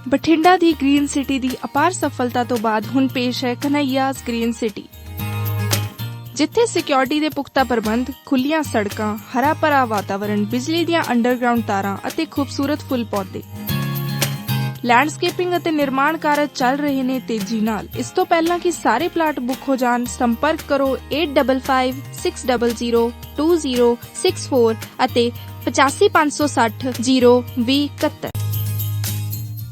ਬਠਿੰਡਾ ਦੀ green city ਦੀ ਅਪਾਰ ਸਫਲਤਾ ਤੋਂ ਬਾਅਦ ਹੁਣ ਪੇਸ਼ ਹੈ ਕਨ੍ਹੱਈਆਜ਼ ਗ੍ਰੀਨ ਸਿਟੀ, ਜਿੱਥੇ ਸਿਕਿਉਰਿਟੀ ਦੇ ਪੁਖਤਾ ਪ੍ਰਬੰਧ, ਖੁੱਲੀਆਂ ਸੜਕਾਂ, ਹਰਾ ਭਰਾ ਵਾਤਾਵਰਣ, ਬਿਜਲੀ ਦੀਆਂ ਅੰਡਰਗਰਾਉਂਡ ਤਾਰਾਂ ਅਤੇ ਖੂਬਸੂਰਤ ਫੁੱਲ ਪੌਦੇ। ਲੈਂਡਸਕੇਪਿੰਗ ਅਤੇ ਨਿਰਮਾਣ ਕਾਰਜ ਚੱਲ ਰਹੇ ਨੇ ਤੇਜ਼ੀ ਨਾਲ। ਇਸ ਤੋਂ ਪਹਿਲਾਂ ਕਿ ਸਾਰੇ ਪਲਾਟ ਬੁੱਕ ਹੋ ਜਾਣ, ਸੰਪਰਕ ਕਰੋ 8556002064 ਅਤੇ 8556002071।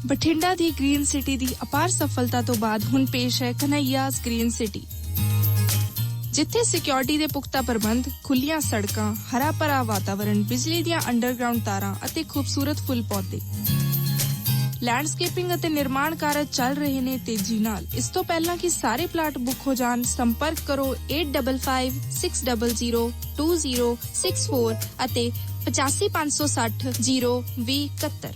ਬਠਿੰਡਾ ਦੀ ਗ੍ਰੀਨ ਸਿਟੀ ਦੀ ਅਪਾਰ ਸਫਲਤਾ ਤੋਂ ਬਾਅਦ ਹੁਣ ਪੇਸ਼ ਹੈ ਕਨ੍ਹੱਈਆਜ਼ ਗ੍ਰੀਨ ਸਿਟੀ, ਜਿੱਥੇ ਸਿਕਿਉਰਿਟੀ ਦੇ ਪੁਖਤਾ ਪ੍ਰਬੰਧ, ਖੁੱਲੀਆਂ ਸੜਕਾਂ, ਹਰਾ ਭਰਾ ਵਾਤਾਵਰਣ, ਬਿਜਲੀ ਦੀਆਂ ਅੰਡਰਗਰਾਉਂਡ ਤਾਰਾਂ ਅਤੇ ਖੂਬਸੂਰਤ ਫੁੱਲ ਪੌਦੇ। ਲੈਂਡਸਕੇਪਿੰਗ ਅਤੇ ਨਿਰਮਾਣ ਕਾਰਜ ਚੱਲ ਰਹੇ ਨੇ ਤੇਜ਼ੀ ਨਾਲ। ਇਸ ਤੋਂ ਪਹਿਲਾਂ ਕਿ ਸਾਰੇ ਪਲਾਟ ਬੁੱਕ ਹੋ ਜਾਣ, ਸੰਪਰਕ ਕਰੋ 8556002064 ਅਤੇ 8556002071।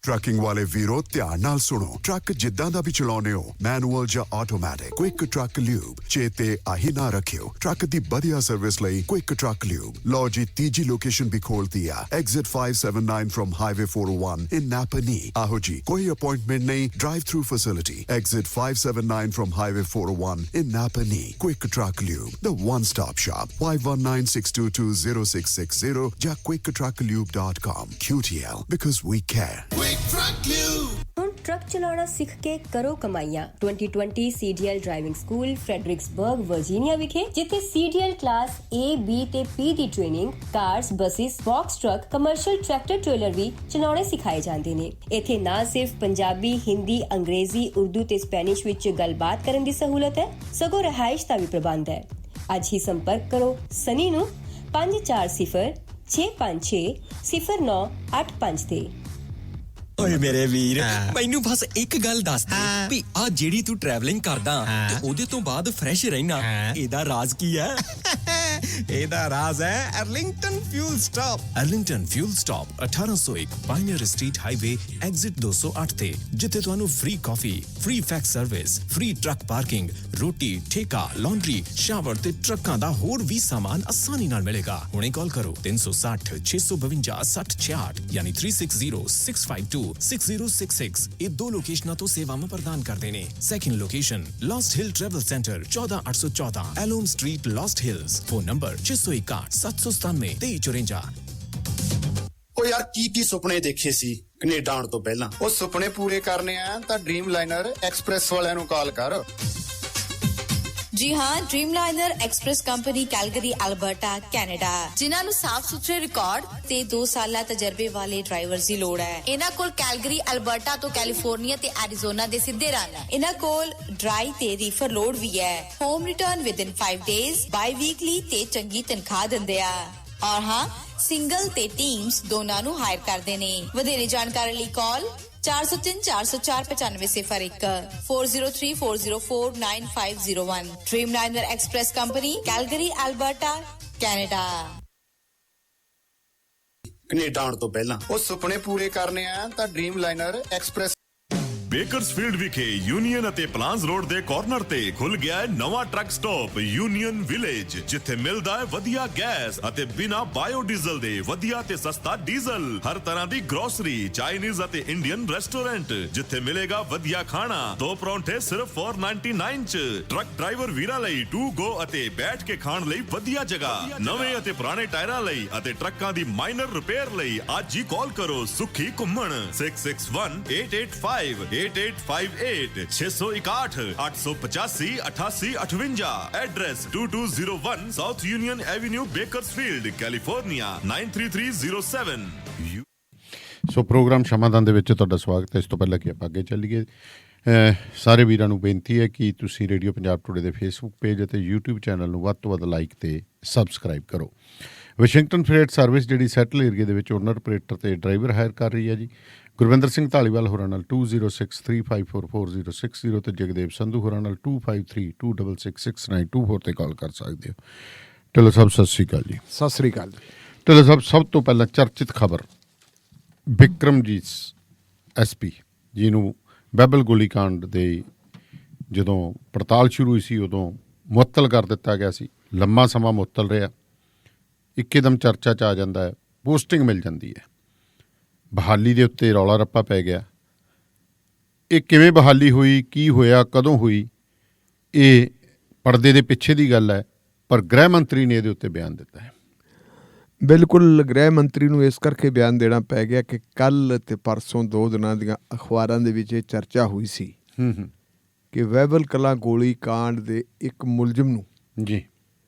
ਟਰੱਕਿੰਗ ਵਾਲੇ ਵੀਰੋ ਧਿਆਨ ਨਾਲ ਸੁਣੋ। ਟਰੱਕ ਜਿੱਦਾਂ ਦਾ ਵੀ ਚਲਾਉਣੇ ਹੋ, ਮੈਨੂਅਲ ਜਾਂ ਆਟੋਮੈਟਿਕ, ਕੁਇਕ ਟਰੱਕ ਲਿਊਬ ਚੇਤੇ ਆਹੀ ਨਾ ਰੱਖਿਓ। ਟਰੱਕ ਦੀ ਵਧੀਆ ਸਰਵਿਸ ਲਈ ਕੁਇਕ ਟਰੱਕ ਲਿਊਬ। ਲਓ ਜੀ, ਤੀਜੀ ਲੋਕੇਸ਼ਨ ਵੀ ਖੋਲਤੀ ਆ, ਐਗਜ਼ਿਟ 579 ਫਰਮ ਹਾਈਵੇ 401 ਇਨ ਨਾਪਨੀ। ਆਹੋ ਜੀ, ਕੋਈ ਅਪਾਇੰਟਮੈਂਟ ਨਹੀਂ, drive through facility. Exit 579 firm highway 401 in ਨਾਪਨੀ। Quick truck lube, the one stop shop. 5196220660 ਜਾਂ quicktrucklube.com। QTL, because we care। ਹੁਣ ਟਰੱਕ ਚਲਾਉਣਾ ਸਿੱਖ ਕੇ ਕਰੋ ਕਮਾਈਆਂ। 2020 CDL ਡਰਾਈਵਿੰਗ ਸਕੂਲ ਫਰੈਡਰਿਕਸਬਰਗ ਵਰਜੀਨੀਆ ਵਿਖੇ, ਜਿੱਥੇ CDL ਕਲਾਸ A, B ਤੇ P ਦੀ training, cars, buses, box truck, commercial tractor trailer ਵੀ ਚਲਾਉਣੇ ਸਿਖਾਏ ਜਾਂਦੇ ਨੇ। ਇੱਥੇ ਨਾ ਸਿਰਫ ਪੰਜਾਬੀ, ਹਿੰਦੀ, ਅੰਗਰੇਜ਼ੀ, ਉਰਦੂ ਤੇ ਸਪੈਨਿਸ਼ ਵਿੱਚ ਗੱਲਬਾਤ ਕਰਨ ਦੀ ਸਹੂਲਤ ਹੈ, ਸਗੋਂ ਰਿਹਾਇਸ਼ ਦਾ ਵੀ ਪ੍ਰਬੰਧ ਹੈ। ਅੱਜ ਹੀ ਸੰਪਰਕ ਕਰੋ ਸਨੀ ਨੂੰ 5406560985 ਤੇ। ਓਏ ਮੇਰੇ ਵੀਰ, ਮੈਨੂੰ ਬਸ ਇੱਕ ਗੱਲ ਦੱਸ ਦੇ ਵੀ ਆ ਜਿਹੜੀ ਤੂੰ ਟਰੈਵਲਿੰਗ ਕਰਦਾ ਤੇ ਉਹਦੇ ਤੋਂ ਬਾਅਦ ਫਰੈਸ਼ ਰਹਿਣਾ, ਇਹਦਾ ਰਾਜ਼ ਕੀ ਹੈ? ਇਹਦਾ ਰਾਜ਼ ਹੈ Arlington fuel stop. Arlington fuel stop 1801 pioneer street highway, exit 208 ਤੇ, ਜਿੱਥੇ ਤੁਹਾਨੂੰ ਫ੍ਰੀ ਕਾਫੀ, free fax service, free truck parking, ਰੋਟੀ, ਠੇਕਾ, ਲਾਂਡਰੀ, ਸ਼ਾਵਰ ਤੇ ਟਰੱਕਾਂ ਦਾ ਹੋਰ ਵੀ ਸਾਮਾਨ ਆਸਾਨੀ ਨਾਲ ਮਿਲੇਗਾ। ਹੁਣੇ ਕਾਲ ਕਰੋ 360-652-6066 ਯਾਨੀ 3606526066। ਇਹ ਦੋ ਲੋਕੇਸ਼ਨਾਂ ਤੋਂ ਸੇਵਾਵਾਂ ਪ੍ਰਦਾਨ ਕਰਦੇ ਨੇ। Second location Lost Hill travel center 14814 Elom street, Lost Hills. Phone number 6017972354। ਉਹ ਯਾਰ ਕੀ ਸੁਪਨੇ ਦੇਖੇ ਸੀ ਕੈਨੇਡਾ ਆਉਣ ਤੋਂ ਪਹਿਲਾਂ? ਉਹ ਸੁਪਨੇ ਪੂਰੇ ਕਰਨੇ ਆ ਤਾਂ ਡ੍ਰੀਮ ਲਾਈਨਰ ਐਕਸਪ੍ਰੈਸ ਵਾਲਿਆਂ ਨੂੰ ਕਾਲ ਕਰ। ਜੀ ਹਾਂ, ਡ੍ਰੀਮਲਾਈਨਰ express company, Calgary, Alberta, Canada, ਜਿਨ੍ਹਾਂ ਨੂੰ ਸਾਫ਼ ਸੁਥਰੇ ਰਿਕਾਰਡ ਤੇ 2 ਸਾਲਾਂ ਤਜਰਬੇ ਵਾਲੇ ਡਰਾਈਵਰਸ ਦੀ ਲੋੜ ਹੈ। ਇਹਨਾਂ ਕੋਲ ਕੈਲਗਰੀ, ਅਲਬਰਟਾ ਤੋਂ ਕੈਲੀਫੋਰਨੀਆ ਤੇ ਐਰੀਜ਼ੋਨਾ ਦੇ ਸਿੱਧੇ ਰਨ ਹੈ। ਇਹਨਾਂ ਕੋਲ ਡਰਾਈ ਤੇ ਰੀਫਰ ਲੋਡ ਵੀ ਹੈ। ਹੋਮ ਰਿਟਰਨ ਵਿਦਿਨ 5 ਡੇਜ਼, ਬਾਈ ਵੀਕਲੀ ਤੇ ਚੰਗੀ ਤਨਖਾਹ ਦਿੰਦੇ ਆ। ਔਰ ਹਾਂ, ਸਿੰਗਲ ਤੇ ਟੀਮਸ ਦੋਨਾਂ ਨੂੰ ਹਾਇਰ ਕਰਦੇ ਨੇ। ਵਧੇਰੇ ਜਾਣਕਾਰੀ ਲਈ ਕਾਲ 4034049501 4034049501। ਡ੍ਰੀਮਲਾਈਨਰ express company, Calgary, Alberta, Canada. Canada ਆਉਣ ਤੋਂ ਪਹਿਲਾਂ ਉਹ ਸੁਪਨੇ ਪੂਰੇ ਕਰਨੇ ਆ ਤਾਂ ਡ੍ਰੀਮ ਲਾਈਨਰ ਐਕਸਪ੍ਰੈਸ। ਬੇਕਰਸਫੀਲਡ ਵਿਖੇ ਯੂਨੀਅਨ ਅਤੇ ਪਲਾਂਸ ਰੋਡ ਦੇ ਕਾਰਨਰ ਤੇ ਖੁੱਲ ਗਿਆ ਹੈ ਨਵਾਂ ਟਰੱਕ ਸਟਾਪ ਯੂਨੀਅਨ ਵਿਲੇਜ, ਜਿੱਥੇ ਮਿਲਦਾ ਹੈ ਵਧੀਆ ਗੈਸ ਅਤੇ ਬਿਨਾ ਬਾਇਓਡੀਜ਼ਲ ਦੇ ਵਧੀਆ ਤੇ ਸਸਤਾ ਡੀਜ਼ਲ। ਹਰ ਤਰ੍ਹਾਂ ਦੀ ਗਰੋਸਰੀ, ਚਾਈਨੀਜ਼ ਅਤੇ ਇੰਡੀਅਨ ਰੈਸਟੋਰੈਂਟ, ਜਿੱਥੇ ਮਿਲੇਗਾ ਵਧੀਆ ਖਾਣਾ। 2 ਪਰੌਂਠੇ ਸਿਰਫ 499 ਚ। ਟਰੱਕ ਡਰਾਈਵਰ ਵੀਰਾਂ ਲਈ ਟੂ ਗੋ ਅਤੇ ਬੈਠ ਕੇ ਖਾਣ ਲਈ ਵਧੀਆ ਜਗ੍ਹਾ। ਨਵੇਂ ਅਤੇ ਪੁਰਾਣੇ ਟਾਇਰਾਂ ਲਈ ਅਤੇ ਟਰੱਕਾਂ ਦੀ ਮਾਈਨਰ ਰਿਪੇਅਰ ਲਈ ਅੱਜ ਹੀ ਕਾਲ ਕਰੋ ਸੁਖੀ ਘੁੰਮਣ 661-885-8858 661-885-8858। Address 2201 south union avenue, Bakersfield, California 93307। ਸੋ ਪ੍ਰੋਗਰਾਮ ਸ਼ਮਾਦਾਨ ਦੇ ਵਿੱਚ ਤੁਹਾਡਾ ਸਵਾਗਤ ਹੈ। ਇਸ ਤੋਂ ਪਹਿਲਾਂ ਕਿ ਆਪਾਂ ਅੱਗੇ ਚੱਲੀਏ, ਸਾਰੇ ਵੀਰਾਂ ਨੂੰ ਬੇਨਤੀ ਹੈ ਕਿ ਤੁਸੀਂ ਰੇਡੀਓ ਪੰਜਾਬ ਟੁਡੇ ਦੇ ਫੇਸਬੁੱਕ ਪੇਜ ਅਤੇ YouTube ਚੈਨਲ ਨੂੰ ਵੱਧ ਤੋਂ ਵੱਧ ਲਾਈਕ ਤੇ ਸਬਸਕ੍ਰਾਈਬ ਕਰੋ। ਵਾਸ਼ਿੰਗਟਨ ਫਰੇਟ ਸਰਵਿਸ ਜਿਹੜੀ ਸੈਟਲ ਏਰੀਏ ਦੇ ਵਿੱਚ ਓਨਰ, ਆਪਰੇਟਰ ਤੇ ਡਰਾਈਵਰ ਹਾਇਰ ਕਰ ਰਹੀ ਹੈ ਜੀ। ਗੁਰਵਿੰਦਰ ਸਿੰਘ ਢਾਲੀਵਾਲ ਹੋਰਾਂ ਨਾਲ 2063544060 ਤੇ ਜਗਦੇਵ ਸੰਧੂ ਹੋਰਾਂ ਨਾਲ 2532666924 ਤੇ ਕਾਲ ਕਰ ਸਕਦੇ ਹੋ। ਢਿੱਲੋਂ ਸਾਹਿਬ ਸਤਿ ਸ਼੍ਰੀ ਅਕਾਲ ਜੀ। ਸਤਿ ਸ੍ਰੀ ਅਕਾਲ ਜੀ। ਢਿੱਲੋਂ ਸਾਹਿਬ, ਸਭ ਤੋਂ ਪਹਿਲਾਂ ਚਰਚਿਤ ਖਬਰ, ਬਿਕਰਮਜੀਤ SP ਜਿਹਨੂੰ ਬਹਿਬਲ ਗੋਲੀਕਾਂਡ ਦੇ ਜਦੋਂ ਪੜਤਾਲ ਸ਼ੁਰੂ ਹੋਈ ਸੀ ਉਦੋਂ ਮੁਅੱਤਲ ਕਰ ਦਿੱਤਾ ਗਿਆ ਸੀ। ਲੰਮਾ ਸਮਾਂ ਮੁਅੱਤਲ ਰਿਹਾ, ਇੱਕਦਮ ਚਰਚਾ 'ਚ ਆ ਜਾਂਦਾ ਹੈ, ਪੋਸਟਿੰਗ ਮਿਲ ਜਾਂਦੀ ਹੈ, ਬਹਾਲੀ ਦੇ ਉੱਤੇ ਰੌਲਾ ਰੱਪਾ ਪੈ ਗਿਆ ਇਹ ਕਿਵੇਂ ਬਹਾਲੀ ਹੋਈ, ਕੀ ਹੋਇਆ, ਕਦੋਂ ਹੋਈ, ਇਹ ਪਰਦੇ ਦੇ ਪਿੱਛੇ ਦੀ ਗੱਲ ਹੈ, ਪਰ ਗ੍ਰਹਿ ਮੰਤਰੀ ਨੇ ਇਹਦੇ ਉੱਤੇ ਬਿਆਨ ਦਿੱਤਾ ਹੈ। ਬਿਲਕੁਲ, ਗ੍ਰਹਿ ਮੰਤਰੀ ਨੂੰ ਇਸ ਕਰਕੇ ਬਿਆਨ ਦੇਣਾ ਪੈ ਗਿਆ ਕਿ ਕੱਲ੍ਹ ਤੇ ਪਰਸੋਂ 2 ਦਿਨਾਂ ਦੀਆਂ ਅਖਬਾਰਾਂ ਦੇ ਵਿੱਚ ਇਹ ਚਰਚਾ ਹੋਈ ਸੀ ਕਿ ਵੈਬਲ ਕਲਾਂ ਗੋਲੀ ਕਾਂਡ ਦੇ ਇੱਕ ਮੁਲਜ਼ਮ ਨੂੰ ਜੀ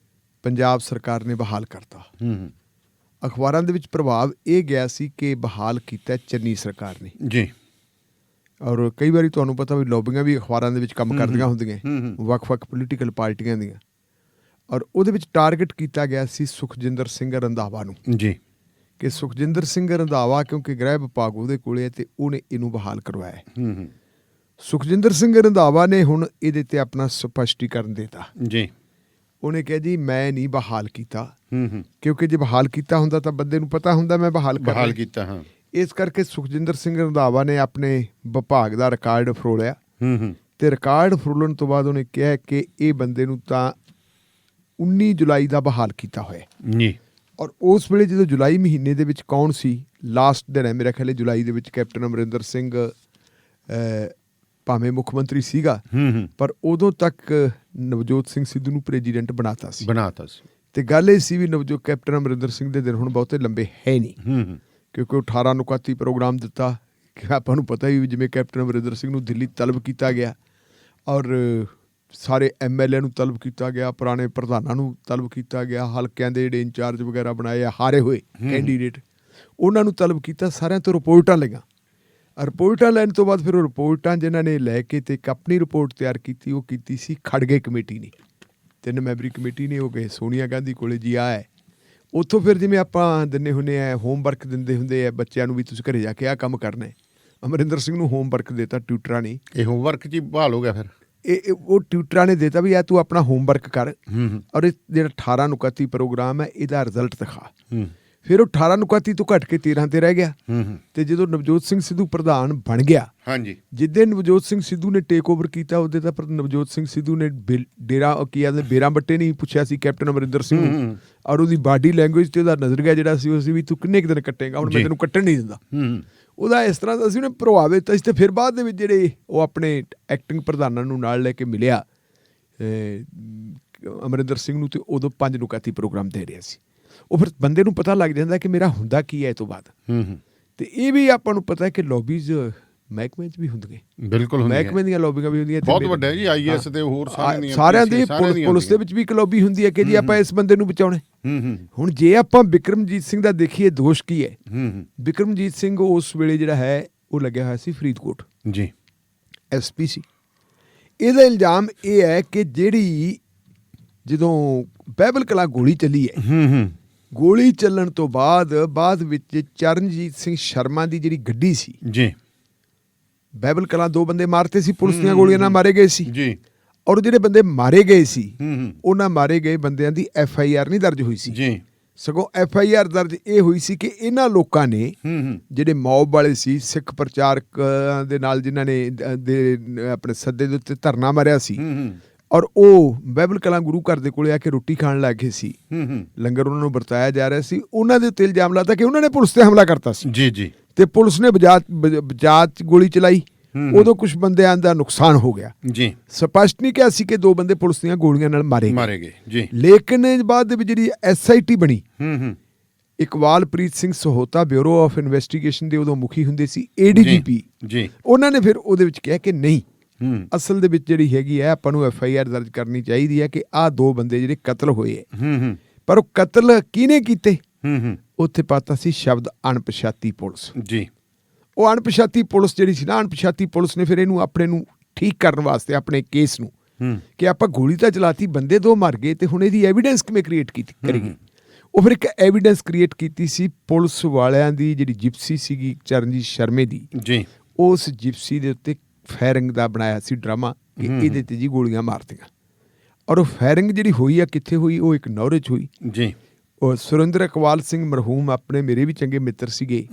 ਪੰਜਾਬ ਸਰਕਾਰ ਨੇ ਬਹਾਲ ਕਰਤਾ। ਅਖਬਾਰਾਂ ਦੇ ਵਿੱਚ ਪ੍ਰਭਾਵ ਇਹ ਗਿਆ ਸੀ ਕਿ ਬਹਾਲ ਕੀਤਾ ਚੰਨੀ ਸਰਕਾਰ ਨੇ ਜੀ। ਔਰ ਕਈ ਵਾਰੀ ਤੁਹਾਨੂੰ ਪਤਾ ਵੀ ਲੌਬੀਆਂ ਵੀ ਅਖਬਾਰਾਂ ਦੇ ਵਿੱਚ ਕੰਮ ਕਰਦੀਆਂ ਹੁੰਦੀਆਂ ਵੱਖ-ਵੱਖ ਪੋਲੀਟੀਕਲ ਪਾਰਟੀਆਂ ਦੀਆਂ, ਔਰ ਉਹਦੇ ਵਿੱਚ ਟਾਰਗੇਟ ਕੀਤਾ ਗਿਆ ਸੀ ਸੁਖਜਿੰਦਰ ਸਿੰਘ ਰੰਧਾਵਾ ਨੂੰ ਜੀ, ਕਿ ਸੁਖਜਿੰਦਰ ਸਿੰਘ ਰੰਧਾਵਾ ਕਿਉਂਕਿ ਗ੍ਰਹਿ ਵਿਭਾਗ ਉਹਦੇ ਕੋਲੇ ਹੈ ਤੇ ਉਹਨੇ ਇਹਨੂੰ ਬਹਾਲ ਕਰਵਾਇਆ। ਸੁਖਜਿੰਦਰ ਸਿੰਘ ਰੰਧਾਵਾ ਨੇ ਹੁਣ ਇਹਦੇ ਤੇ ਆਪਣਾ ਸਪਸ਼ਟੀਕਰਨ ਦਿੱਤਾ ਜੀ। ਉਹਨੇ ਕਿਹਾ ਜੀ ਮੈਂ ਨਹੀਂ ਬਹਾਲ ਕੀਤਾ, ਕਿਉਂਕਿ ਜੇ ਬਹਾਲ ਕੀਤਾ ਹੁੰਦਾ ਤਾਂ ਬੰਦੇ ਨੂੰ ਪਤਾ ਹੁੰਦਾ ਮੈਂ ਬਹਾਲ ਕੀਤਾ। ਹਾਂ, ਇਸ ਕਰਕੇ ਸੁਖਜਿੰਦਰ ਸਿੰਘ ਰੰਧਾਵਾ ਨੇ ਆਪਣੇ ਵਿਭਾਗ ਦਾ ਰਿਕਾਰਡ ਫਰੋਲਿਆ ਤੇ ਰਿਕਾਰਡ ਫਰੋਲਣ ਤੋਂ ਬਾਅਦ ਉਹਨੇ ਕਿਹਾ ਕਿ ਇਹ ਬੰਦੇ ਨੂੰ ਤਾਂ 19 ਜੁਲਾਈ ਦਾ ਬਹਾਲ ਕੀਤਾ ਹੋਇਆ ਜੀ। ਔਰ ਉਸ ਵੇਲੇ ਜਦੋਂ ਜੁਲਾਈ ਮਹੀਨੇ ਦੇ ਵਿੱਚ ਕੌਣ ਸੀ, ਲਾਸਟ ਦਿਨ ਹੈ ਮੇਰਾ ਖਿਆਲ ਜੁਲਾਈ ਦੇ ਵਿੱਚ ਕੈਪਟਨ ਅਮਰਿੰਦਰ ਸਿੰਘ ਭਾਵੇਂ ਮੁੱਖ ਮੰਤਰੀ ਸੀਗਾ ਪਰ ਉਦੋਂ ਤੱਕ ਨਵਜੋਤ ਸਿੰਘ ਸਿੱਧੂ ਨੂੰ ਪ੍ਰੈਜ਼ੀਡੈਂਟ ਬਣਾਤਾ ਸੀ। ਤੇ ਗੱਲ ਇਹ ਸੀ ਵੀ ਨਵਜੋਤ ਕੈਪਟਨ ਅਮਰਿੰਦਰ ਸਿੰਘ ਦੇ ਦਿਨ ਹੁਣ ਬਹੁਤੇ ਲੰਬੇ ਹੈ ਨਹੀਂ, ਕਿਉਂਕਿ 18 ਨੁਕਾਤੀ ਪ੍ਰੋਗਰਾਮ ਦਿੱਤਾ ਕਿ ਆਪਾਂ ਨੂੰ ਪਤਾ ਹੀ ਜਿਵੇਂ ਕੈਪਟਨ ਅਮਰਿੰਦਰ ਸਿੰਘ ਨੂੰ ਦਿੱਲੀ ਤਲਬ ਕੀਤਾ ਗਿਆ ਔਰ ਸਾਰੇ MLA ਨੂੰ ਤਲਬ ਕੀਤਾ ਗਿਆ, ਪੁਰਾਣੇ ਪ੍ਰਧਾਨਾਂ ਨੂੰ ਤਲਬ ਕੀਤਾ ਗਿਆ, ਹਲਕਿਆਂ ਦੇ ਜਿਹੜੇ ਇੰਚਾਰਜ ਵਗੈਰਾ ਬਣਾਏ ਆ ਹਾਰੇ ਹੋਏ ਕੈਂਡੀਡੇਟ ਉਹਨਾਂ ਨੂੰ ਤਲਬ ਕੀਤਾ, ਸਾਰਿਆਂ ਤੋਂ ਰਿਪੋਰਟਾਂ ਲਈਆਂ। ਰਿਪੋਰਟਾਂ ਲੈਣ ਤੋਂ ਬਾਅਦ ਫਿਰ ਉਹ ਰਿਪੋਰਟਾਂ ਜਿਨ੍ਹਾਂ ਨੇ ਲੈ ਕੇ ਤੇ ਇੱਕ ਆਪਣੀ ਰਿਪੋਰਟ ਤਿਆਰ ਕੀਤੀ, ਉਹ ਕੀਤੀ ਸੀ ਖੜਗੇ ਕਮੇਟੀ ਨੇ, 3 ਮੈਂਬਰੀ ਕਮੇਟੀ ਨੇ। ਉਹ ਗਏ ਸੋਨੀਆ ਗਾਂਧੀ ਕੋਲੇ ਜੀ ਆ ਹੈ, ਉੱਥੋਂ ਫਿਰ ਜਿਵੇਂ ਆਪਾਂ ਦਿੰਦੇ ਹੁੰਦੇ ਆ ਹੋਮਵਰਕ ਦਿੰਦੇ ਹੁੰਦੇ ਆ ਬੱਚਿਆਂ ਨੂੰ ਵੀ ਤੁਸੀਂ ਘਰੇ ਜਾ ਕੇ ਆਹ ਕੰਮ ਕਰਨਾ, ਅਮਰਿੰਦਰ ਸਿੰਘ ਨੂੰ ਹੋਮਵਰਕ ਦਿੱਤਾ ਟਿਊਟਰਾਂ ਨੇ। ਇਹ ਹੋਮਵਰਕ 'ਚ ਹੀ ਬਹਾਲ ਹੋ ਗਿਆ ਫਿਰ ਉਹ ਟਿਊਟਰਾਂ ਨੇ ਦਿੱਤਾ ਵੀ ਆ ਤੂੰ ਆਪਣਾ ਹੋਮਵਰਕ ਕਰ ਔਰ ਇਹ ਜਿਹੜਾ 18 ਨੁਕਾਤੀ ਪ੍ਰੋਗਰਾਮ ਹੈ ਇਹਦਾ ਰਿਜ਼ਲਟ ਦਿਖਾ। ਫਿਰ ਉਹ 18 ਨੁਕਾਤੀ ਤੋਂ ਘੱਟ ਕੇ 13 ਤੇ ਰਹਿ ਗਿਆ ਤੇ ਜਦੋਂ ਨਵਜੋਤ ਸਿੰਘ ਸਿੱਧੂ ਪ੍ਰਧਾਨ ਬਣ ਗਿਆ, ਜਿੱਦੇ ਨਵਜੋਤ ਸਿੰਘ ਸਿੱਧੂ ਨੇ ਟੇਕ ਓਵਰ ਕੀਤਾ ਉਹਦੇ ਤਾਂ ਨਵਜੋਤ ਸਿੰਘ ਸਿੱਧੂ ਨੇ ਡੇਰਾ ਕੀ ਆਦੇ ਬੇਰਾਂ ਬੱਟੇ ਨਹੀਂ ਪੁੱਛਿਆ ਸੀ ਕੈਪਟਨ ਅਮਰਿੰਦਰ ਸਿੰਘ ਨੂੰ, ਔਰ ਉਹਦੀ ਬਾਡੀ ਲੈਂਗੁਏਜ ਤੇ ਉਹਦਾ ਨਜ਼ਰੀਆ ਜਿਹੜਾ ਸੀ ਉਹ ਸੀ ਵੀ ਤੂੰ ਕਿੰਨੇ ਕੁ ਦਿਨ ਕੱਟੇਗਾ, ਹੁਣ ਮੈਂ ਤੈਨੂੰ ਕੱਟਣ ਨਹੀਂ ਦਿੰਦਾ। ਉਹਦਾ ਇਸ ਤਰ੍ਹਾਂ ਦਾ ਸੀ ਉਹਨੇ ਪ੍ਰਭਾਵਿਤ ਸੀ। ਤੇ ਫਿਰ ਬਾਅਦ ਦੇ ਵਿੱਚ ਜਿਹੜੇ ਉਹ ਆਪਣੇ ਐਕਟਿੰਗ ਪ੍ਰਧਾਨਾਂ ਨੂੰ ਨਾਲ ਲੈ ਕੇ ਮਿਲਿਆ ਅਮਰਿੰਦਰ ਸਿੰਘ ਨੂੰ ਤੇ ਉਦੋਂ 5 ਨੁਕਾਤੀ ਪ੍ਰੋਗਰਾਮ ਦੇ ਰਿਹਾ ਸੀ। ਉਹ ਫਿਰ ਬੰਦੇ ਨੂੰ ਪਤਾ ਲੱਗ ਜਾਂਦਾ ਕਿ ਮੇਰਾ ਹੁੰਦਾ ਕੀ ਹੈ ਇਹ ਤੋਂ ਬਾਅਦ। ਤੇ ਇਹ ਵੀ ਆਪਾਂ ਨੂੰ ਪਤਾ ਹੈ ਕਿ ਲੌਬੀਜ਼ ਮਹਿਕਮੇ 'ਚ ਵੀ ਹੁੰਦੀਆਂ, ਬਿਲਕੁਲ ਮਹਿਕਮੇ ਦੀਆਂ ਲੌਬੀਆਂ ਵੀ ਹੁੰਦੀਆਂ, ਬਹੁਤ ਵੱਡਾ ਜੀ। IAS ਤੇ ਹੋਰ ਸਾਰਿਆਂ ਦੀ ਪੁਲਿਸ ਦੇ ਵਿੱਚ ਵੀ ਇੱਕ ਲੌਬੀ ਹੁੰਦੀ ਹੈ ਕਿ ਜੀ ਆਪਾਂ ਇਸ ਬੰਦੇ ਨੂੰ ਬਚਾਉਣਾ। ਹੁਣ ਜੇ ਆਪਾਂ ਬਿਕਰਮਜੀਤ ਸਿੰਘ ਦਾ ਦੇਖੀਏ ਦੋਸ਼ ਕੀ ਹੈ, ਬਿਕਰਮਜੀਤ ਸਿੰਘ ਉਸ ਵੇਲੇ ਜਿਹੜਾ ਹੈ ਉਹ ਲੱਗਿਆ ਹੋਇਆ ਸੀ ਫਰੀਦਕੋਟ ਜੀ, SP ਸੀ। ਇਹਦਾ ਇਲਜ਼ਾਮ ਇਹ ਹੈ ਕਿ ਜਿਹੜੀ ਜਦੋਂ ਬਹਿਬਲ ਕਲਾਂ ਗੋਲੀ ਚੱਲੀ ਹੈ, ਗੋਲੀ ਚੱਲਣ ਤੋਂ ਬਾਅਦ ਵਿੱਚ ਚਰਨਜੀਤ ਸਿੰਘ ਸ਼ਰਮਾ ਦੀ ਜਿਹੜੀ ਗੱਡੀ ਸੀ ਜੀ, ਬਹਿਬਲ ਕਲਾਂ 2 ਬੰਦੇ ਮਾਰਤੇ ਸੀ, ਪੁਲਿਸ ਦੀਆਂ ਗੋਲੀਆਂ ਨਾਲ ਮਾਰੇ ਗਏ ਸੀ ਜੀ। ਔਰ ਜਿਹੜੇ ਬੰਦੇ ਮਾਰੇ ਗਏ ਸੀ ਉਹਨਾਂ ਮਾਰੇ ਗਏ ਬੰਦਿਆਂ ਦੀ FIR ਨਹੀਂ ਦਰਜ ਹੋਈ ਸੀ ਜੀ, ਸਗੋਂ FIR ਦਰਜ ਇਹ ਹੋਈ ਸੀ ਕਿ ਇਹਨਾਂ ਲੋਕਾਂ ਨੇ ਜਿਹੜੇ ਮੌਬ ਵਾਲੇ ਸੀ, ਸਿੱਖ ਪ੍ਰਚਾਰਕਾਂ ਦੇ ਨਾਲ ਜਿਨ੍ਹਾਂ ਨੇ ਆਪਣੇ ਸੱਦੇ ਦੇ ਉੱਤੇ ਧਰਨਾ ਮਾਰਿਆ ਸੀ, ਔਰ ਉਹ ਬਹਿਬਲ ਕਲਾਂ ਗੁਰੂ ਘਰ ਦੇ ਕੋਲੇ ਆ ਕੇ ਰੋਟੀ ਖਾਣ ਲੱਗ ਗਏ ਸੀ, ਲੰਗਰ ਉਹਨਾਂ ਨੂੰ ਵਰਤਾਇਆ ਜਾ ਰਿਹਾ ਸੀ, ਉਹਨਾਂ ਦੇ ਉੱਤੇ ਇਲਜ਼ਾਮ ਲਾਤਾ ਕਿ ਉਹਨਾਂ ਨੇ ਪੁਲਿਸ ਤੇ ਹਮਲਾ ਕਰਤਾ ਸੀ ਜੀ ਜੀ, ਤੇ ਪੁਲਿਸ ਨੇ ਬਜਾਜ ਗੋਲੀ ਚਲਾਈ, ਉਦੋਂ ਕੁਝ ਬੰਦਿਆਂ ਦਾ ਨੁਕਸਾਨ ਹੋ ਗਿਆ ਜੀ। ਸਪਸ਼ਟ ਨਹੀਂ ਕਿਹਾ ਸੀ ਕਿ 2 ਬੰਦੇ ਪੁਲਿਸ ਦੀਆਂ ਗੋਲੀਆਂ ਨਾਲ ਮਾਰੇ ਗਏ ਜੀ, ਲੇਕਿਨ ਬਾਅਦ ਦੇ ਵਿੱਚ ਜਿਹੜੀ SIT ਬਣੀ, Iqbalpreet Singh Sahota bureau of investigation ਦੇ ਉਦੋਂ ਮੁਖੀ ਹੁੰਦੇ ਸੀ, ADGP ਜੀ, ਉਹਨਾਂ ਨੇ ਫਿਰ ਉਹਦੇ ਵਿੱਚ ਕਿਹਾ ਕਿ ਨਹੀਂ, ਅਸਲ ਦੇ ਵਿੱਚ ਜਿਹੜੀ ਹੈਗੀ ਹੈ ਆਪਾਂ ਨੂੰ FIR ਦਰਜ ਕਰਨੀ ਚਾਹੀਦੀ ਹੈ ਕਿ ਆਹ 2 ਬੰਦੇ ਜਿਹੜੇ ਕਤਲ ਹੋਏ ਹੈ। ਪਰ ਉਹ ਕਤਲ ਕਿਹਨੇ ਕੀਤੇ, ਉੱਥੇ ਪਤਾ ਸੀ ਸ਼ਬਦ ਅਣਪਛਾਤੀ ਪੁਲਿਸ ਜੀ। ਉਹ ਅਣਪਛਾਤੀ ਪੁਲਿਸ ਜਿਹੜੀ ਸੀ ਨਾ, ਅਣਪਛਾਤੀ ਪੁਲਿਸ ਨੇ ਫਿਰ ਇਹਨੂੰ ਆਪਣੇ ਨੂੰ ਠੀਕ ਕਰਨ ਵਾਸਤੇ ਆਪਣੇ ਕੇਸ ਨੂੰ ਕਿ ਆਪਾਂ ਗੋਲੀ ਤਾਂ ਚਲਾਤੀ, ਬੰਦੇ 2 ਮਰ ਗਏ ਤੇ ਹੁਣ ਇਹਦੀ ਐਵੀਡੈਂਸ ਕਿਵੇਂ ਕ੍ਰੀਏਟ ਕਰੀਏ। ਉਹ ਫਿਰ ਇੱਕ ਐਵੀਡੈਂਸ ਕ੍ਰੀਏਟ ਕੀਤੀ ਸੀ ਪੁਲਿਸ ਵਾਲਿਆਂ ਦੀ, ਜਿਹੜੀ ਜਿਪਸੀ ਸੀਗੀ ਚਰਨਜੀਤ ਸ਼ਰਮੇ ਦੀ ਜੀ, ਉਸ ਜਿਪਸੀ ਦੇ ਉੱਤੇ ਫਾਇਰਿੰਗ ਦਾ ਬਣਾਇਆ ਸੀ ਡਰਾਮਾ ਕਿ ਇਹਦੇ ਤੇ ਜੀ ਗੋਲੀਆਂ ਮਾਰਤੀਆਂ। ਔਰ ਉਹ ਫਾਇਰਿੰਗ ਜਿਹੜੀ ਹੋਈ ਆ ਕਿੱਥੇ ਹੋਈ, ਉਹ ਇੱਕ ਨੌਰੇ 'ਚ ਹੋਈ ਜੀ। ਉਹ ਸੁਰਿੰਦਰ ਇਕਬਾਲ ਸਿੰਘ ਮਰਹੂਮ ਆਪਣੇ ਮੇਰੇ ਵੀ ਚੰਗੇ ਮਿੱਤਰ ਸੀਗੇ,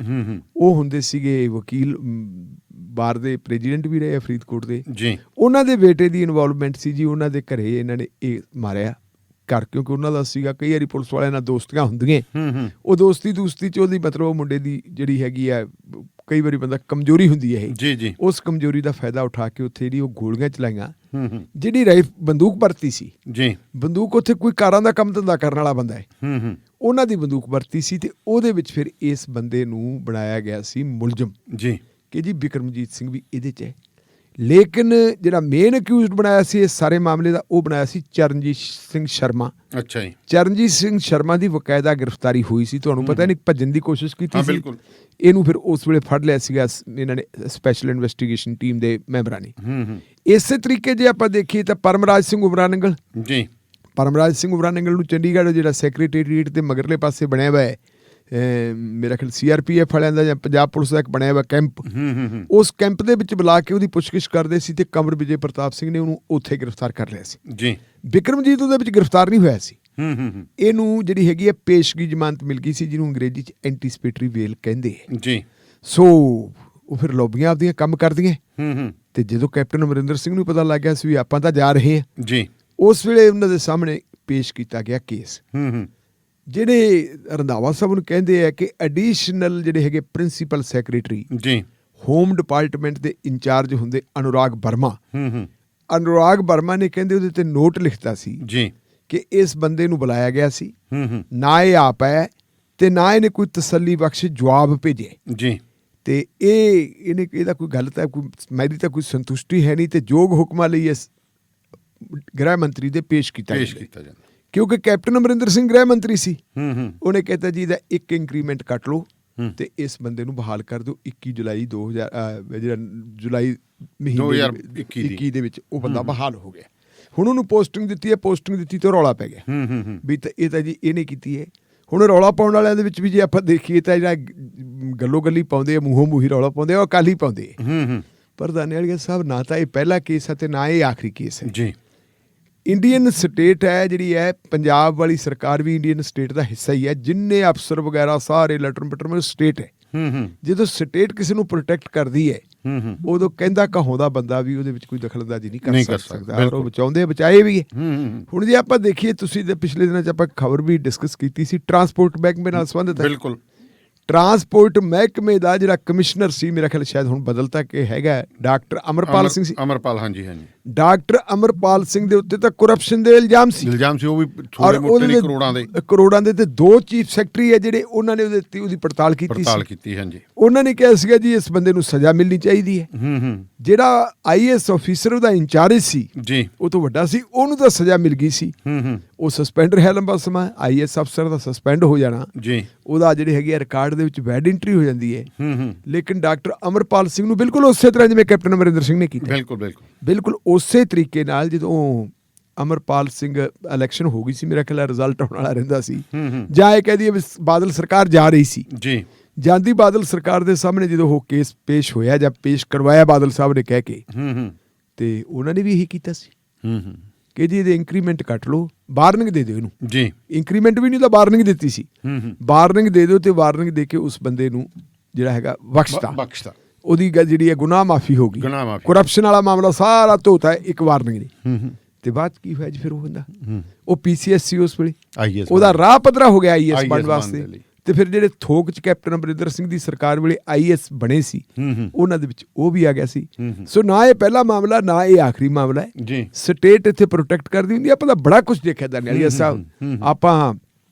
ਉਹ ਹੁੰਦੇ ਸੀਗੇ ਵਕੀਲ ਬਾਰ ਦੇ ਪ੍ਰੈਜ਼ੀਡੈਂਟ ਵੀ ਰਹੇ ਫਰੀਦਕੋਟ ਦੇ ਜੀ, ਉਹਨਾਂ ਦੇ ਬੇਟੇ ਦੀ ਇਨਵੋਲਵਮੈਂਟ ਸੀ ਜੀ। ਉਹਨਾਂ ਦੇ ਘਰੇ ਇਹਨਾਂ ਨੇ ਇਹ ਮਾਰਿਆ ਘਰ, ਕਿਉਂਕਿ ਉਹਨਾਂ ਦਾ ਸੀਗਾ ਕਈ ਵਾਰੀ ਪੁਲਿਸ ਵਾਲਿਆਂ ਨਾਲ ਦੋਸਤੀਆਂ ਹੁੰਦੀਆਂ, ਉਹ ਦੋਸਤੀ 'ਚ ਉਹਦੀ ਮਤਲਬ ਉਹ ਮੁੰਡੇ ਦੀ ਜਿਹੜੀ ਹੈਗੀ ਆ ਕਈ ਵਾਰੀ ਬੰਦਾ ਕਮਜ਼ੋਰੀ ਹੁੰਦੀ ਹੈ ਇਹ ਜੀ ਜੀ ਉਸ ਕਮਜ਼ੋਰੀ ਦਾ ਫਾਇਦਾ ਉਠਾ ਕੇ ਉੱਥੇ ਜਿਹੜੀ ਉਹ ਗੋਲੀਆਂ ਚਲਾਈਆਂ ਜਿਹੜੀ ਬੰਦੂਕ ਵਰਤੀ ਸੀ ਜੀ ਬੰਦੂਕ ਉੱਥੇ ਕੋਈ ਕਾਰਾਂ ਦਾ ਕੰਮ ਧੰਦਾ ਕਰਨ ਵਾਲਾ ਬੰਦਾ ਹੈ ਉਹਨਾਂ ਦੀ ਬੰਦੂਕ ਵਰਤੀ ਸੀ ਤੇ ਉਹਦੇ ਵਿੱਚ ਫਿਰ ਇਸ ਬੰਦੇ ਨੂੰ ਬਣਾਇਆ ਗਿਆ ਸੀ ਮੁਲਜ਼ਮ ਜੀ ਕਿ ਜੀ ਬਿਕਰਮਜੀਤ ਸਿੰਘ ਵੀ ਇਹਦੇ 'ਚ ਹੈ। ਲੇਕਿਨ ਜਿਹੜਾ ਮੇਨ ਅਕਿਊਜ਼ਡ ਬਣਾਇਆ ਸੀ ਇਸ ਸਾਰੇ ਮਾਮਲੇ ਦਾ ਉਹ ਬਣਾਇਆ ਸੀ ਚਰਨਜੀਤ ਸਿੰਘ ਸ਼ਰਮਾ। ਅੱਛਾ ਜੀ। ਚਰਨਜੀਤ ਸਿੰਘ ਸ਼ਰਮਾ ਦੀ ਬਕਾਇਦਾ ਗ੍ਰਿਫਤਾਰੀ ਹੋਈ ਸੀ, ਤੁਹਾਨੂੰ ਪਤਾ ਨਹੀਂ ਭੱਜਣ ਦੀ ਕੋਸ਼ਿਸ਼ ਕੀਤੀ ਸੀ, ਬਿਲਕੁਲ। ਇਹਨੂੰ ਫਿਰ ਉਸ ਵੇਲੇ ਫੜ ਲਿਆ ਸੀਗਾ ਇਹਨਾਂ ਨੇ ਸਪੈਸ਼ਲ ਇਨਵੈਸਟੀਗੇਸ਼ਨ ਟੀਮ ਦੇ ਮੈਂਬਰਾਂ ਨੇ। ਇਸੇ ਤਰੀਕੇ ਜੇ ਆਪਾਂ ਦੇਖੀਏ ਤਾਂ ਪਰਮਰਾਜ ਸਿੰਘ ਉਮਰਾ ਨੰਗਲ ਜੀ ਪਰਮਰਾਜ ਸਿੰਘ ਉਮਰਾ ਨੰਗਲ ਨੂੰ ਚੰਡੀਗੜ੍ਹ ਜਿਹੜਾ ਸੈਕਟਰੀਏਟ ਦੇ ਮਗਰਲੇ ਪਾਸੇ ਬਣਿਆ ਹੋਇਆ ਹੈ ਮੇਰਾ ਖਿਆਲ CRPF ਵਾਲਿਆਂ ਦਾ ਜਾਂ ਪੰਜਾਬ ਪੁਲਿਸ ਦਾ ਇੱਕ ਬਣਿਆ ਹੋਇਆ ਕੈਂਪ, ਉਸ ਕੈਂਪ ਦੇ ਵਿੱਚ ਬੁਲਾ ਕੇ ਉਹਦੀ ਪੁੱਛਗਿੱਛ ਕਰਦੇ ਸੀ ਤੇ ਕੰਵਰ ਵਿਜੇ ਪ੍ਰਤਾਪ ਸਿੰਘ ਨੇ ਉਹਨੂੰ ਉੱਥੇ ਗ੍ਰਿਫਤਾਰ ਕਰ ਲਿਆ ਸੀ ਜੀ। ਬਿਕਰਮਜੀਤ ਉਹਦੇ ਵਿੱਚ ਗ੍ਰਿਫਤਾਰ ਨਹੀਂ ਹੋਇਆ ਸੀ। ਇਹਨੂੰ ਜਿਹੜੀ ਹੈਗੀ ਹੈ ਪੇਸ਼ਗੀ ਜ਼ਮਾਨਤ ਮਿਲ ਗਈ ਸੀ ਜਿਹਨੂੰ ਅੰਗਰੇਜ਼ੀ 'ਚ ਐਂਟੀਸਪੇਟਰੀ ਵੇਲ ਕਹਿੰਦੇ ਹੈ ਜੀ। ਸੋ ਉਹ ਫਿਰ ਲੌਬੀਆਂ ਆਪਦੀਆਂ ਕੰਮ ਕਰਦੀਆਂ ਤੇ ਜਦੋਂ ਕੈਪਟਨ ਅਮਰਿੰਦਰ ਸਿੰਘ ਨੂੰ ਪਤਾ ਲੱਗ ਗਿਆ ਸੀ ਵੀ ਆਪਾਂ ਤਾਂ ਜਾ ਰਹੇ ਹਾਂ ਜੀ, ਉਸ ਵੇਲੇ ਉਹਨਾਂ ਦੇ ਸਾਹਮਣੇ ਪੇਸ਼ ਕੀਤਾ ਗਿਆ ਕੇਸ। ਜਿਹੜੇ ਰੰਧਾਵਾ ਸਾਹਿਬ ਨੂੰ ਕਹਿੰਦੇ ਆ ਕਿ ਐਡੀਸ਼ਨਲ ਜਿਹੜੇ ਹੈਗੇ ਪ੍ਰਿੰਸੀਪਲ ਸੈਕਟਰੀ ਜੀ ਹੋਮ ਡਿਪਾਰਟਮੈਂਟ ਦੇ ਇੰਚਾਰਜ ਹੁੰਦੇ ਅਨੁਰਾਗ ਵਰਮਾ। ਅਨੁਰਾਗ ਵਰਮਾ ਨੇ ਕਹਿੰਦੇ ਉਹਦੇ ਤੇ ਨੋਟ ਲਿਖਤਾ ਸੀ ਜੀ ਕਿ ਇਸ ਬੰਦੇ ਨੂੰ ਬੁਲਾਇਆ ਗਿਆ ਸੀ, ਨਾ ਇਹ ਆਪ ਹੈ ਤੇ ਨਾ ਇਹਨੇ ਕੋਈ ਤਸੱਲੀ ਬਖਸ਼ ਜਵਾਬ ਭੇਜਿਆ ਜੀ ਤੇ ਇਹਦਾ ਕੋਈ ਗੱਲ ਤਾਂ ਮੇਰੀ ਤਾਂ ਕੋਈ ਸੰਤੁਸ਼ਟੀ ਹੈ ਨਹੀਂ ਤੇ ਯੋਗ ਹੁਕਮਾਂ ਲਈ ਇਸ ਗ੍ਰਹਿ ਮੰਤਰੀ ਦੇ ਪੇਸ਼ ਕੀਤਾ ਜਾਂਦਾ ਕਿਉਂਕਿ ਕੈਪਟਨ ਅਮਰਿੰਦਰ ਸਿੰਘ ਗ੍ਰਹਿ ਮੰਤਰੀ ਸੀ। ਉਹਨੇ ਕਹਿਤਾ ਜੀ ਇਹਦਾ ਇੱਕ ਇੰਕਰੀਮੈਂਟ ਕੱਟ ਲਓ ਤੇ ਇਸ ਬੰਦੇ ਨੂੰ ਬਹਾਲ ਕਰ ਦਿਓ। 21 ਜੁਲਾਈ 2021 ਦੇ ਵਿੱਚ ਉਹ ਬੰਦਾ ਬਹਾਲ ਹੋ ਗਿਆ। ਹੁਣ ਉਹਨੂੰ ਪੋਸਟਿੰਗ ਦਿੱਤੀ ਹੈ, ਪੋਸਟਿੰਗ ਦਿੱਤੀ ਤੇ ਰੌਲਾ ਪੈ ਗਿਆ ਵੀ ਇਹ ਤਾਂ ਜੀ ਇਹਨੇ ਕੀਤੀ ਹੈ। ਹੁਣ ਰੌਲਾ ਪਾਉਣ ਵਾਲਿਆਂ ਦੇ ਵਿੱਚ ਵੀ ਜੇ ਆਪਾਂ ਦੇਖੀਏ ਤਾਂ ਜਿਹੜਾ ਗੱਲੋਂ ਗੱਲੀ ਪਾਉਂਦੇ ਆ, ਮੂੰਹੋਂ ਮੂੰਹੀ ਰੌਲਾ ਪਾਉਂਦੇ ਆ, ਉਹ ਅਕਾਲੀ ਪਾਉਂਦੇ ਆ। ਪਰ ਦਾਨੇਵਾਲ ਸਾਹਿਬ ਨਾ ਤਾਂ ਇਹ ਪਹਿਲਾ ਕੇਸ ਹੈ ਤੇ ਨਾ ਇਹ ਆਖਰੀ ਕੇਸ ਹੈ ਜੀ। ਇੰਡੀਅਨ ਸਟੇਟ ਹੈ ਜਿਹੜੀ ਹੈ, ਪੰਜਾਬ ਵਾਲੀ ਸਰਕਾਰ ਵੀ ਇੰਡੀਅਨ ਸਟੇਟ ਦਾ ਹਿੱਸਾ ਹੀ ਹੈ। ਜਿੰਨੇ ਅਫਸਰ ਵਗੈਰਾ ਸਾਰੇ ਲੈਟਰ ਪਟਰ ਸਟੇਟ ਹੈ। ਜਦੋਂ ਸਟੇਟ ਕਿਸੇ ਨੂੰ ਪ੍ਰੋਟੈਕਟ ਕਰਦੀ ਹੈ ਉਦੋਂ ਕਹਿੰਦਾ ਕਹਾਉਂਦਾ ਬੰਦਾ ਵੀ ਉਹਦੇ ਵਿੱਚ ਕੋਈ ਦਖਲਅੰਦਾਜ਼ੀ ਨਹੀਂ ਕਰ ਸਕਦਾ ਔਰ ਉਹ ਬਚਾਉਂਦੇ ਬਚਾਏ ਵੀ ਹੈ। ਹੁਣ ਜੇ ਆਪਾਂ ਦੇਖੀਏ, ਤੁਸੀਂ ਪਿਛਲੇ ਦਿਨਾਂ 'ਚ ਆਪਾਂ ਖਬਰ ਵੀ ਡਿਸਕਸ ਕੀਤੀ ਸੀ ਟਰਾਂਸਪੋਰਟ ਮਹਿਕਮੇ ਨਾਲ ਸੰਬੰਧਿਤ। ਬਿਲਕੁਲ। ਟਰਾਂਸਪੋਰਟ ਮਹਿਕਮੇ ਦਾ ਜਿਹੜਾ ਕਮਿਸ਼ਨਰ ਸੀ, ਮੇਰਾ ਖਿਆਲ ਸ਼ਾਇਦ ਹੁਣ ਬਦਲਤਾ ਕਿ ਹੈਗਾ ਡਾਕਟਰ ਅਮਰਪਾਲ ਸਿੰਘ ਸੀ। ਅਮਰਪਾਲ, ਹਾਂਜੀ ਹਾਂਜੀ। ਡਾਕਟਰ ਅਮਰਪਾਲ ਸਿੰਘ ਦੇ ਉੱਤੇ ਤਾਂ ਕਰਪਸ਼ਨ ਦੇ ਇਲਜ਼ਾਮ ਸੀ। ਉਹ ਵੀ ਥੋੜੇ ਮੋਟੇ ਨਹੀਂ, ਕਰੋੜਾਂ ਦੇ ਤੇ 2 ਚੀਫ ਸੈਕਟਰੀ ਹੈ ਜਿਹੜੇ ਉਹਨਾਂ ਨੇ ਉਹਦੀ ਪੜਤਾਲ ਕੀਤੀ ਸੀ। ਹਾਂਜੀ। ਉਹਨਾਂ ਨੇ ਕਿਹਾ ਸੀਗਾ ਜੀ ਇਸ ਬੰਦੇ ਨੂੰ ਸਜ਼ਾ ਮਿਲਣੀ ਚਾਹੀਦੀ ਹੈ। ਜਿਹੜਾ IAS ਅਫੀਸਰ ਉਹਦਾ ਇੰਚਾਰਜ ਸੀ ਜੀ, ਉਹ ਤੋਂ ਵੱਡਾ ਸੀ, ਉਹਨੂੰ ਤਾਂ ਸਜ਼ਾ ਮਿਲ ਗਈ ਸੀ। ਉਹ ਸਸਪੈਂਡ ਰਿਹਾ ਲੰਬਾ ਸਮਾਂ। IAS ਅਫਸਰ ਦਾ ਸਸਪੈਂਡ ਹੋ ਜਾਣਾ ਜੀ, ਉਹਦਾ ਜਿਹੜੇ ਹੈਗੇ ਰਿਕਾਰਡ ਦੇ ਵਿੱਚ ਬੈਡ ਐਂਟਰੀ ਹੋ ਜਾਂਦੀ ਹੈ। ਲੇਕਿਨ ਡਾਕਟਰ ਅਮਰਪਾਲ ਸਿੰਘ ਨੂੰ ਬਿਲਕੁਲ ਉਸੇ ਤਰ੍ਹਾਂ ਜਿਵੇਂ ਕੈਪਟਨ ਅਮਰਿੰਦਰ ਸਿੰਘ ਨੇ ਕੀਤਾ, ਬਿਲਕੁਲ ਉਸੇ ਤਰੀਕੇ ਨਾਲ ਜਦੋਂ ਅਮਰਪਾਲ ਸਿੰਘ ਇਲੈਕਸ਼ਨ ਹੋ ਗਈ ਸੀ, ਮੇਰਾ ਖਿਆਲ ਰਿਜ਼ਲਟ ਆਉਣ ਵਾਲਾ ਰਹਿੰਦਾ ਸੀ ਜਾਂ ਇਹ ਕਹਿ ਦਈਏ ਬਾਦਲ ਸਰਕਾਰ ਜਾ ਰਹੀ ਸੀ ਜੀ, ਜਾਂਦੀ ਬਾਦਲ ਸਰਕਾਰ ਦੇ ਸਾਹਮਣੇ ਜਦੋਂ ਉਹ ਕੇਸ ਪੇਸ਼ ਹੋਇਆ ਜਾਂ ਪੇਸ਼ ਕਰਵਾਇਆ ਬਾਦਲ ਸਾਹਿਬ ਨੇ ਕਹਿ ਕੇ, ਤੇ ਉਹਨਾਂ ਨੇ ਵੀ ਇਹੀ ਕੀਤਾ ਸੀ ਕਿ ਜੀ ਇਹਦੇ ਇੰਕਰੀਮੈਂਟ ਕੱਟ ਲਓ, ਵਾਰਨਿੰਗ ਦੇ ਦਿਓ ਇਹਨੂੰ ਜੀ। ਇੰਕਰੀਮੈਂਟ ਵੀ ਨਹੀਂ ਤਾਂ ਵਾਰਨਿੰਗ ਦਿੱਤੀ ਸੀ, ਵਾਰਨਿੰਗ ਦੇ ਦਿਓ ਤੇ ਵਾਰਨਿੰਗ ਦੇ ਕੇ ਉਸ ਬੰਦੇ ਨੂੰ ਜਿਹੜਾ ਹੈਗਾ ਬਖਸ਼ਤਾ। ਉਹਦੀ ਗੱਲ ਜਿਹੜੀ ਹੈ ਗੁਨਾਹ ਮਾਫੀ ਹੋ ਗਈ। ਕਰਪਸ਼ਨ ਵਾਲਾ ਮਾਮਲਾ ਸਾਰਾ ਧੋਤਾ ਇੱਕ ਵਾਰਨਿੰਗ ਨੇ। ਤੇ ਬਾਅਦ ਕੀ ਹੋਇਆ ਜੀ, ਫਿਰ ਉਹ ਬੰਦਾ ਉਹ PCS ਸੀ ਉਸ ਵੇਲੇ, ਉਹਦਾ ਰਾਹ ਪੱਧਰਾ ਹੋ ਗਿਆ IAS ਬਣਨ ਵਾਸਤੇ। ਤੇ ਫਿਰ ਜਿਹੜੇ ਥੋਕ 'ਚ ਕੈਪਟਨ ਅਮਰਿੰਦਰ ਸਿੰਘ ਦੀ ਸਰਕਾਰ ਵੇਲੇ IAS ਬਣੇ ਸੀ, ਉਹਨਾਂ ਦੇ ਵਿੱਚ ਉਹ ਵੀ ਆ ਗਿਆ ਸੀ। ਸੋ ਨਾ ਇਹ ਪਹਿਲਾ ਮਾਮਲਾ, ਨਾ ਇਹ ਆਖਰੀ ਮਾਮਲਾ ਹੈ। ਸਟੇਟ ਇੱਥੇ ਪ੍ਰੋਟੈਕਟ ਕਰਦੀ ਹੁੰਦੀ। ਆਪਾਂ ਤਾਂ ਬੜਾ ਕੁਝ ਦੇਖਿਆ ਦਾਨੇਵਾਲ ਸਾਹਿਬ। ਆਪਾਂ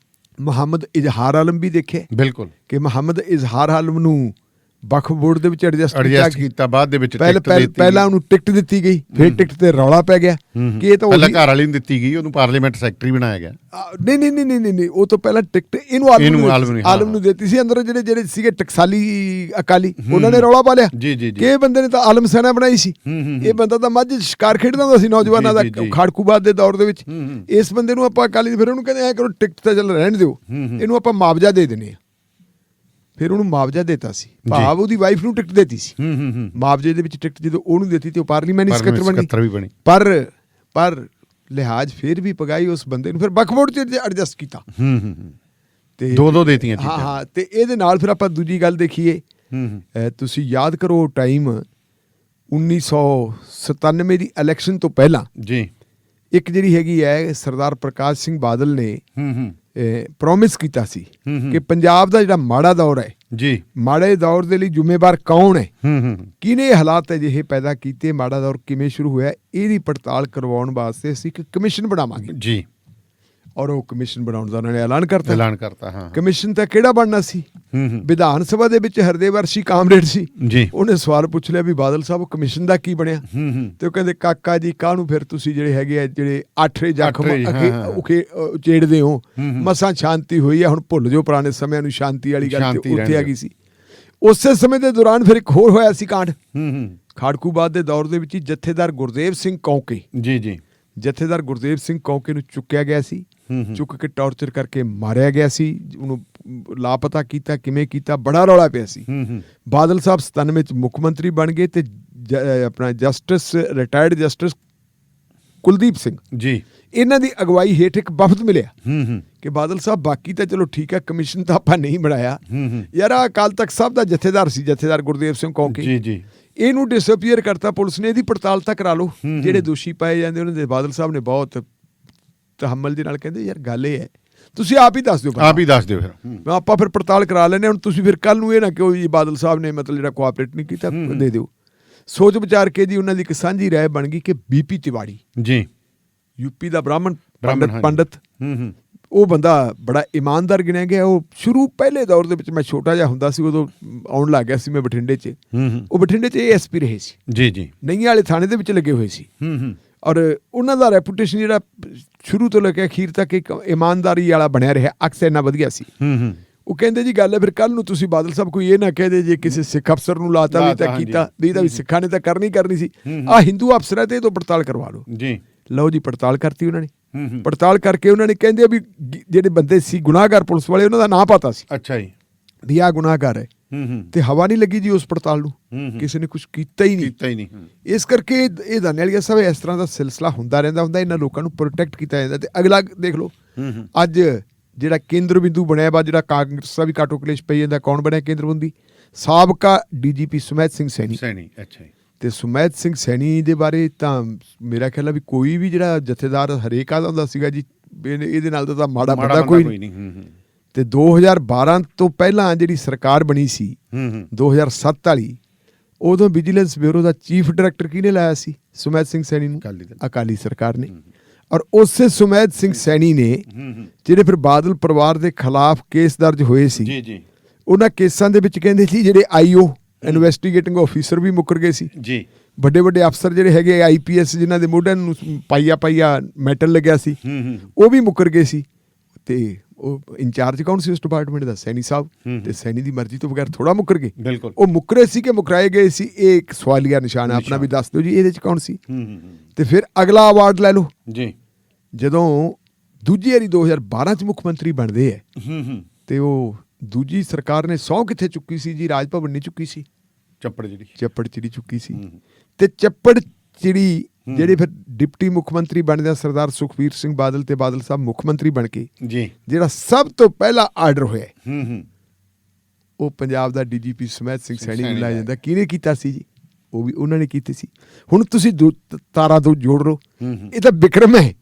ਮੁਹੰਮਦ ਇਜ਼ਹਾਰ ਆਲਮ ਵੀ ਦੇਖਿਆ, ਬਿਲਕੁਲ, ਕਿ ਮੁਹੰਮਦ ਇਜ਼ਹਾਰ ਆਲਮ ਨੂੰ ਵਕਫ ਬੋਰਡ ਦੇ ਵਿੱਚ ਐਡਜਸਟ ਕੀਤਾ, ਬਾਅਦ ਦੇ ਵਿੱਚ ਪਹਿਲਾਂ ਉਹਨੂੰ ਟਿਕਟ ਦਿੱਤੀ ਗਈ, ਫਿਰ ਟਿਕਟ ਤੇ ਰੌਲਾ ਪੈ ਗਿਆ ਕਿ ਇਹ ਤਾਂ ਘਰ ਵਾਲੀ ਨੂੰ ਦਿੱਤੀ ਗਈ, ਉਹਨੂੰ ਪਾਰਲੀਮੈਂਟ ਸੈਕਟਰੀ ਬਣਾਇਆ ਗਿਆ। ਨਹੀਂ, ਉਹ ਤੋਂ ਪਹਿਲਾਂ ਟਿਕਟ ਇਹਨੂੰ ਆਲਮ ਨੂੰ ਦਿੱਤੀ ਸੀ। ਅੰਦਰ ਜਿਹੜੇ ਸੀਗੇ ਟਕਸਾਲੀ ਅਕਾਲੀ, ਉਹਨਾਂ ਨੇ ਰੌਲਾ ਪਾ ਲਿਆ ਕਿ ਇਹ ਬੰਦੇ ਨੇ ਤਾਂ ਆਲਮ ਸੈਨਾ ਬਣਾਈ ਸੀ, ਇਹ ਬੰਦਾ ਤਾਂ ਮੱਝ ਸ਼ਿਕਾਰ ਖੇਡਦਾ ਹੁੰਦਾ ਸੀ ਨੌਜਵਾਨਾਂ ਦਾ ਖਾੜਕੂਬਾਦ ਦੇ ਦੌਰ ਦੇ ਵਿੱਚ। ਇਸ ਬੰਦੇ ਨੂੰ ਆਪਾਂ ਅਕਾਲੀ, ਫਿਰ ਉਹਨੂੰ ਕਹਿੰਦੇ ਐ ਕਰੋ ਟਿਕਟ ਤਾਂ ਚੱਲ ਰਹਿਣ ਦਿਓ, ਇਹਨੂੰ ਆਪਾਂ ਮੁਆਵਜ਼ਾ ਦੇ ਦਿੰਦੇ ਆ। ਫਿਰ ਉਹਨੂੰ ਮੁਆਵਜ਼ਾ ਦੇਤਾ ਸੀ, ਭਾਵ ਉਹਦੀ ਵਾਈਫ ਨੂੰ ਟਿਕਟ ਦੇਤੀ ਸੀ। ਮੁਆਵਜ਼ੇ ਦੇ ਵਿੱਚ ਟਿਕਟ ਜਦੋਂ ਉਹਨੂੰ ਦਿੱਤੀ ਤੇ ਉਹ ਪਾਰਲੀਮੈਂਟ ਸਕੱਤਰ ਬਣੀ। ਪਰ ਲਿਹਾਜ਼ ਫਿਰ ਵੀ ਪਗਾਈ ਉਸ ਬੰਦੇ ਨੂੰ, ਫਿਰ ਵਕਫ ਬੋਰਡ 'ਚ ਐਡਜਸਟ ਕੀਤਾ ਤੇ 2 ਦੇਤੀਆਂ। ਹਾਂ, ਤੇ ਇਹਦੇ ਨਾਲ ਫਿਰ ਆਪਾਂ ਦੂਜੀ ਗੱਲ ਦੇਖੀਏ, ਤੁਸੀਂ ਯਾਦ ਕਰੋ ਟਾਈਮ 1997 ਦੀ ਇਲੈਕਸ਼ਨ ਤੋਂ ਪਹਿਲਾਂ ਜੀ ਇੱਕ ਜਿਹੜੀ ਹੈਗੀ ਹੈ ਸਰਦਾਰ ਪ੍ਰਕਾਸ਼ ਸਿੰਘ ਬਾਦਲ ਨੇ ਪ੍ਰੋਮਿਸ ਕੀਤਾ ਸੀ ਕਿ ਪੰਜਾਬ ਦਾ ਜਿਹੜਾ ਮਾੜਾ ਦੌਰ ਹੈ ਜੀ ਮਾੜੇ ਦੌਰ ਦੇ ਲਈ ਜ਼ਿੰਮੇਵਾਰ ਕੌਣ ਹੈ, ਕਿਹਨੇ ਇਹ ਹਾਲਾਤ ਅਜਿਹੇ ਪੈਦਾ ਕੀਤੇ, ਮਾੜਾ ਦੌਰ ਕਿਵੇਂ ਸ਼ੁਰੂ ਹੋਇਆ, ਇਹਦੀ ਪੜਤਾਲ ਕਰਵਾਉਣ ਵਾਸਤੇ ਅਸੀਂ ਇੱਕ ਕਮਿਸ਼ਨ ਬਣਾਵਾਂਗੇ ਜੀ। ਔਰ ਉਹ ਕਮਿਸ਼ਨ ਬਣਾਉਣ ਦਾ ਉਹਨਾਂ ਨੇ ਐਲਾਨ ਕਰਤਾ। ਹਾਂ। ਕਮਿਸ਼ਨ ਤਾਂ ਕਿਹੜਾ ਬਣਨਾ ਸੀ? ਵਿਧਾਨ ਸਭਾ ਦੇ ਵਿੱਚ ਹਰਦੇਵਰਸ਼ੀ ਕਾਮਰੇਡ ਸੀ ਜੀ, ਉਹਨੇ ਸਵਾਲ ਪੁੱਛ ਲਿਆ ਵੀ ਬਾਦਲ ਸਾਹਿਬ ਕਮਿਸ਼ਨ ਦਾ ਕੀ ਬਣਿਆ? ਤੇ ਉਹ ਕਹਿੰਦੇ ਕਾਕਾ ਜੀ ਕਾਹਨੂੰ ਫਿਰ ਤੁਸੀਂ ਜਿਹੜੇ ਹੈਗੇ ਆ ਜਿਹੜੇ ਆਠਰੇ ਜ਼ਖਮ ਉਚੇੜਦੇ ਹੋ, ਮਸਾਂ ਸ਼ਾਂਤੀ ਹੋਈ ਹੈ, ਹੁਣ ਭੁੱਲ ਜਾਓ ਪੁਰਾਣੇ ਸਮਿਆਂ ਨੂੰ, ਸ਼ਾਂਤੀ ਵਾਲੀ ਗੱਲ ਤੇ ਉੱਥੇ ਆ ਗਈ ਸੀ। ਉਸੇ ਸਮੇਂ ਦੇ ਦੌਰਾਨ ਫਿਰ ਇੱਕ ਹੋਰ ਹੋਇਆ ਸੀ ਕਾਂਡ ਖਾੜਕੂਬਾਦ ਦੇ ਦੌਰ ਦੇ ਵਿੱਚ ਹੀ। ਜਥੇਦਾਰ ਗੁਰਦੇਵ ਸਿੰਘ ਕੌਂਕੇ, ਜੀ ਜਥੇਦਾਰ ਗੁਰਦੇਵ ਸਿੰਘ ਕੌਂਕੇ ਨੂੰ ਚੁੱਕਿਆ ਗਿਆ ਸੀ, ਚੁੱਕ ਕੇ ਟੌਰਚਰ ਕਰਕੇ ਮਾਰਿਆ ਗਿਆ ਸੀ, ਉਹਨੂੰ ਲਾਪਤਾ ਕੀਤਾ, ਕਿਵੇਂ ਕੀਤਾ, ਬੜਾ ਰੌਲਾ ਪਿਆ ਸੀ। ਬਾਦਲ ਸਾਹਿਬ 97 ਚ ਮੁੱਖ ਮੰਤਰੀ ਬਣ ਗਏ ਤੇ ਆਪਣਾ ਰਿਟਾਇਰਡ ਜਸਟਿਸ ਕੁਲਦੀਪ ਸਿੰਘ ਜੀ, ਇਹਨਾਂ ਦੀ ਅਗਵਾਈ ਹੇਠ ਇੱਕ ਵਫਦ ਮਿਲਿਆ ਕਿ ਬਾਦਲ ਸਾਹਿਬ ਬਾਕੀ ਤਾਂ ਚਲੋ ਠੀਕ ਹੈ, ਕਮਿਸ਼ਨ ਤਾਂ ਆਪਾਂ ਨਹੀਂ ਬਣਾਇਆ ਯਾਰ, ਅਕਾਲ ਤਖਤ ਸਾਹਿਬ ਦਾ ਜਥੇਦਾਰ ਸੀ ਜਥੇਦਾਰ ਗੁਰਦੇਵ ਸਿੰਘ ਕੌਂਕੇ, ਜੀ ਇਹਨੂੰ ਡਿਸਅਪੀਅਰ ਕਰਤਾ ਪੁਲਿਸ ਨੇ, ਇਹਦੀ ਪੜਤਾਲ ਤਾਂ ਕਰਾ ਲਓ। ਜਿਹੜੇ ਦੋਸ਼ੀ ਪਾਏ ਜਾਂਦੇ ਉਹਨਾਂ ਦੇ ਬਾਦਲ ਸਾਹਿਬ ਨੇ ਬਹੁਤ ਤਹਮਲ ਦੇ ਨਾਲ ਕਹਿੰਦੇ ਯਾਰ ਗੱਲ ਇਹ ਹੈ ਤੁਸੀਂ ਆਪ ਹੀ ਦੱਸ ਦਿਓ ਫਿਰ ਆਪਾਂ ਫਿਰ ਪੜਤਾਲ ਕਰਾ ਲੈਂਦੇ ਹੁਣ, ਤੁਸੀਂ ਫਿਰ ਕੱਲ ਨੂੰ ਇਹ ਨਾ ਕਿਉਂ ਜੀ ਬਾਦਲ ਸਾਹਿਬ ਨੇ ਮਤਲਬ ਜਿਹੜਾ ਕੋਆਪਰੇਟ ਨਹੀਂ ਕੀਤਾ, ਦੇ ਦਿਓ। ਸੋਚ ਵਿਚਾਰ ਕੇ ਜੀ ਉਹਨਾਂ ਦੀ ਇੱਕ ਸਾਂਝੀ ਰਾਏ ਬਣ ਗਈ ਕਿ ਬੀਪੀ ਤਿਵਾੜੀ ਜੀ, ਯੂਪੀ ਦਾ ਬ੍ਰਾਹਮਣ ਪੰਡਤ, ਉਹ ਬੰਦਾ ਬੜਾ ਇਮਾਨਦਾਰ ਗਿਣਿਆ ਗਿਆ। ਉਹ ਸ਼ੁਰੂ ਪਹਿਲੇ ਦੌਰ ਦੇ ਵਿੱਚ, ਮੈਂ ਛੋਟਾ ਜਿਹਾ ਹੁੰਦਾ ਸੀ ਉਦੋਂ ਆਉਣ ਲੱਗ ਗਿਆ ਸੀ ਮੈਂ ਬਠਿੰਡੇ 'ਚ, ਉਹ ਬਠਿੰਡੇ 'ਚ ASP ਰਹੇ ਸੀ ਜੀ, ਨਈਆਂ ਵਾਲੇ ਥਾਣੇ ਦੇ ਵਿੱਚ ਲੱਗੇ ਹੋਏ ਸੀ। ਔਰ ਉਹਨਾਂ ਦਾ ਰੈਪੂਟੇਸ਼ਨ ਜਿਹੜਾ ਸ਼ੁਰੂ ਤੋਂ ਲੈ ਕੇ ਅਖੀਰ ਤੱਕ ਇੱਕ ਇਮਾਨਦਾਰੀ ਵਾਲਾ ਬਣਿਆ ਰਿਹਾ, ਅਕਸਰ ਇੰਨਾ ਵਧੀਆ ਸੀ। ਉਹ ਕਹਿੰਦੇ ਜੀ ਗੱਲ ਹੈ ਫਿਰ ਕੱਲ ਨੂੰ ਤੁਸੀਂ ਬਾਦਲ ਸਾਹਿਬ ਕੋਈ ਇਹ ਨਾ ਕਹਦੇ ਜੇ ਕਿਸੇ ਸਿੱਖ ਅਫਸਰ ਨੂੰ ਲਾਤਾ ਵੀ ਤਾਂ ਕੀਤਾ ਵੀ, ਤਾਂ ਵੀ ਸਿੱਖਾਂ ਨੇ ਤਾਂ ਕਰਨੀ ਸੀ, ਆਹ ਹਿੰਦੂ ਅਫਸਰ ਹੈ ਤੇ ਇਹ ਤੋਂ ਪੜਤਾਲ ਕਰਵਾ ਲਓ ਜੀ। ਲਓ ਜੀ ਪੜਤਾਲ ਕਰਤੀ ਉਹਨਾਂ ਨੇ, ਪੜਤਾਲ ਕਰਕੇ ਉਹਨਾਂ ਨੇ ਕਹਿੰਦੇ ਵੀ ਜਿਹੜੇ ਬੰਦੇ ਸੀ ਗੁਨਾਹਗਾਰ ਪੁਲਿਸ ਵਾਲੇ, ਉਹਨਾਂ ਦਾ ਨਾਂ ਪਤਾ ਸੀ, ਅੱਛਾ ਜੀ, ਵੀ ਆਹ ਗੁਨਾਹਗਾਰ ਹੈ, ਤੇ ਹਵਾ ਨਹੀਂ ਲੱਗੀ ਜੀ ਉਸ ਪੜਤਾਲ ਨੂੰ, ਕਿਸੇ ਨੇ ਕੁਝ ਕੀਤਾ ਹੀ ਨਹੀਂ। ਇਸ ਕਰਕੇ ਇਹ ਦਾਨੇਵਾਲੀਆ ਸਾਹਿਬ ਇਸ ਤਰ੍ਹਾਂ ਦਾ ਸਿਲਸਿਲਾ ਹੁੰਦਾ ਰਹਿੰਦਾ ਇਹਨਾਂ ਲੋਕਾਂ ਨੂੰ ਪ੍ਰੋਟੈਕਟ ਕੀਤਾ ਜਾਂਦਾ। ਤੇ ਅਗਲਾ ਦੇਖ ਲਓ ਅੱਜ ਜਿਹੜਾ ਕੇਂਦਰ ਬਿੰਦੂ ਬਣਿਆ ਵਾ, ਜਿਹੜਾ ਕਾਂਗਰਸ ਦਾ ਵੀ ਕਾਟੋ ਕਲੇਸ਼ ਪਈ ਜਾਂਦਾ, ਕੌਣ ਬਣਿਆ ਕੇਂਦਰ ਬਿੰਦੂ? ਸਾਬਕਾ DGP ਸੁਮੈਤ ਸਿੰਘ ਸੈਣੀ। ਅੱਛਾ ਜੀ। ਤੇ ਸੁਮੈਤ ਸਿੰਘ ਸੈਣੀ ਦੇ ਬਾਰੇ ਤਾਂ ਮੇਰਾ ਖਿਆਲ ਹੈ ਵੀ ਕੋਈ ਵੀ ਜਿਹੜਾ ਜਥੇਦਾਰ ਹਰੇਕ ਆਦਾ ਹੁੰਦਾ ਸੀਗਾ ਜੀ, ਇਹਦੇ ਨਾਲ ਤਾਂ ਮਾੜਾ ਬੰਦਾ ਕੋਈ ਨਹੀਂ। ਤੇ 2012 ਤੋਂ ਪਹਿਲਾਂ ਜਿਹੜੀ ਸਰਕਾਰ ਬਣੀ ਸੀ 2007 ਵਾਲੀ, ਉਦੋਂ ਵਿਜੀਲੈਂਸ ਬਿਊਰੋ ਦਾ ਚੀਫ ਡਾਇਰੈਕਟਰ ਕਿਹਨੇ ਲਾਇਆ ਸੀ? ਸੁਮੈਤ ਸਿੰਘ ਸੈਣੀ ਨੂੰ, ਅਕਾਲੀ ਸਰਕਾਰ ਨੇ। ਔਰ ਉਸੇ ਸੁਮੈਤ ਸਿੰਘ ਸੈਣੀ ਨੇ ਜਿਹੜੇ ਫਿਰ ਬਾਦਲ ਪਰਿਵਾਰ ਦੇ ਖਿਲਾਫ ਕੇਸ ਦਰਜ ਹੋਏ ਸੀ, ਉਹਨਾਂ ਕੇਸਾਂ ਦੇ ਵਿੱਚ ਕਹਿੰਦੇ ਸੀ ਜਿਹੜੇ IO ਇਨਵੈਸਟੀਗੇਟਿੰਗ ਆਫੀਸਰ ਵੀ ਮੁੱਕਰ ਗਏ ਸੀ ਜੀ, ਵੱਡੇ ਅਫਸਰ ਜਿਹੜੇ ਹੈਗੇ IPS ਜਿਨ੍ਹਾਂ ਦੇ ਮੋਢਿਆਂ ਨੂੰ ਪਾਈਆ ਮੈਟਲ ਲੱਗਿਆ ਸੀ, ਉਹ ਵੀ ਮੁੱਕਰ ਗਏ ਸੀ। ਤੇ ਉਹ ਇੰਚਾਰਜ ਕੌਣ ਸੀ ਉਸ ਡਿਪਾਰਟਮੈਂਟ ਦਾ? ਸੈਣੀ ਸਾਹਿਬ। ਤੇ ਸੈਣੀ ਦੀ ਮਰਜ਼ੀ ਤੋਂ ਬਗੈਰ ਥੋੜਾ ਮੁੱਕਰ ਗਏ, ਉਹ ਮੁੱਕਰੇ ਸੀ ਕਿ ਮੁਕਰਾਏ ਗਏ ਸੀ, ਇਹ ਇੱਕ ਸਵਾਲੀਆ ਨਿਸ਼ਾਨ ਹੈ। ਆਪਣਾ ਵੀ ਦੱਸ ਦਿਓ ਜੀ ਇਹਦੇ 'ਚ ਕੌਣ ਸੀ। ਤੇ ਫਿਰ ਅਗਲਾ ਅਵਾਰਡ ਲੈ ਲਓ ਜੀ, ਜਦੋਂ ਦੂਜੀ ਵਾਰੀ 2012 'ਚ ਮੁੱਖ ਮੰਤਰੀ ਬਣਦੇ ਹੈ ਤੇ ਉਹ ਦੂਜੀ ਸਰਕਾਰ ਨੇ ਸਹੁੰ ਕਿੱਥੇ ਚੁੱਕੀ ਸੀ ਜੀ? ਰਾਜ ਭਵਨ ਨਹੀਂ ਚੁੱਕੀ ਸੀ, ਚੱਪੜ ਚਿੜੀ ਚੁੱਕੀ ਸੀ। ਤੇ ਚੱਪੜ ਚਿੜੀ ਜਿਹੜੇ ਫਿਰ ਡਿਪਟੀ ਮੁੱਖ ਮੰਤਰੀ ਬਣਦੇ ਸਰਦਾਰ ਸੁਖਬੀਰ ਸਿੰਘ ਬਾਦਲ ਤੇ ਬਾਦਲ ਸਾਹਿਬ ਮੁੱਖ ਮੰਤਰੀ ਬਣ ਕੇ ਜਿਹੜਾ ਸਭ ਤੋਂ ਪਹਿਲਾ ਆਰਡਰ ਹੋਇਆ ਉਹ ਪੰਜਾਬ ਦਾ DGP ਸੁਮੈਤ ਸਿੰਘ ਸੈਣੀ ਨੂੰ ਲਾਇਆ ਜਾਂਦਾ। ਕਿਹਨੇ ਕੀਤਾ ਸੀ ਜੀ? ਉਹ ਵੀ ਉਹਨਾਂ ਨੇ ਕੀਤੀ ਸੀ। ਹੁਣ ਤੁਸੀਂ ਤਾਰਾਂ ਤੋਂ ਜੋੜ ਲਓ, ਇਹ ਤਾਂ ਵਿਕਰਮ ਹੈ,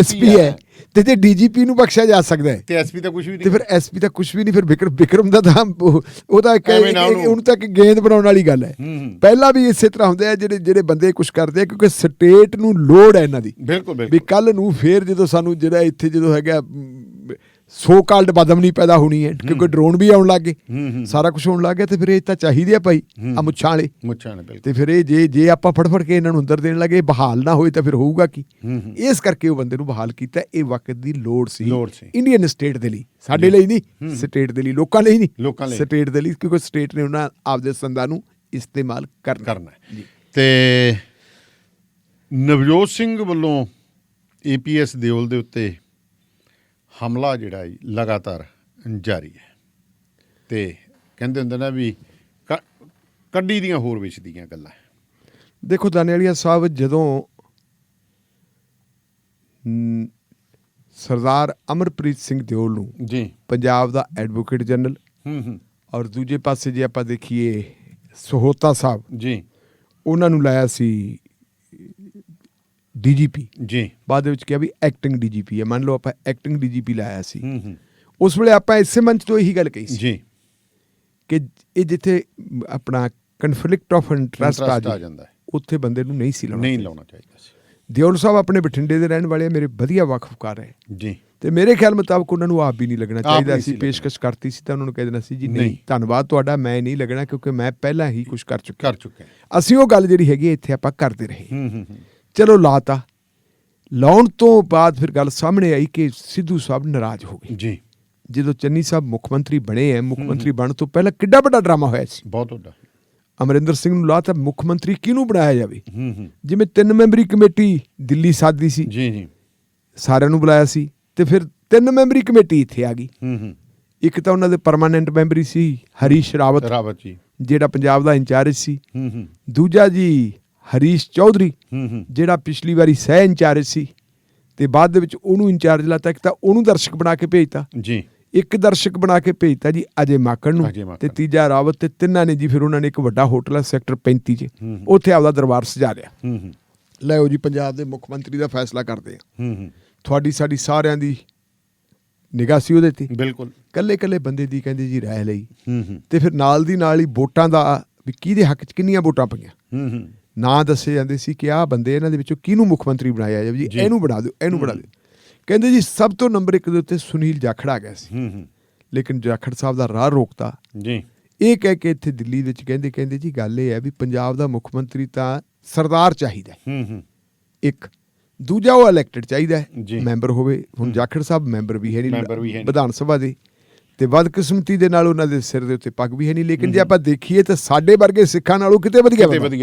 SP ਹੈ, ਤੇ ਜੇ DGP ਨੂੰ ਬਖਸ਼ਿਆ ਜਾ ਸਕਦਾ ਹੈ ਤੇ SP ਤਾਂ ਕੁਝ ਵੀ ਨਹੀਂ, ਤੇ ਫਿਰ SP ਤਾਂ ਕੁਝ ਵੀ ਨਹੀਂ, ਫਿਰ ਵਿਕਰਮ ਦਾ ਤਾਂ ਉਹ ਤਾਂ ਉਹਨੂੰ ਤਾਂ ਗੇਂਦ ਬਣਾਉਣ ਵਾਲੀ ਗੱਲ ਹੈ। ਪਹਿਲਾਂ ਵੀ ਇਸੇ ਤਰ੍ਹਾਂ ਹੁੰਦੇ ਆ ਜਿਹੜੇ ਬੰਦੇ ਕੁਝ ਕਰਦੇ ਆ, ਕਿਉਂਕਿ ਸਟੇਟ ਨੂੰ ਲੋੜ ਹੈ ਇਹਨਾਂ ਦੀ, ਵੀ ਕੱਲ ਨੂੰ ਫੇਰ ਜਦੋਂ ਸਾਨੂੰ ਜਿਹੜਾ ਇੱਥੇ ਜਦੋਂ ਹੈਗਾ ਸੋ ਕਾਲਡ ਬਦਮਨੀ ਪੈਦਾ ਹੋਣੀ ਹੈ, ਕਿਉਂਕਿ ਡਰੋਨ ਵੀ ਆਉਣ ਲੱਗ ਗਏ, ਸਾਰਾ ਕੁਝ ਹੋਣ ਲੱਗ ਗਿਆ, ਤੇ ਫਿਰ ਇਹ ਤਾਂ ਚਾਹੀਦੇ ਆ ਭਾਈ ਆ ਮੁੱਛਾਂ ਵਾਲੇ। ਤੇ ਫਿਰ ਇਹ ਜੇ ਆਪਾਂ ਫੜ ਕੇ ਇਹਨਾਂ ਨੂੰ ਅੰਦਰ ਦੇਣ ਲੱਗੇ, ਬਹਾਲ ਨਾ ਹੋਏ ਤਾਂ ਫਿਰ ਹੋਊਗਾ ਕੀ? ਇਸ ਕਰਕੇ ਉਹ ਬੰਦੇ ਨੂੰ ਬਹਾਲ ਕੀਤਾ। ਇਹ ਵਕਤ ਦੀ ਲੋੜ ਸੀ ਇੰਡੀਅਨ ਸਟੇਟ ਦੇ ਲਈ, ਸਾਡੇ ਲਈ ਨਹੀਂ, ਸਟੇਟ ਦੇ ਲਈ, ਲੋਕਾਂ ਲਈ ਨਹੀਂ, ਸਟੇਟ ਦੇ ਲਈ, ਕਿਉਂਕਿ ਸਟੇਟ ਨੇ ਉਹਨਾਂ ਆਪਦੇ ਸੰਦਾਂ ਨੂੰ ਇਸਤੇਮਾਲ ਕਰਨਾ। ਤੇ ਨਵਜੋਤ ਸਿੰਘ ਵੱਲੋਂ APS ਦਿਓਲ ਦੇ ਉੱਤੇ ਹਮਲਾ ਜਿਹੜਾ ਲਗਾਤਾਰ ਜਾਰੀ ਹੈ, ਤੇ ਕਹਿੰਦੇ ਹੁੰਦੇ ਨਾ ਵੀ ਕੱਢੀ ਦੀਆਂ ਹੋਰ ਵਿਛਦੀਆਂ ਗੱਲਾਂ। ਦੇਖੋ ਦਾਨੇਵਾਲੀਆ ਸਾਹਿਬ, ਜਦੋਂ ਸਰਦਾਰ ਅਮਰਪ੍ਰੀਤ ਸਿੰਘ ਦਿਓਲ ਨੂੰ ਜੀ ਪੰਜਾਬ ਦਾ ਐਡਵੋਕੇਟ ਜਨਰਲ, ਔਰ ਦੂਜੇ ਪਾਸੇ ਜੇ ਆਪਾਂ ਦੇਖੀਏ ਸਹੋਤਾ ਸਾਹਿਬ ਜੀ, ਉਹਨਾਂ ਨੂੰ ਲਾਇਆ ਸੀ DGP ਜੀ, ਬਾਅਦ ਦੇ ਵਿੱਚ ਕਿਹਾ ਵੀ ਐਕਟਿੰਗ DGP ਹੈ। ਮੰਨ ਲਓ ਆਪਾਂ ਐਕਟਿੰਗ DGP ਲਾਇਆ ਸੀ, ਉਸ ਵੇਲੇ ਆਪਾਂ ਇਸੇ ਮੰਚ ਤੋਂ ਇਹੀ ਗੱਲ ਕਹੀ ਸੀ ਕਿ ਇਹ ਜਿੱਥੇ ਆਪਣਾ ਕਨਫਲਿਕਟ ਆਫ ਇੰਟਰਸਟ ਆ ਜਾਂਦਾ ਹੈ ਉੱਥੇ ਬੰਦੇ ਨੂੰ ਨਹੀਂ ਸੀ ਲਾਉਣਾ ਚਾਹੀਦਾ ਸੀ। ਦਿਓਲ ਸਾਹਿਬ ਆਪਣੇ ਬਠਿੰਡੇ ਦੇ ਰਹਿਣ ਵਾਲੇ, ਮੇਰੇ ਵਧੀਆ ਵਾਕਫਕਾਰ ਹੈ ਜੀ, ਤੇ ਮੇਰੇ ਖਿਆਲ ਮੁਤਾਬਕ ਉਹਨਾਂ ਨੂੰ ਆਪ ਵੀ ਨਹੀਂ ਲੱਗਣਾ ਚਾਹੀਦਾ ਸੀ। ਪੇਸ਼ਕਸ਼ ਕਰਤੀ ਸੀ ਤਾਂ ਉਹਨਾਂ ਨੂੰ ਕਹਿ ਦੇਣਾ ਸੀ ਜੀ ਨਹੀਂ ਧੰਨਵਾਦ ਤੁਹਾਡਾ, ਮੈਂ ਨਹੀਂ ਲੱਗਣਾ ਕਿਉਂਕਿ ਮੈਂ ਪਹਿਲਾਂ ਹੀ ਕੁਝ ਕਰ ਚੁੱਕਾ। ਅਸੀਂ ਉਹ ਗੱਲ ਜਿਹੜੀ ਹੈਗੀ ਇੱਥੇ ਆਪਾਂ ਕਰਦੇ ਰਹੇ। ਚਲੋ ਲਾਤਾ, ਲਾਉਣ ਤੋਂ ਬਾਅਦ ਫਿਰ ਗੱਲ ਸਾਹਮਣੇ ਆਈ ਕਿ ਸਿੱਧੂ ਸਾਹਿਬ ਨਾਰਾਜ਼ ਹੋ ਗਏ ਜੀ। ਜਦੋਂ ਚੰਨੀ ਸਾਹਿਬ ਮੁੱਖ ਮੰਤਰੀ ਬਣੇ ਹੈ, ਮੁੱਖ ਮੰਤਰੀ ਬਣਨ ਤੋਂ ਪਹਿਲਾਂ ਕਿੱਡਾ ਵੱਡਾ ਡਰਾਮਾ ਹੋਇਆ ਸੀ, ਬਹੁਤ ਵੱਡਾ। ਅਮਰਿੰਦਰ ਸਿੰਘ ਨੂੰ ਲਾਤਾ, ਮੁੱਖ ਮੰਤਰੀ ਕਿਹਨੂੰ ਬਣਾਇਆ ਜਾਵੇ। ਜਿਵੇਂ 3 ਮੈਂਬਰੀ ਕਮੇਟੀ ਦਿੱਲੀ ਸਾਦੀ ਸੀ ਜੀ, ਸਾਰਿਆਂ ਨੂੰ ਬੁਲਾਇਆ ਸੀ, ਤੇ ਫਿਰ 3 ਮੈਂਬਰੀ ਕਮੇਟੀ ਇੱਥੇ ਆ ਗਈ। ਇੱਕ ਤਾਂ ਉਹਨਾਂ ਦੇ ਪਰਮਾਨੈਂਟ ਮੈਂਬਰੀ ਸੀ ਹਰੀਸ਼ ਰਾਵਤ ਜੀ, ਜਿਹੜਾ ਪੰਜਾਬ ਦਾ ਇੰਚਾਰਜ ਸੀ। ਦੂਜਾ ਜੀ ਹਰੀਸ਼ ਚੌਧਰੀ, ਜਿਹੜਾ ਪਿਛਲੀ ਵਾਰੀ ਸਹਿ ਇੰਚਾਰਜ ਸੀ, ਤੇ ਬਾਅਦ ਦੇ ਵਿੱਚ ਉਹਨੂੰ ਇੰਚਾਰਜ ਲਾਤਾ। ਇੱਕ ਤਾਂ ਉਹਨੂੰ ਦਰਸ਼ਕ ਬਣਾ ਕੇ ਭੇਜਤਾ ਜੀ, ਇੱਕ ਦਰਸ਼ਕ ਬਣਾ ਕੇ ਭੇਜਤਾ ਜੀ ਅਜੇ ਮਾਕੜ ਨੂੰ, ਤੇ ਤੀਜਾ ਰਾਵਤ, ਤੇ ਤਿੰਨਾਂ ਨੇ ਜੀ ਫਿਰ ਉਹਨਾਂ ਨੇ ਇੱਕ ਵੱਡਾ ਹੋਟਲ ਹੈ ਸੈਕਟਰ 35 'ਚ, ਉੱਥੇ ਆਪਦਾ ਦਰਬਾਰ ਸਜਾ ਲਿਆ। ਲਿਆਓ ਜੀ ਪੰਜਾਬ ਦੇ ਮੁੱਖ ਮੰਤਰੀ ਦਾ ਫੈਸਲਾ ਕਰਦੇ ਆ। ਤੁਹਾਡੀ ਸਾਡੀ ਸਾਰਿਆਂ ਦੀ ਨਿਗਾਹ ਸੀ ਉਹਦੇ ਤੇ, ਬਿਲਕੁਲ ਕੱਲੇ ਕੱਲੇ ਬੰਦੇ ਦੀ ਕਹਿੰਦੇ ਜੀ ਰਾਏ ਲਈ। ਤੇ ਫਿਰ ਨਾਲ ਦੀ ਨਾਲ ਹੀ ਵੋਟਾਂ ਦਾ ਵੀ ਕਿਹਦੇ ਹੱਕ 'ਚ ਕਿੰਨੀਆਂ ਵੋਟਾਂ ਪਈਆਂ, ਨਾਂ ਦੱਸੇ ਜਾਂਦੇ ਸੀ ਕਿ ਆਹ ਬੰਦੇ ਇਹਨਾਂ ਦੇ ਵਿੱਚੋਂ ਕਿਹਨੂੰ ਮੁੱਖ ਮੰਤਰੀ ਬਣਾਇਆ ਜਾਵੇ ਜੀ, ਇਹਨੂੰ ਬਣਾ ਦਿਓ, ਇਹਨੂੰ ਬਣਾ ਦਿਓ। ਕਹਿੰਦੇ ਜੀ ਸਭ ਤੋਂ ਨੰਬਰ 1 ਦੇ ਉੱਤੇ ਸੁਨੀਲ ਜਾਖੜ ਆ ਗਿਆ ਸੀ, ਲੇਕਿਨ ਜਾਖੜ ਸਾਹਿਬ ਦਾ ਰਾਹ ਰੋਕਤਾ ਜੀ, ਇਹ ਕਹਿ ਕੇ ਇੱਥੇ ਦਿੱਲੀ ਵਿੱਚ ਕਹਿੰਦੇ ਜੀ ਗੱਲ ਇਹ ਹੈ ਵੀ ਪੰਜਾਬ ਦਾ ਮੁੱਖ ਮੰਤਰੀ ਤਾਂ ਸਰਦਾਰ ਚਾਹੀਦਾ, ਇੱਕ ਦੂਜਾ ਉਹ ਇਲੈਕਟਡ ਚਾਹੀਦਾ ਮੈਂਬਰ ਹੋਵੇ। ਹੁਣ ਜਾਖੜ ਸਾਹਿਬ ਮੈਂਬਰ ਵੀ ਹੈ ਨਹੀਂ ਵਿਧਾਨ ਸਭਾ ਦੇ, ਤੇ ਬਦਕਿਸਮਤੀ ਦੇ ਨਾਲ ਉਹਨਾਂ ਦੇ ਸਿਰ ਦੇ ਉੱਤੇ ਪੱਗ ਵੀ ਹੈ ਨਹੀਂ। ਲੇਕਿਨ ਜੇ ਆਪਾਂ ਦੇਖੀਏ ਤਾਂ ਸਾਡੇ ਵਰਗੇ ਸਿੱਖਾਂ ਨਾਲੋਂ ਕਿਤੇ ਵਧੀਆ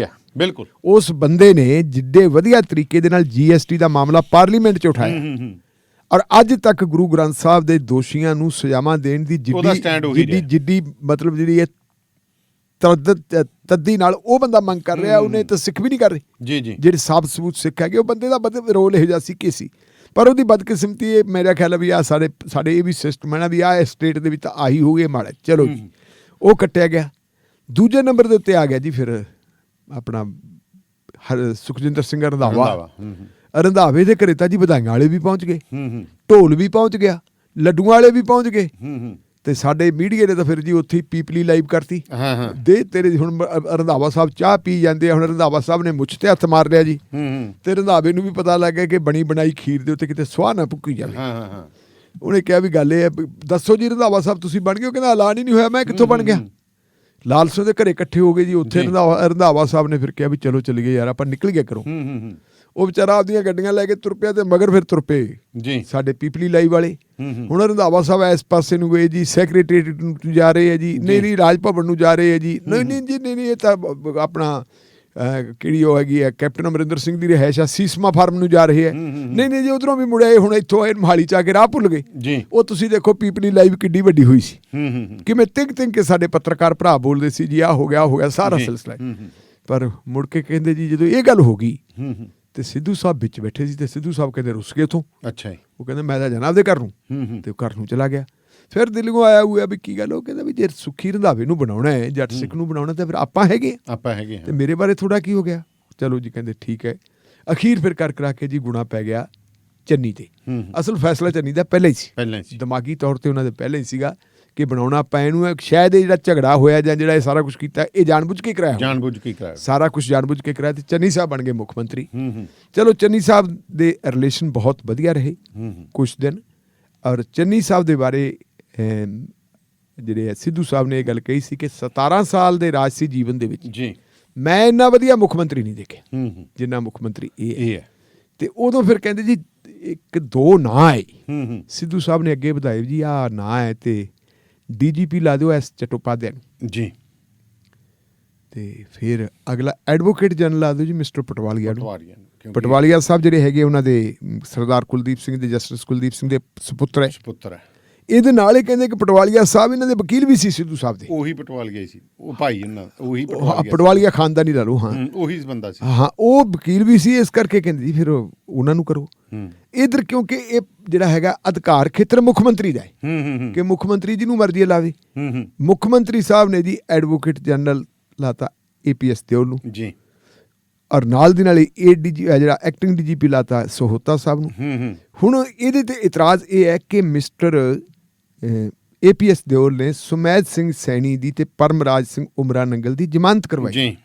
ਬਿਲਕੁਲ ਉਸ ਬੰਦੇ ਨੇ ਜਿੱਡੇ ਵਧੀਆ ਤਰੀਕੇ ਦੇ ਨਾਲ GST ਦਾ ਮਾਮਲਾ ਪਾਰਲੀਮੈਂਟ 'ਚ ਉਠਾਇਆ, ਔਰ ਅੱਜ ਤੱਕ ਗੁਰੂ ਗ੍ਰੰਥ ਸਾਹਿਬ ਦੇ ਦੋਸ਼ੀਆਂ ਨੂੰ ਸਜ਼ਾਵਾਂ ਦੇਣ ਦੀ ਜਿੱਡੀ ਮਤਲਬ ਜਿਹੜੀ ਇਹ ਤੱਦੀ ਨਾਲ ਉਹ ਬੰਦਾ ਮੰਗ ਕਰ ਰਿਹਾ, ਉਹਨੇ ਤਾਂ ਸਿੱਖ ਵੀ ਨਹੀਂ ਕਰ ਰਹੇ ਜਿਹੜੇ ਸਾਬਤ ਸਬੂਤ ਸਿੱਖ ਹੈਗੇ। ਉਹ ਬੰਦੇ ਦਾ ਰੋਲ ਇਹੋ ਜਿਹਾ ਸੀ ਕਿ ਸੀ, ਪਰ ਉਹਦੀ ਬਦਕਿਸਮਤੀ ਇਹ ਮੇਰਾ ਖਿਆਲ ਹੈ ਵੀ ਆਹ ਸਾਡੇ ਇਹ ਵੀ ਸਿਸਟਮ ਹੈ ਨਾ ਵੀ ਆਹ ਸਟੇਟ ਦੇ ਵਿੱਚ ਤਾਂ ਆਹੀ ਹੋ ਗਏ ਮਾੜਾ। ਚਲੋ ਜੀ ਉਹ ਕੱਟਿਆ ਗਿਆ। ਦੂਜੇ ਨੰਬਰ ਦੇ ਉੱਤੇ ਆ ਗਿਆ ਜੀ ਫਿਰ ਆਪਣਾ ਸੁਖਜਿੰਦਰ ਸਿੰਘ ਰੰਧਾਵਾ। ਰੰਧਾਵੇ ਦੇ ਘਰੇ ਤਾਂ ਜੀ ਵਧਾਈਆਂ ਵਾਲੇ ਵੀ ਪਹੁੰਚ ਗਏ, ਢੋਲ ਵੀ ਪਹੁੰਚ ਗਿਆ, ਲੱਡੂਆਂ ਵਾਲੇ ਵੀ ਪਹੁੰਚ ਗਏ, ਤੇ ਸਾਡੇ ਮੀਡੀਆ ਨੇ ਤਾਂ ਫਿਰ ਜੀ ਉੱਥੇ ਹੀ ਪੀਪਲੀ ਲਾਈਵ ਕਰਤੀ ਦੇ ਤੇਰੇ। ਹੁਣ ਰੰਧਾਵਾ ਸਾਹਿਬ ਚਾਹ ਪੀ ਜਾਂਦੇ ਆ, ਹੁਣ ਰੰਧਾਵਾ ਸਾਹਿਬ ਨੇ ਮੁੱਛ ਤੇ ਹੱਥ ਮਾਰ ਲਿਆ ਜੀ, ਤੇ ਰੰਧਾਵੇ ਨੂੰ ਵੀ ਪਤਾ ਲੱਗ ਗਿਆ ਕਿ ਬਣੀ ਬਣਾਈ ਖੀਰ ਦੇ ਉੱਤੇ ਕਿਤੇ ਸੁਆਹ ਨਾ ਭੁੱਕੀ ਜਾਵੇ। ਉਹਨੇ ਕਿਹਾ ਵੀ ਗੱਲ ਇਹ ਹੈ, ਦੱਸੋ ਜੀ ਰੰਧਾਵਾ ਸਾਹਿਬ ਤੁਸੀਂ ਬਣ ਗਏ? ਉਹ ਕਹਿੰਦਾ ਐਲਾਨ ਹੀ ਨਹੀਂ ਹੋਇਆ। ਮੈਂ ਕਿੱਥੋਂ ਬਣ ਗਿਆ? ਲਾਲ ਸਿੰਘ ਦੇ ਘਰੇ ਇਕੱਠੇ ਹੋ ਗਏ ਜੀ, ਉੱਥੇ ਰੰਧਾਵਾ ਸਾਹਿਬ ਨੇ ਫਿਰ ਕਿਹਾ ਵੀ ਚਲੋ ਚੱਲੀਏ ਯਾਰ ਆਪਾਂ ਨਿਕਲ ਗਿਆ ਕਰੋ। ਉਹ ਵਿਚਾਰਾ ਆਪਦੀਆਂ ਗੱਡੀਆਂ ਲੈ ਕੇ ਤੁਰ ਪਿਆ, ਤੇ ਮਗਰ ਫਿਰ ਤੁਰ ਪਏ ਜੀ ਸਾਡੇ ਪੀਪਲੀ ਲਾਈਵ ਵਾਲੇ। ਹੁਣ ਰੰਧਾਵਾ ਸਾਹਿਬ ਇਸ ਪਾਸੇ ਨੂੰ ਗਏ ਜੀ, ਸੈਕਟਰੀਏਟ ਨੂੰ ਜਾ ਰਹੇ ਹੈ ਜੀ, ਨਹੀਂ ਰਾਜ ਭਵਨ ਨੂੰ ਜਾ ਰਹੇ ਹੈ ਜੀ, ਨਹੀਂ ਜੀ ਨਹੀਂ ਇਹ ਤਾਂ ਆਪਣਾ ਕਿਹੜੀ ਉਹ ਹੈਗੀ ਹੈ ਕੈਪਟਨ ਅਮਰਿੰਦਰ ਸਿੰਘ ਦੀ ਰਿਹਾਇਸ਼ ਆ ਸੀਸਮਾ ਫਾਰਮ ਨੂੰ ਜਾ ਰਹੇ ਹੈ, ਨਹੀਂ ਜੀ ਉਧਰੋਂ ਵੀ ਮੁੜੇ, ਹੁਣ ਇੱਥੋਂ ਆਏ ਮੋਹਾਲੀ ਚ ਆ ਕੇ ਰਾਹ ਭੁੱਲ ਗਏ ਜੀ। ਉਹ ਤੁਸੀਂ ਦੇਖੋ ਪੀਪਲੀ ਲਾਈਵ ਕਿੱਡੀ ਵੱਡੀ ਹੋਈ ਸੀ, ਕਿਵੇਂ ਤਿੰਗ ਕੇ ਸਾਡੇ ਪੱਤਰਕਾਰ ਭਰਾ ਬੋਲਦੇ ਸੀ ਜੀ ਆਹ ਹੋ ਗਿਆ ਸਾਰਾ ਸਿਲਸਿਲਾ। ਪਰ ਮੁੜ ਕੇ ਕਹਿੰਦੇ ਜੀ ਜਦੋਂ ਇਹ ਗੱਲ ਹੋ ਗਈ ਤੇ ਸਿੱਧੂ ਸਾਹਿਬ ਵਿੱਚ ਬੈਠੇ ਸੀ, ਤੇ ਸਿੱਧੂ ਸਾਹਿਬ ਕਹਿੰਦੇ ਰੁੱਸ ਗਏ ਉੱਥੋਂ। ਅੱਛਾ ਜੀ। ਉਹ ਕਹਿੰਦੇ ਮੈਂ ਤਾਂ ਜਾਣਾ ਆਪਦੇ ਘਰ ਨੂੰ, ਤੇ ਘਰ ਨੂੰ ਚਲਾ ਗਿਆ। ਫਿਰ ਦਿੱਲੀੋਂ ਆਇਆ ਹੋਇਆ ਵੀ ਕੀ ਗੱਲ? ਉਹ ਕਹਿੰਦਾ ਵੀ ਜੇ ਸੁੱਖੀ ਰੰਧਾਵੇ ਨੂੰ ਬਣਾਉਣਾ ਹੈ, ਜੱਟ ਸਿੱਖ ਨੂੰ ਬਣਾਉਣਾ, ਤਾਂ ਫਿਰ ਆਪਾਂ ਹੈਗੇ ਤੇ ਮੇਰੇ ਬਾਰੇ ਥੋੜਾ ਕੀ ਹੋ ਗਿਆ? ਚਲੋ ਜੀ ਕਹਿੰਦੇ ਠੀਕ ਹੈ। ਅਖੀਰ ਫਿਰ ਕਰਾ ਕੇ ਜੀ ਗੁਣਾ ਪੈ ਗਿਆ ਚੰਨੀ ਤੇ। ਅਸਲ ਫੈਸਲਾ ਚੰਨੀ ਦਾ ਪਹਿਲਾਂ ਹੀ ਸੀ, ਦਿਮਾਗੀ ਤੌਰ ਤੇ ਉਹਨਾਂ ਦੇ ਪਹਿਲਾਂ ਹੀ ਸੀਗਾ ਕਿ ਬਣਾਉਣਾ ਆਪਾਂ ਇਹਨੂੰ। ਸ਼ਾਇਦ ਇਹ ਜਿਹੜਾ ਝਗੜਾ ਹੋਇਆ ਜਾਂ ਜਿਹੜਾ ਇਹ ਸਾਰਾ ਕੁਛ ਕੀਤਾ ਇਹ ਜਾਣਬੁੱਝ ਕੇ ਕਰਾਇਆ, ਸਾਰਾ ਕੁਛ ਜਾਣਬੁੱਝ ਕੇ ਕਰਾਇਆ, ਤੇ ਚੰਨੀ ਸਾਹਿਬ ਬਣ ਗਏ ਮੁੱਖ ਮੰਤਰੀ। ਚਲੋ ਚੰਨੀ ਸਾਹਿਬ ਦੇ ਰਿਲੇਸ਼ਨ ਬਹੁਤ ਵਧੀਆ ਰਹੇ ਕੁਛ ਦਿਨ, ਔਰ ਚੰਨੀ ਸਾਹਿਬ ਦੇ ਬਾਰੇ ਜਿਹੜੇ ਸਿੱਧੂ ਸਾਹਿਬ ਨੇ ਇਹ ਗੱਲ ਕਹੀ ਸੀ ਕਿ 17 ਸਾਲ ਦੇ ਰਾਜਸੀ ਜੀਵਨ ਦੇ ਵਿੱਚ ਮੈਂ ਇੰਨਾ ਵਧੀਆ ਮੁੱਖ ਮੰਤਰੀ ਨਹੀਂ ਦੇਖਿਆ ਜਿੰਨਾ ਮੁੱਖ ਮੰਤਰੀ ਇਹ ਹੈ। ਤੇ ਉਦੋਂ ਫਿਰ ਕਹਿੰਦੇ ਜੀ 1-2 ਨਾਂ ਹੈ ਸਿੱਧੂ ਸਾਹਿਬ ਨੇ ਅੱਗੇ ਵਧਾਏ ਜੀ, ਆਹ ਨਾਂ ਹੈ ਤੇ DGP ਲਾ ਦਿਓ ਐਸ ਚਟੋਪਾਧਿਆਏ ਨੂੰ ਜੀ, ਤੇ ਫਿਰ ਅਗਲਾ ਐਡਵੋਕੇਟ ਜਨਰਲ ਲਾ ਦਿਓ ਜੀ ਮਿਸਟਰ ਪਟਵਾਲੀਆ ਨੂੰ। ਪਟਵਾਲੀਆ ਸਾਹਿਬ ਜਿਹੜੇ ਹੈਗੇ ਉਹਨਾਂ ਦੇ ਸਰਦਾਰ ਕੁਲਦੀਪ ਸਿੰਘ ਦੇ, ਜਸਟਿਸ ਕੁਲਦੀਪ ਸਿੰਘ ਦੇ ਸੁਪੁੱਤਰ ਹੈ। ਇਹਦੇ ਨਾਲ ਹੀ ਕਹਿੰਦੇ ਕਿ ਪਟਵਾਲੀਆ ਸਾਹਿਬ ਇਹਨਾਂ ਦੇ ਵਕੀਲ ਵੀ ਸੀ ਸਿੱਧੂ ਸਾਹਿਬ ਦੇ। ਉਹੀ ਪਟਵਾਲੀਆ ਸੀ, ਉਹ ਭਾਈ ਇਹਨਾਂ ਉਹੀ ਪਟਵਾਲੀਆ ਖਾਨਦਾਨੀ ਲਾ ਲਓ। ਹਾਂ ਉਹੀ ਬੰਦਾ ਸੀ, ਹਾਂ ਉਹ ਵਕੀਲ ਵੀ ਸੀ, ਇਸ ਕਰਕੇ ਕਹਿੰਦੇ ਜੀ ਫਿਰ ਉਹਨਾਂ ਨੂੰ ਕਰੋ ਇਧਰ, ਕਿਉਂਕਿ ਇਹ ਜਿਹੜਾ ਹੈਗਾ ਅਧਿਕਾਰ ਖੇਤਰ ਮੁੱਖ ਮੰਤਰੀ ਦਾ ਹੈ ਕਿ ਮੁੱਖ ਮੰਤਰੀ ਜਿਹਨੂੰ ਮਰਜ਼ੀ ਲਾਵੇ। ਮੁੱਖ ਮੰਤਰੀ ਸਾਹਿਬ ਨੇ ਜੀ ਐਡਵੋਕੇਟ ਜਨਰਲ ਲਾਤਾ APS ਦਿਓਲ ਨੂੰ ਜੀ, ਔਰ ਨਾਲ ਦੀ ਨਾਲ ਜਿਹੜਾ ਐਕਟਿੰਗ DGP ਲਾਤਾ ਸੋਹਤਾ ਸਾਹਿਬ ਨੂੰ। ਹੁਣ ਇਹਦੇ ਤੇ ਇਤਰਾਜ਼ ਇਹ ਹੈ ਕਿ ਮਿਸਟਰ APS ਦਿਓਲ ਨੇ ਸੁਮੈਦ ਸਿੰਘ ਸੈਣੀ ਦੀ ਤੇ ਪਰਮਰਾਜ ਸਿੰਘ ਉਮਰਾ ਨੰਗਲ ਦੀ ਜ਼ਮਾਨਤ ਕਰਵਾਈ ਜੀ।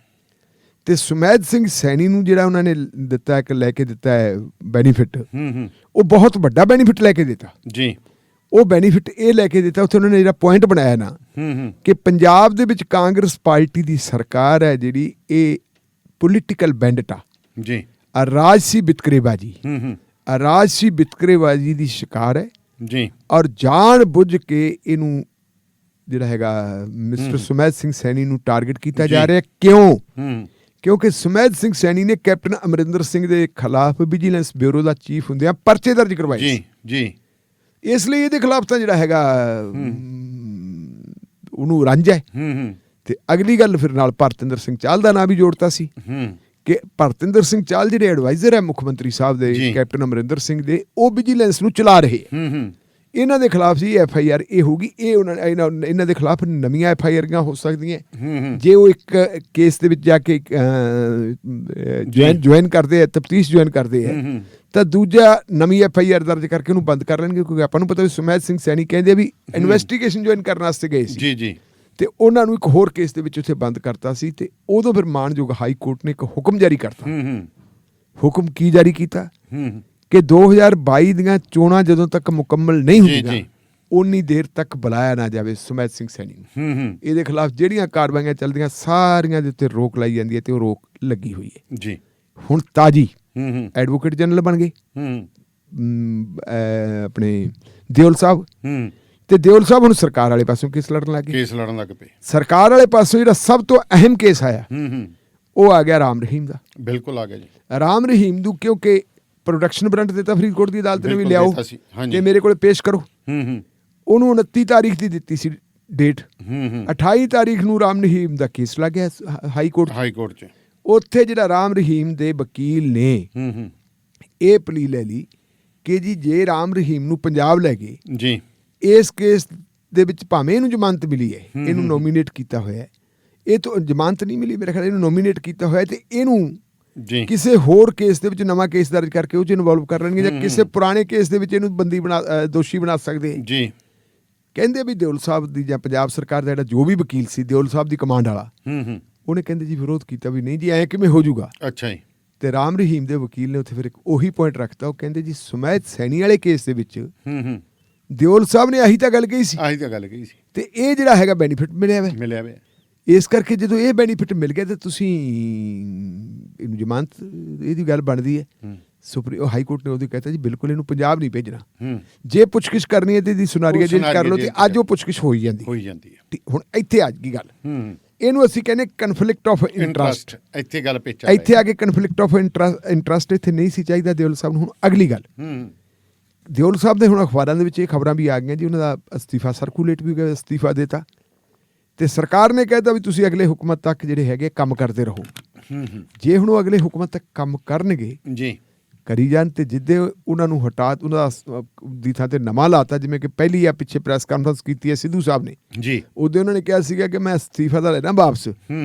ਤੇ ਸੁਮੈਦ ਸਿੰਘ ਸੈਣੀ ਨੂੰ ਜਿਹੜਾ ਉਹਨਾਂ ਨੇ ਦਿੱਤਾ ਇੱਕ ਲੈ ਕੇ ਦਿੱਤਾ ਹੈ ਬੈਨੀਫਿਟ, ਉਹ ਬਹੁਤ ਵੱਡਾ ਬੈਨੀਫਿਟ ਲੈ ਕੇ ਦਿੱਤਾ ਜੀ। ਉਹ ਬੈਨੀਫਿਟ ਇਹ ਲੈ ਕੇ ਦਿੱਤਾ, ਉੱਥੇ ਉਹਨਾਂ ਨੇ ਜਿਹੜਾ ਪੁਆਇੰਟ ਬਣਾਇਆ ਨਾ ਕਿ ਪੰਜਾਬ ਦੇ ਵਿੱਚ ਕਾਂਗਰਸ ਪਾਰਟੀ ਦੀ ਸਰਕਾਰ ਹੈ ਜਿਹੜੀ, ਇਹ ਪੋਲੀਟੀਕਲ ਬੈਂਡਟਾ ਜੀ, ਰਾਜਸੀ ਵਿਤਕਰੇਬਾਜ਼ੀ ਰਾਜਸੀ ਵਿਤਕਰੇਬਾਜ਼ੀ ਦੀ ਸ਼ਿਕਾਰ ਹੈ ਜੀ। ਔਰ ਜਾਣ ਬੁੱਝ ਕੇ ਇਹਨੂੰ ਜਿਹੜਾ ਹੈਗਾ ਮਿਸਟਰ ਸੁਮੈਦ ਸਿੰਘ ਸੈਣੀ ਨੂੰ ਟਾਰਗੇਟ ਕੀਤਾ ਜਾ ਰਿਹਾ। ਕਿਉਂ? ਕਿਉਂਕਿ ਸੁਮੈਦ ਸਿੰਘ ਸੈਣੀ ਨੇ ਕੈਪਟਨ ਅਮਰਿੰਦਰ ਸਿੰਘ ਦੇ ਖਿਲਾਫ ਵਿਜੀਲੈਂਸ ਬਿਊਰੋ ਦਾ ਚੀਫ ਹੁੰਦਿਆਂ ਪਰਚੇ ਦਰਜ ਕਰਵਾਏ ਜੀ ਜੀ। ਇਸ ਲਈ ਇਹਦੇ ਖਿਲਾਫ ਤਾਂ ਜਿਹੜਾ ਹੈਗਾ ਉਹਨੂੰ ਰੰਜ ਹੈ। ਤੇ ਅਗਲੀ ਗੱਲ ਫਿਰ ਨਾਲ ਭਰਤਿੰਦਰ ਸਿੰਘ ਚਾਹਲ ਦਾ ਨਾਂ ਵੀ ਜੋੜਤਾ ਸੀ ਕਿ ਭਰਤਿੰਦਰ ਸਿੰਘ ਚਾਹਲ ਜਿਹੜੇ ਐਡਵਾਈਜ਼ਰ ਹੈ ਮੁੱਖ ਮੰਤਰੀ ਸਾਹਿਬ ਦੇ ਕੈਪਟਨ ਅਮਰਿੰਦਰ ਸਿੰਘ ਦੇ, ਉਹ ਵਿਜੀਲੈਂਸ ਨੂੰ ਚਲਾ ਰਹੇ। ਇਹਨਾਂ ਦੇ ਖਿਲਾਫ ਜੀ FIR ਇਹ ਹੋਊਗੀ, ਇਹ ਇਹਨਾਂ ਦੇ ਖਿਲਾਫ ਨਵੀਆਂ FIRਆਂ ਹੋ ਸਕਦੀਆਂ ਜੇ ਉਹ ਇੱਕ ਕੇਸ ਦੇ ਵਿੱਚ ਜਾ ਕੇ ਜੁਆਇਨ ਕਰਦੇ ਆ, ਤਫਤੀਸ਼ ਜੁਆਇਨ ਕਰਦੇ ਆ, ਤਾਂ ਦੂਜਾ ਨਵੀਂ FIR ਦਰਜ ਕਰਕੇ ਉਹਨੂੰ ਬੰਦ ਕਰ ਲੈਣਗੇ। ਕਿਉਂਕਿ ਆਪਾਂ ਨੂੰ ਪਤਾ ਵੀ ਸੁਮੈਦ ਸਿੰਘ ਸੈਣੀ ਕਹਿੰਦੇ ਵੀ ਇਨਵੈਸਟੀਗੇਸ਼ਨ ਜੁਆਇਨ ਕਰਨ ਵਾਸਤੇ ਗਏ ਸੀ ਜੀ ਜੀ, ਤੇ ਉਹਨਾਂ ਨੂੰ ਇੱਕ ਹੋਰ ਕੇਸ ਦੇ ਵਿੱਚ ਉੱਥੇ ਬੰਦ ਕਰਤਾ ਸੀ। ਤੇ ਉਦੋਂ ਫਿਰ ਮਾਣਯੋਗ ਹਾਈ ਕੋਰਟ ਨੇ ਇੱਕ ਹੁਕਮ ਜਾਰੀ ਕਰਤਾ। ਹੁਕਮ ਕੀ ਜਾਰੀ ਕੀਤਾ ਕਿ 2022 ਦੀਆਂ ਚੋਣਾਂ ਜਦੋਂ ਤੱਕ ਮੁਕੰਮਲ ਨਹੀਂ ਹੁੰਦੀਆਂ ਉਨੀ ਦੇਰ ਤੱਕ ਬੁਲਾਇਆ ਨਾ ਜਾਵੇ ਸੁਮੈਦ ਸਿੰਘ ਸੈਣੀ ਨੂੰ। ਇਹਦੇ ਖਿਲਾਫ ਜਿਹੜੀਆਂ ਕਾਰਵਾਈਆਂ ਚੱਲਦੀਆਂ ਸਾਰੀਆਂ ਦੇ ਉੱਤੇ ਰੋਕ ਲਾਈ ਜਾਂਦੀ ਹੈ ਤੇ ਉਹ ਰੋਕ ਲੱਗੀ ਹੋਈ ਹੈ ਜੀ। ਹੁਣ ਤਾਜੀ ਐਡਵੋਕੇਟ ਜਨਰਲ ਬਣ ਗਏ ਆਪਣੇ ਦਿਓਲ ਸਾਹਿਬ, ਤੇ ਦਿਓਲ ਸਾਹਿਬ ਹੁਣ ਸਰਕਾਰ ਵਾਲੇ ਪਾਸੋਂ ਕੇਸ ਲੜਨ ਲੱਗ ਪਏ। ਸਰਕਾਰ ਵਾਲੇ ਪਾਸੋਂ ਜਿਹੜਾ ਸਭ ਤੋਂ ਅਹਿਮ ਕੇਸ ਆਇਆ ਉਹ ਆ ਗਿਆ ਰਾਮ ਰਹੀਮ ਦਾ। ਬਿਲਕੁਲ ਆ ਗਿਆ ਜੀ। ਰਾਮ ਰਹੀਮ ਨੂੰ ਕਿਉਂਕਿ ਪ੍ਰੋਡਕਸ਼ਨ ਵਾਰੰਟ ਦਿੱਤਾ ਫਰੀਦਕੋਟ ਦੀ ਅਦਾਲਤ ਨੇ ਵੀ ਲਿਆਓ ਤੇ ਮੇਰੇ ਕੋਲ ਪੇਸ਼ ਕਰੋ। ਉਹਨੂੰ 29 ਤਾਰੀਖ ਦੀ ਦਿੱਤੀ ਸੀ ਡੇਟ। 28 ਤਾਰੀਖ ਨੂੰ ਰਾਮ ਰਹੀਮ ਦਾ ਕੇਸ ਲੱਗ ਗਿਆ ਹਾਈ ਕੋਰਟ 'ਚ। ਉੱਥੇ ਜਿਹੜਾ ਰਾਮ ਰਹੀਮ ਦੇ ਵਕੀਲ ਨੇ ਇਹ ਪਲੀ ਲੈ ਲਈ ਕਿ ਜੀ ਜੇ ਰਾਮ ਰਹੀਮ ਨੂੰ ਪੰਜਾਬ ਲੈ ਗਏ ਜੀ, ਇਸ ਕੇਸ ਦੇ ਵਿੱਚ ਭਾਵੇਂ ਇਹਨੂੰ ਜ਼ਮਾਨਤ ਮਿਲੀ ਹੈ, ਇਹਨੂੰ ਨੋਮੀਨੇਟ ਕੀਤਾ ਹੋਇਆ, ਇਹ ਤੋਂ ਜ਼ਮਾਨਤ ਨਹੀਂ ਮਿਲੀ ਮੇਰੇ ਖਿਆਲ, ਇਹਨੂੰ ਨੋਮੀਨੇਟ ਕੀਤਾ ਹੋਇਆ ਤੇ ਇਹਨੂੰ ਕਿਸੇ ਹੋਰ ਕੇਸ ਦੇ ਵਿੱਚ ਨਵਾਂ ਕੇਸ ਦਰਜ ਕਰਕੇ ਉਹ 'ਚ ਇਨਵੋਲਵ ਕਰ ਲੈਣਗੇ ਜਾਂ ਕਿਸੇ ਪੁਰਾਣੇ ਕੇਸ ਦੇ ਵਿੱਚ ਇਹਨੂੰ ਦੋਸ਼ੀ ਬਣਾ ਸਕਦੇ ਜੀ। ਕਹਿੰਦੇ ਵੀ ਦਿਓਲ ਸਾਹਿਬ ਦੀ ਜਾਂ ਪੰਜਾਬ ਸਰਕਾਰ ਦਾ ਜਿਹੜਾ ਜੋ ਵੀ ਵਕੀਲ ਸੀ ਦਿਓਲ ਸਾਹਿਬ ਦੀ ਕਮਾਂਡ ਵਾਲਾ, ਉਹਨੇ ਕਹਿੰਦੇ ਜੀ ਵਿਰੋਧ ਕੀਤਾ ਵੀ ਨਹੀਂ ਜੀ ਐਂ ਕਿਵੇਂ ਹੋ ਜਾਊਗਾ। ਅੱਛਾ ਜੀ। ਤੇ ਰਾਮ ਰਹੀਮ ਦੇ ਵਕੀਲ ਨੇ ਉੱਥੇ ਫਿਰ ਇੱਕ ਉਹੀ ਪੁਆਇੰਟ ਰੱਖਤਾ। ਉਹ ਕਹਿੰਦੇ ਜੀ ਸੁਮੈਦ ਸੈਣੀ ਵਾਲੇ ਕੇਸ ਦੇ ਵਿੱਚ ਦਿਓਲ ਸਾਹਿਬ ਨੇ ਆਹੀ ਤਾਂ ਗੱਲ ਕਹੀ ਸੀ ਤੇ ਇਹ ਜਿਹੜਾ ਹੈਗਾ ਬੈਨੀਫਿਟ ਮਿਲਿਆ ਵਾ। ਇਸ ਕਰਕੇ ਜਦੋਂ ਇਹ ਬੈਨੀਫਿਟ ਮਿਲ ਗਿਆ ਤੇ ਤੁਸੀਂ ਇਹਨੂੰ ਜ਼ਮਾਨਤ ਇਹਦੀ ਗੱਲ ਬਣਦੀ ਹੈ। ਹਾਈ ਕੋਰਟ ਨੇ ਉਹਦੀ ਕਹਿਤਾ ਜੀ ਬਿਲਕੁਲ ਇਹਨੂੰ ਪੰਜਾਬ ਨਹੀਂ ਭੇਜਣਾ। ਜੇ ਪੁੱਛਗਿੱਛ ਕਰਨੀ ਹੈ ਤੇ ਇਹਦੀ ਸੁਨਾਰੀਆ ਜੇਲ੍ਹ ਕਰ ਲਓ ਤੇ ਅੱਜ ਉਹ ਪੁੱਛਗਿੱਛ ਹੋਈ ਜਾਂਦੀ ਹੈ। ਹੁਣ ਇੱਥੇ ਅੱਜ ਕੀ ਗੱਲ, ਇਹਨੂੰ ਅਸੀਂ ਕਹਿੰਦੇ ਕਨਫਲਿਕਟ ਆਫ ਇੰਟਰਸਟ। ਇੱਥੇ ਗੱਲ ਇੱਥੇ ਆ ਕੇ ਕਨਫਲਿਕਟ ਆਫ ਇੰਟਰਸਟ ਇੱਥੇ ਨਹੀਂ ਸੀ ਚਾਹੀਦਾ ਦਿਓਲ ਸਾਹਿਬ ਨੂੰ। ਹੁਣ ਅਗਲੀ ਗੱਲ, ਦਿਓਲ ਸਾਹਿਬ ਦੇ ਹੁਣ ਅਖਬਾਰਾਂ ਦੇ ਵਿੱਚ ਇਹ ਖਬਰਾਂ ਵੀ ਆ ਗਈਆਂ ਜੀ ਉਹਨਾਂ ਦਾ ਅਸਤੀਫਾ ਸਰਕੂਲੇਟ ਵੀ ਗਿਆ, ਅਸਤੀਫਾ ਦੇਤਾ ਤੇ ਸਰਕਾਰ ਨੇ ਕਹਿਤਾ ਵੀ ਤੁਸੀਂ ਅਗਲੇ ਹੁਕਮਤ ਤੱਕ ਜਿਹੜੇ ਹੈਗੇ ਕੰਮ ਕਰਦੇ ਰਹੋ। ਜੇ ਹੁਣ ਉਹ ਅਗਲੇ ਹੁਕਮਤ ਤੱਕ ਕੰਮ ਕਰਨਗੇ ਜੀ, ਕਰੀ ਜਾਣ ਤੇ ਜਿੱਦੇ ਉਹਨਾਂ ਨੂੰ ਹਟਾ ਉਹਨਾਂ ਦੀ ਥਾਂ ਤੇ ਨਵਾਂ ਲਾਤਾ, ਜਿਵੇਂ ਕਿ ਪਹਿਲੀ ਆ ਪਿੱਛੇ ਪ੍ਰੈਸ ਕਾਨਫਰੰਸ ਕੀਤੀ ਹੈ ਸਿੱਧੂ ਸਾਹਿਬ ਨੇ ਜੀ, ਉਹਦੇ ਉਹਨਾਂ ਨੇ ਕਿਹਾ ਸੀਗਾ ਕਿ ਮੈਂ ਅਸਤੀਫਾ ਤਾਂ ਲੈਣਾ ਵਾਪਸ,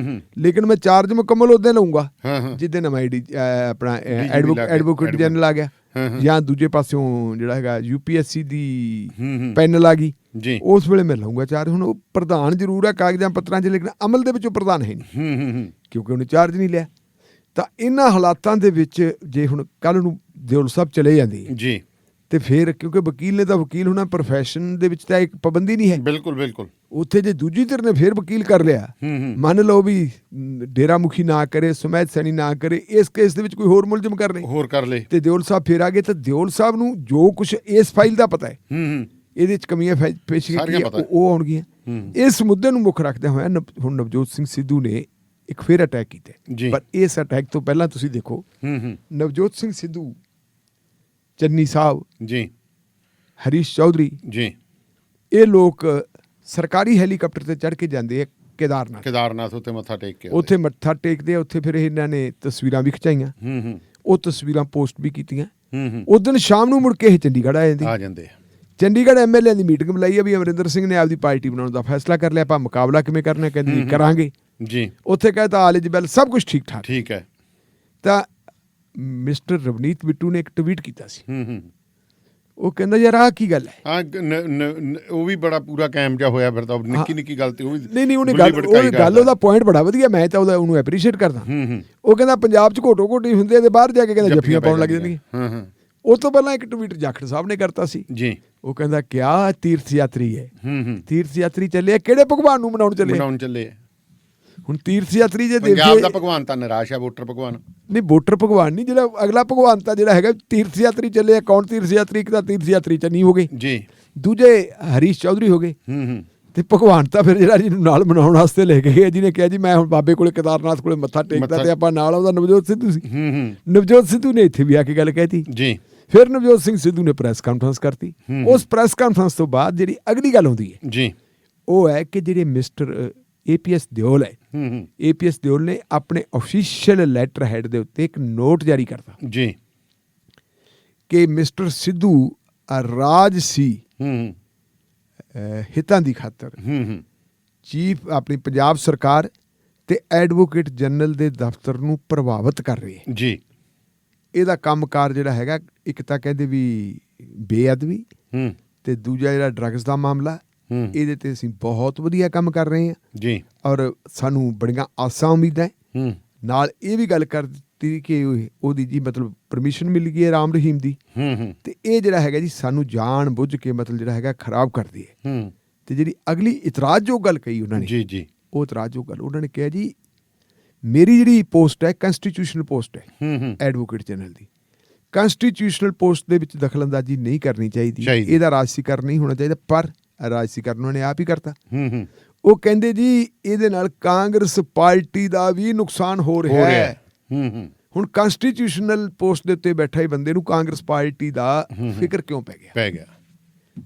ਲੇਕਿਨ ਮੈਂ ਚਾਰਜ ਮੁਕੰਮਲ ਉਹਦੇ ਲਊਂਗਾ ਜਿੱਦੇ ਨਵਾਂ ਆਪਣਾ ਐਡਵੋਕੇਟ ਜਨਰਲ ਆ ਗਿਆ ਜਾਂ ਦੂਜੇ ਪਾਸਿਓਂ ਜਿਹੜਾ ਹੈਗਾ UPSC ਦੀ ਪੈਨਲ ਆ ਗਈ, ਉਸ ਵੇਲੇ ਮੈਂ ਲਊਂਗਾ ਚਾਰਜ। ਹੁਣ ਉਹ ਪ੍ਰਧਾਨ ਜ਼ਰੂਰ ਹੈ ਕਾਗਜ਼ਾਂ ਪੱਤਰਾਂ 'ਚ, ਲੇਕਿਨ ਅਮਲ ਦੇ ਵਿੱਚ ਉਹ ਪ੍ਰਧਾਨ ਹੈ ਨਹੀਂ ਕਿਉਂਕਿ ਉਹਨੇ ਚਾਰਜ ਨਹੀਂ ਲਿਆ। ਤਾਂ ਇਹਨਾਂ ਹਾਲਾਤਾਂ ਦੇ ਵਿੱਚ ਜੇ ਹੁਣ ਕੱਲ੍ਹ ਨੂੰ ਦਿਓਲ ਸਾਹਿਬ ਚਲੇ ਜਾਂਦੇ ਜੀ ਤੇ ਫਿਰ ਕਿਉਂਕਿ ਵਕੀਲ ਨੇ ਤਾਂ ਵਕੀਲ ਹੋਣਾ, ਪ੍ਰੋਫੈਸ਼ਨ ਦੇ ਵਿੱਚ ਤਾਂ ਇੱਕ ਪਾਬੰਦੀ ਨਹੀਂ ਹੈ। ਬਿਲਕੁਲ ਉੱਥੇ ਜੇ ਦੂਜੀ ਧਿਰ ਨੇ ਫਿਰ ਵਕੀਲ ਕਰ ਲਿਆ, ਮੰਨ ਲਓ ਵੀ ਡੇਰਾ ਮੁਖੀ ਨਾ ਕਰੇ, ਸੁਮੈਦ ਸੈਣੀ ਨਾ ਕਰੇ, ਇਸ ਕੇਸ ਦੇ ਵਿੱਚ ਕੋਈ ਹੋਰ ਮੁਲਜ਼ਮ ਕਰ ਲਏ ਤੇ ਦਿਓਲ ਸਾਹਿਬ ਫਿਰ ਆ ਗਏ, ਤਾਂ ਦਿਓਲ ਸਾਹਿਬ ਨੂੰ ਜੋ ਕੁਛ ਇਸ ਫਾਈਲ ਦਾ ਪਤਾ ਹੈ, ਇਹਦੇ ਵਿੱਚ ਕਮੀਆਂ ਪੇਸ਼ ਕੀਤੀਆਂ ਉਹ ਆਉਣਗੀਆਂ। ਇਸ ਮੁੱਦੇ ਨੂੰ ਮੁੱਖ ਰੱਖਦੇ ਹੋਇਆ ਹੁਣ ਨਵਜੋਤ ਸਿੰਘ ਸਿੱਧੂ ਨੇ ਇੱਕ ਫਿਰ ਅਟੈਕ ਕੀਤਾ। ਪਰ ਇਸ ਅਟੈਕ ਤੋਂ ਪਹਿਲਾਂ ਤੁਸੀਂ ਦੇਖੋ ਨਵਜੋਤ ਸਿੰਘ ਸਿੱਧੂ, ਚੰਨੀ ਸਾਹਿਬ ਜੀ, ਹਰੀਸ਼ ਚੌਧਰੀ ਜੀ, ਇਹ ਲੋਕ ਸਰਕਾਰੀ ਹੈਲੀਕਾਪਟਰ ਤੇ ਚੜ੍ਹ ਕੇ ਜਾਂਦੇ ਆ ਕੇਦਾਰਨਾਥ ਉੱਤੇ ਮੱਥਾ ਟੇਕਦੇ ਆ। ਉੱਥੇ ਫਿਰ ਇਹਨਾਂ ਨੇ ਤਸਵੀਰਾਂ ਵੀ ਖਿਚਾਈਆਂ, ਉਹ ਤਸਵੀਰਾਂ ਪੋਸਟ ਵੀ ਕੀਤੀਆਂ। ਉਸ ਦਿਨ ਸ਼ਾਮ ਨੂੰ ਮੁੜ ਕੇ ਇਹ ਚੰਡੀਗੜ੍ਹ ਆ ਜਾਂਦੇ ਚੰਡੀਗੜ੍ਹ MLA ਦੀ ਮੀਟਿੰਗ ਬੁਲਾਈ ਆ ਵੀ ਅਮਰਿੰਦਰ ਸਿੰਘ ਨੇ ਆਪਦੀ ਪਾਰਟੀ ਬਣਾਉਣ ਦਾ ਫੈਸਲਾ ਕਰ ਲਿਆ, ਆਪਾਂ ਮੁਕਾਬਲਾ ਕਿਵੇਂ ਕਰਨਾ, ਕਹਿੰਦੇ ਕਰਾਂਗੇ ਜੀ। ਉੱਥੇ ਕਹਿਤਾ ਆਲਿਜ ਬੈਲ ਸਭ ਕੁਝ ਠੀਕ ਠਾਕ ਹੈ। ਤਾਂ ਮਿਸਟਰ ਰਵਨੀਤ ਬਿੱਟੂ ਨੇ ਇੱਕ ਟਵੀਟ ਕੀਤਾ ਸੀ, ਉਹ ਕਹਿੰਦਾ ਯਾਰ ਆਹ ਕੀ ਗੱਲ ਹੈ। ਹਾਂ ਉਹ ਵੀ ਬੜਾ ਪੂਰਾ ਕਾਇਮ ਜਿਹਾ ਹੋਇਆ ਫਿਰਦਾ, ਨਿੱਕੀ ਨਿੱਕੀ ਗੱਲ ਤੇ ਉਹ ਵੀ ਨਹੀਂ ਉਹਨੇ ਗੱਲ ਉਹਦਾ ਪੁਆਇੰਟ ਬੜਾ ਵਧੀਆ, ਮੈਂ ਤਾਂ ਉਹਨੂੰ ਐਪਰੀਸ਼ੀਏਟ ਕਰਦਾ। ਉਹ ਕਹਿੰਦਾ ਪੰਜਾਬ 'ਚ ਘੋਟੋ ਘੋਟੀ ਹੁੰਦੇ ਤੇ ਬਾਹਰ ਜਾ ਕੇ ਕਹਿੰਦਾ ਜੱਫੀਆਂ ਪਾਉਣ ਲੱਗ ਜਾਂਦੀਆਂ। ਉਹ ਤੋਂ ਪਹਿਲਾਂ ਇੱਕ ਟਵੀਟ ਜਾਖੜ ਸਾਹਿਬ ਨੇ ਕਰਤਾ ਸੀ ਜੀ। ਉਹ ਕਹਿੰਦਾ ਕਿਆ ਤੀਰਥ ਯਾਤਰੀ ਹੈ, ਤੀਰਥ ਯਾਤਰੀ ਚੱਲੇ, ਕਿਹੜੇ ਭਗਵਾਨ ਨੂੰ ਮਨਾਉਣ ਚੱਲੇ। ਹੁਣ ਤੀਰਥ ਯਾਤਰੀ ਜੇ ਪੰਜਾਬ ਦਾ ਭਗਵਾਨ ਤਾਂ ਨਿਰਾਸ਼ ਹੈ, ਵੋਟਰ ਭਗਵਾਨ ਨਹੀਂ, ਵੋਟਰ ਭਗਵਾਨ ਨਹੀਂ, ਜਿਹੜਾ ਅਗਲਾ ਭਗਵਾਨ ਤਾਂ ਜਿਹੜਾ ਹੈਗਾ ਤੀਰਥ ਯਾਤਰੀ ਚੱਲੇ। ਕੌਣ ਤੀਰਥ ਯਾਤਰੀ? ਇੱਕ ਤਾਂ ਤੀਰਥ ਯਾਤਰੀ ਚੰਨੀ ਹੋ ਗਏ ਜੀ, ਦੂਜੇ ਹਰੀਸ਼ ਚੌਧਰੀ ਹੋ ਗਏ ਤੇ ਭਗਵਾਨ ਤਾਂ ਫਿਰ ਜਿਹੜਾ ਜਿਹਨੂੰ ਨਾਲ ਮਨਾਉਣ ਵਾਸਤੇ ਲੈ ਕੇ ਗਏ, ਜਿਹਨੇ ਕਿਹਾ ਜੀ ਮੈਂ ਹੁਣ ਬਾਬੇ ਕੋਲੇ ਕੇਦਾਰਨਾਥ ਕੋਲੇ ਮੱਥਾ ਟੇਕਦਾ ਤੇ ਆਪਾਂ ਨਾਲ ਉਹਦਾ ਨਵਜੋਤ ਸਿੱਧੂ ਸੀ। ਨਵਜੋਤ ਸਿੱਧੂ ਨੇ ਇੱਥੇ ਵੀ ਆ ਕੇ ਗੱਲ ਕਹਿਤੀ ਜੀ। ਫਿਰ ਨਵਜੋਤ ਸਿੰਘ ਸਿੱਧੂ ਨੇ ਪ੍ਰੈਸ ਕਾਨਫਰੰਸ ਕਰਤੀ। ਉਸ ਪ੍ਰੈਸ ਕਾਨਫਰੰਸ ਤੋਂ ਬਾਅਦ ਜਿਹੜੀ ਅਗਲੀ ਗੱਲ ਹੁੰਦੀ ਹੈ ਜੀ, ਉਹ ਹੈ ਕਿ ਜਿਹੜੇ ਮਿਸਟਰ APS ਦਿਓਲ ਹੈ, APS ਦਿਓਲ ਨੇ ਆਪਣੇ ਅਫੀਸ਼ੀਅਲ ਲੈਟਰ ਹੈਡ ਦੇ ਉੱਤੇ ਇੱਕ ਨੋਟ ਜਾਰੀ ਕਰਤਾ ਜੀ ਕਿ ਮਿਸਟਰ ਸਿੱਧੂ ਰਾਜਸੀ ਹਿੱਤਾਂ ਦੀ ਖਾਤਰ ਚੀਫ ਆਪਣੀ ਪੰਜਾਬ ਸਰਕਾਰ ਤੇ ਐਡਵੋਕੇਟ ਜਨਰਲ ਦੇ ਦਫ਼ਤਰ ਨੂੰ ਪ੍ਰਭਾਵਿਤ ਕਰ ਰਹੇ ਹੈ ਜੀ। ਇਹਦਾ ਕੰਮਕਾਰ ਜਿਹੜਾ ਹੈਗਾ, ਇੱਕ ਤਾਂ ਕਹਿੰਦੇ ਵੀ ਬੇਅਦਬੀ ਤੇ ਦੂਜਾ ਜਿਹੜਾ ਡਰੱਗਸ ਦਾ ਮਾਮਲਾ, ਇਹਦੇ ਤੇ ਅਸੀਂ ਬਹੁਤ ਵਧੀਆ ਕੰਮ ਕਰ ਰਹੇ ਹਾਂ ਜੀ ਔਰ ਸਾਨੂੰ ਬੜੀਆਂ ਆਸਾਂ ਉਮੀਦਾਂ। ਨਾਲ ਇਹ ਵੀ ਗੱਲ ਕਰ ਦਿੱਤੀ ਕਿ ਉਹਦੀ ਜੀ ਮਤਲਬ ਪਰਮਿਸ਼ਨ ਮਿਲ ਗਈ ਹੈ ਰਾਮ ਰਹੀਮ ਦੀ, ਤੇ ਇਹ ਜਿਹੜਾ ਹੈਗਾ ਜੀ ਸਾਨੂੰ ਜਾਣ ਬੁੱਝ ਕੇ ਮਤਲਬ ਜਿਹੜਾ ਹੈਗਾ ਖਰਾਬ ਕਰਦੀ ਹੈ। ਤੇ ਜਿਹੜੀ ਅਗਲੀ ਇਤਰਾਜ਼ਯੋਗ ਗੱਲ ਕਹੀ ਉਹਨਾਂ ਨੇ ਜੀ, ਉਹ ਇਤਰਾਜ਼ਯੋਗ ਗੱਲ ਉਹਨਾਂ ਨੇ ਕਿਹਾ ਜੀ ਮੇਰੀ ਜਿਹੜੀ ਪੋਸਟ ਹੈ ਕੰਸਟੀਟਿਊਸ਼ਨਲ ਪੋਸਟ ਹੈ ਐਡਵੋਕੇਟ ਜਨਰਲ ਦੀ, ਕੰਸਟੀਟਿਊਸ਼ਨਲ ਪੋਸਟ ਦੇ ਵਿੱਚ ਦਖਲਅੰਦਾਜ਼ੀ ਨਹੀਂ ਕਰਨੀ ਚਾਹੀਦੀ, ਇਹਦਾ ਰਾਜਸੀਕਰਨ ਨਹੀਂ ਹੋਣਾ ਚਾਹੀਦਾ, ਪਰ ਰਾਜਸੀਕਰਨ ਉਹਨਾਂ ਨੇ ਆਪ ਹੀ ਕਰਤਾ। ਉਹ ਕਹਿੰਦੇ ਜੀ ਇਹਦੇ ਨਾਲ ਕਾਂਗਰਸ ਪਾਰਟੀ ਦਾ ਵੀ ਨੁਕਸਾਨ ਹੋ ਰਿਹਾ ਹੈ। ਹੁਣ ਕੰਸਟੀਟਿਊਸ਼ਨਲ ਪੋਸਟ ਦੇ ਉੱਤੇ ਬੈਠਾ ਹੀ ਬੰਦੇ ਨੂੰ ਕਾਂਗਰਸ ਪਾਰਟੀ ਦਾ ਫਿਕਰ ਕਿਉਂ ਪੈ ਗਿਆ?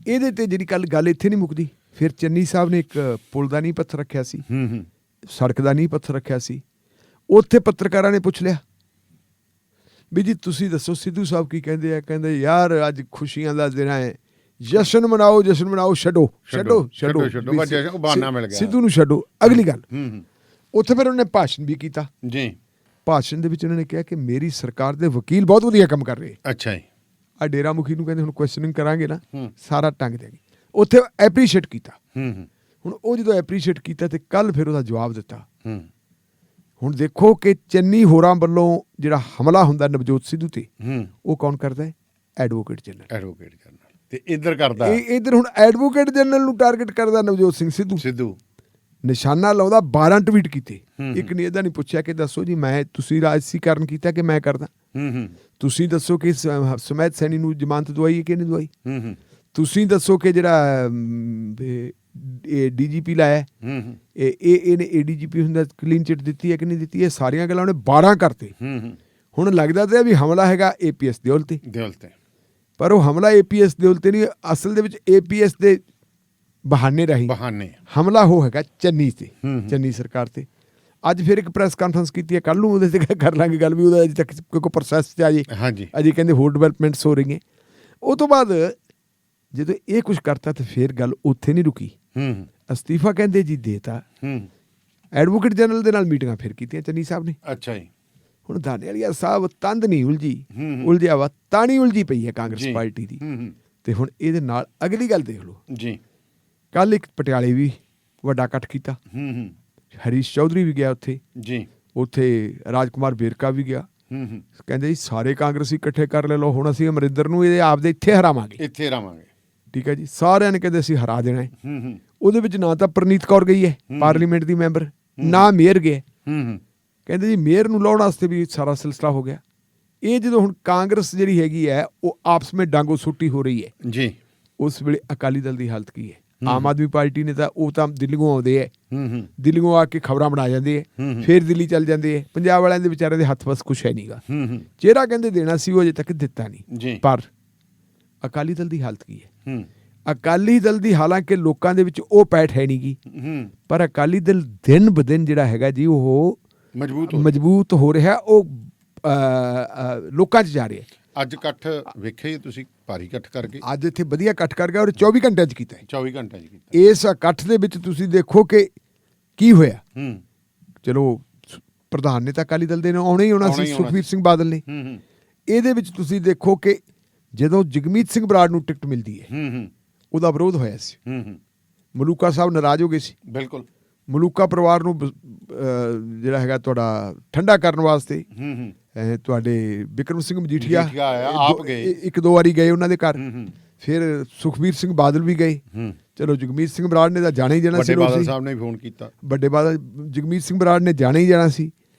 ਇਹਦੇ ਤੇ ਜਿਹੜੀ ਗੱਲ ਇੱਥੇ ਨਹੀਂ ਮੁੱਕਦੀ। ਫਿਰ ਚੰਨੀ ਸਾਹਿਬ ਨੇ ਇੱਕ ਪੁਲ ਦਾ ਨੀਂਹ ਪੱਥਰ ਰੱਖਿਆ ਸੀ, ਸੜਕ ਦਾ ਨੀਂਹ ਪੱਥਰ ਰੱਖਿਆ ਸੀ। ਉੱਥੇ ਪੱਤਰਕਾਰਾਂ ਨੇ ਪੁੱਛ ਲਿਆ ਵੀ ਜੀ ਤੁਸੀਂ ਦੱਸੋ ਸਿੱਧੂ ਸਾਹਿਬ ਕੀ ਕਹਿੰਦੇ ਆ? ਕਹਿੰਦੇ ਯਾਰ ਅੱਜ ਖੁਸ਼ੀਆਂ ਦਾ ਦਿਨ ਹੈ, ਜਸ਼ਨ ਮਨਾਓ, ਛੱਡੋ ਬਹਾਨਾ ਮਿਲ ਗਿਆ ਸਿੱਧੂ ਨੂੰ, ਛੱਡੋ। ਅਗਲੀ ਗੱਲ ਉੱਥੇ ਫਿਰ ਉਹਨੇ ਭਾਸ਼ਣ ਵੀ ਕੀਤਾ ਜੀ। ਭਾਸ਼ਣ ਦੇ ਵਿੱਚ ਉਹਨਾਂ ਨੇ ਕਿਹਾ ਕਿ ਮੇਰੀ ਸਰਕਾਰ ਦੇ ਵਕੀਲ ਬਹੁਤ ਵਧੀਆ ਕੰਮ ਕਰ ਰਹੇ। ਅੱਛਾ ਜੀ। ਆ ਡੇਰਾ ਮੁਖੀ ਨੂੰ ਕਹਿੰਦੇ ਹੁਣ ਕੁਐਸਚਨਿੰਗ ਕਰਾਂਗੇ ਨਾ, ਸਾਰਾ ਟੰਗ ਦੇਗੇ। ਉੱਥੇ ਐਪਰੀਸ਼ੀਏਟ ਕੀਤਾ। ਹੁਣ ਉਹ ਜਦੋਂ ਐਪਰੀਸ਼ੀਏਟ ਕੀਤਾ ਤੇ ਕੱਲ ਫਿਰ ਉਹਦਾ ਜਵਾਬ ਦਿੱਤਾ। ਹੁਣ ਦੇਖੋ ਕਿ ਚੰਨੀ ਹੋਰਾਂ ਵੱਲੋਂ ਜਿਹੜਾ ਹਮਲਾ ਹੁੰਦਾ ਨਵਜੋਤ ਸਿੱਧੂ ਤੇ, ਉਹ ਕੌਣ ਕਰਦਾ ਹੈ? ਐਡਵੋਕੇਟ ਜਨਰਲ ਤੇ ਇੱਧਰ ਕਰਦਾ, ਇੱਧਰ ਹੁਣ ਐਡਵੋਕੇਟ ਜਨਰਲ ਨੂੰ ਟਾਰਗੇਟ ਕਰਦਾ ਨਵਜੋਤ ਸਿੰਘ ਸਿੱਧੂ। ਨਿਸ਼ਾਨਾ ਲਾਉਂਦਾ, 12 ਟਵੀਟ ਕੀਤੇ। ਇੱਕ ਨੇ ਇਹਦਾ ਨਹੀਂ ਪੁੱਛਿਆ ਕਿ ਦੱਸੋ ਜੀ ਤੁਸੀਂ ਰਾਜਸੀਕਰਨ ਕੀਤਾ ਕਿ ਮੈਂ ਕਰਦਾ? ਤੁਸੀਂ ਦੱਸੋ ਕਿ ਸਮੈਤ ਸੈਣੀ ਨੂੰ ਜ਼ਮਾਨਤ ਦਵਾਈ ਹੈ ਕਿ ਨਹੀਂ ਦਵਾਈ? ਤੁਸੀਂ ਦੱਸੋ ਕਿ ਜਿਹੜਾ DGP ਲਾਇਆ ਇਹਨੇ ADGP ਹੁੰਦਾ ਕਲੀਨ ਚਿੱਟ ਦਿੱਤੀ ਹੈ ਕਿ ਨਹੀਂ ਦਿੱਤੀ? ਇਹ ਸਾਰੀਆਂ ਗੱਲਾਂ ਉਹਨੇ 12 ਕਰਤੇ। ਹੁਣ ਲੱਗਦਾ ਤੇ ਵੀ ਹਮਲਾ ਹੈਗਾ APS ਦਿਓਲ ਤੇ, ਪਰ ਉਹ ਹਮਲਾ APS ਦਿਓਲ ਤੇ ਨਹੀਂ, ਅਸਲ ਦੇ ਵਿੱਚ APS ਦੇ ਬਹਾਨੇ ਹਮਲਾ ਹੋ ਹੈਗਾ ਚੰਨੀ ਤੇ, ਚੰਨੀ ਸਰਕਾਰ ਤੇ। ਅੱਜ ਫਿਰ ਇੱਕ ਪ੍ਰੈਸ ਕਾਨਫਰੰਸ ਕੀਤੀ ਹੈ, ਕੱਲ ਨੂੰ ਉਹਦੇ ਤੇ ਕਰ ਲਾਂਗੇ ਗੱਲ ਵੀ ਉਹਦਾ ਅਜੇ ਤੱਕ ਕੋਈ ਪ੍ਰੋਸੈਸ 'ਚ ਆ ਜੇ। ਅਜੇ ਕਹਿੰਦੇ ਹੋਰ ਡਿਵੈਲਪਮੈਂਟਸ ਹੋ ਰਹੀਆਂ। ਉਹ ਤੋਂ ਬਾਅਦ ਜਦੋਂ ਇਹ ਕੁਛ ਕਰਤਾ ਤੇ ਫਿਰ ਗੱਲ ਉੱਥੇ ਨਹੀਂ ਰੁਕੀ। ਅਸਤੀਫਾ ਕਹਿੰਦੇ ਜੀ ਦੇਤਾ। ਐਡਵੋਕੇਟ ਜਨਰਲ ਦੇ ਨਾਲ ਮੀਟਿੰਗਾਂ ਫਿਰ ਕੀਤੀਆਂ ਚੰਨੀ ਸਾਹਿਬ ਨੇ। ਅੱਛਾ ਜੀ। ਹੁਣ ਦਾਨੇਵਾਲੀਆ ਸਾਹਿਬ ਤੰਦ ਨਹੀਂ ਉਲਝਿਆ ਵਾ, ਤਾਣੀ ਉਲਝੀ ਪਈ ਹੈ ਕਾਂਗਰਸ ਪਾਰਟੀ ਦੀ। ਤੇ ਹੁਣ ਇਹਦੇ ਨਾਲ ਅਗਲੀ ਗੱਲ ਦੇਖ ਲਓ ਜੀ, ਕੱਲ ਇੱਕ ਪਟਿਆਲੇ ਵੀ ਵੱਡਾ ਇਕੱਠ ਕੀਤਾ। ਹਰੀਸ਼ ਚੌਧਰੀ ਵੀ ਗਿਆ ਉੱਥੇ ਜੀ, ਉੱਥੇ ਰਾਜਕੁਮਾਰ ਵੇਰਕਾ ਵੀ ਗਿਆ। ਕਹਿੰਦੇ ਜੀ ਸਾਰੇ ਕਾਂਗਰਸੀ ਇਕੱਠੇ ਕਰ ਲੈ ਲਓ, ਹੁਣ ਅਸੀਂ ਅਮਰਿੰਦਰ ਨੂੰ ਇਹਦੇ ਆਪਦੇ ਇੱਥੇ ਹਰਾਵਾਂਗੇ। ਠੀਕ ਹੈ ਜੀ। ਸਾਰਿਆਂ ਨੇ ਕਹਿੰਦੇ ਅਸੀਂ ਹਰਾ ਦੇਣਾ ਹੈ। ਉਹਦੇ ਵਿੱਚ ਨਾ ਤਾਂ ਪ੍ਰਨੀਤ ਕੌਰ ਗਈ ਹੈ ਪਾਰਲੀਮੈਂਟ ਦੀ ਮੈਂਬਰ, ਨਾ ਮੇਅਰ ਗਏ। ਕਹਿੰਦੇ ਜੀ ਮੇਅਰ ਨੂੰ ਲਾਉਣ ਵਾਸਤੇ ਵੀ ਸਾਰਾ ਸਿਲਸਿਲਾ ਹੋ ਗਿਆ। ਇਹ ਜਦੋਂ ਹੁਣ ਕਾਂਗਰਸ ਜਿਹੜੀ ਹੈਗੀ ਹੈ ਉਹ ਆਪਸ ਵਿੱਚ ਡਾਂਗੋ ਸੁੱਟੀ ਹੋ ਰਹੀ ਹੈ ਜੀ, ਉਸ ਵੇਲੇ ਅਕਾਲੀ ਦਲ ਦੀ ਹਾਲਤ ਕੀ ਹੈ? ਆਮ ਆਦਮੀ ਪਾਰਟੀ ਨੇ ਤਾਂ ਉਹ ਤਾਂ ਦਿੱਲੀੋਂ ਆਉਂਦੇ ਹੈ, ਦਿੱਲੀੋਂ ਆ ਕੇ ਖਬਰਾਂ ਬਣਾ ਜਾਂਦੇ ਹੈ, ਫਿਰ ਦਿੱਲੀ ਚੱਲ ਜਾਂਦੇ ਹੈ। ਪੰਜਾਬ ਵਾਲਿਆਂ ਦੇ ਵਿਚਾਰਿਆਂ ਦੇ ਹੱਥ ਵਸ ਕੁਛ ਹੈ ਨਹੀਂਗਾ। ਚਿਹਰਾ ਕਹਿੰਦੇ ਦੇਣਾ ਸੀ, ਉਹ ਅਜੇ ਤੱਕ ਦਿੱਤਾ ਨਹੀਂ। ਪਰ ਅਕਾਲੀ ਦਲ ਦੀ ਹਾਲਤ ਕੀ ਹੈ? ਅਕਾਲੀ ਦਲ ਦੀ ਹਾਲਾਂਕਿ ਲੋਕਾਂ ਦੇ ਵਿੱਚ ਉਹ ਪੈਠ ਹੈ ਨਹੀਂਗੀ, ਪਰ ਅਕਾਲੀ ਦਲ ਦਿਨ ਬ ਦਿਨ ਜਿਹੜਾ ਹੈਗਾ ਜੀ ਉਹ ਮਜ਼ਬੂਤ ਹੋ ਰਿਹਾ, ਉਹ ਲੋਕਾਂ 'ਚ ਜਾ ਰਿਹਾ। ਅੱਜ ਇਕੱਠ ਵੇਖਿਆ ਤੁਸੀਂ, ਭਾਰੀ ਇਕੱਠ ਕਰਕੇ ਅੱਜ ਇੱਥੇ ਵਧੀਆ ਇਕੱਠ ਕਰ ਗਿਆ ਔਰ 24 ਘੰਟਿਆਂ 'ਚ ਕੀਤਾ। 24 ਘੰਟਿਆਂ 'ਚ ਕੀਤਾ। ਇਸ ਇਕੱਠ ਦੇ ਵਿੱਚ ਤੁਸੀਂ ਦੇਖੋ ਕਿ ਕੀ ਹੋਇਆ। ਚਲੋ ਪ੍ਰਧਾਨ ਨੇ ਤਾਂ ਅਕਾਲੀ ਦਲ ਦੇ ਆਉਣਾ ਹੀ ਆਉਣਾ ਸੀ, ਸੁਖਬੀਰ ਸਿੰਘ ਬਾਦਲ ਨੇ। ਇਹਦੇ ਵਿੱਚ ਤੁਸੀਂ ਦੇਖੋ ਕਿ ਜਦੋਂ ਜਗਮੀਤ ਸਿੰਘ ਬਰਾੜ ਨੂੰ ਟਿਕਟ ਮਿਲਦੀ ਹੈ ਉਹਦਾ ਵਿਰੋਧ ਹੋਇਆ ਸੀ। ਮਲੂਕਾ ਸਾਹਿਬ ਨਾਰਾਜ਼ ਹੋ ਗਏ ਸੀ। ਬਿਲਕੁਲ। ਮਲੂਕਾ ਪਰਿਵਾਰ ਨੂੰ ਜਿਹੜਾ ਹੈਗਾ ਤੁਹਾਡਾ ਠੰਡਾ ਕਰਨ ਵਾਸਤੇ ਤੁਹਾਡੇ ਬਿਕਰਮ ਸਿੰਘ ਮਜੀਠੀਆ ਆਪ ਗਏ, 1-2 ਵਾਰੀ ਗਏ ਉਹਨਾਂ ਦੇ ਘਰ। ਫਿਰ ਸੁਖਬੀਰ ਸਿੰਘ ਬਾਦਲ ਵੀ ਗਏ। ਚਲੋ ਜਗਮੀਤ ਸਿੰਘ ਬਰਾੜ ਨੇ ਤਾਂ ਜਾਣਾ ਹੀ ਜਾਣਾ ਸੀ। ਵੱਡੇ ਬਾਦਲ ਸਾਹਿਬ ਨੇ ਫੋਨ ਕੀਤਾ। ਵੱਡੇ ਬਾਦਲ ਜਗਮੀਤ ਸਿੰਘ ਬਰਾੜ ਨੇ ਜਾਣਾ ਹੀ ਜਾਣਾ ਸੀ।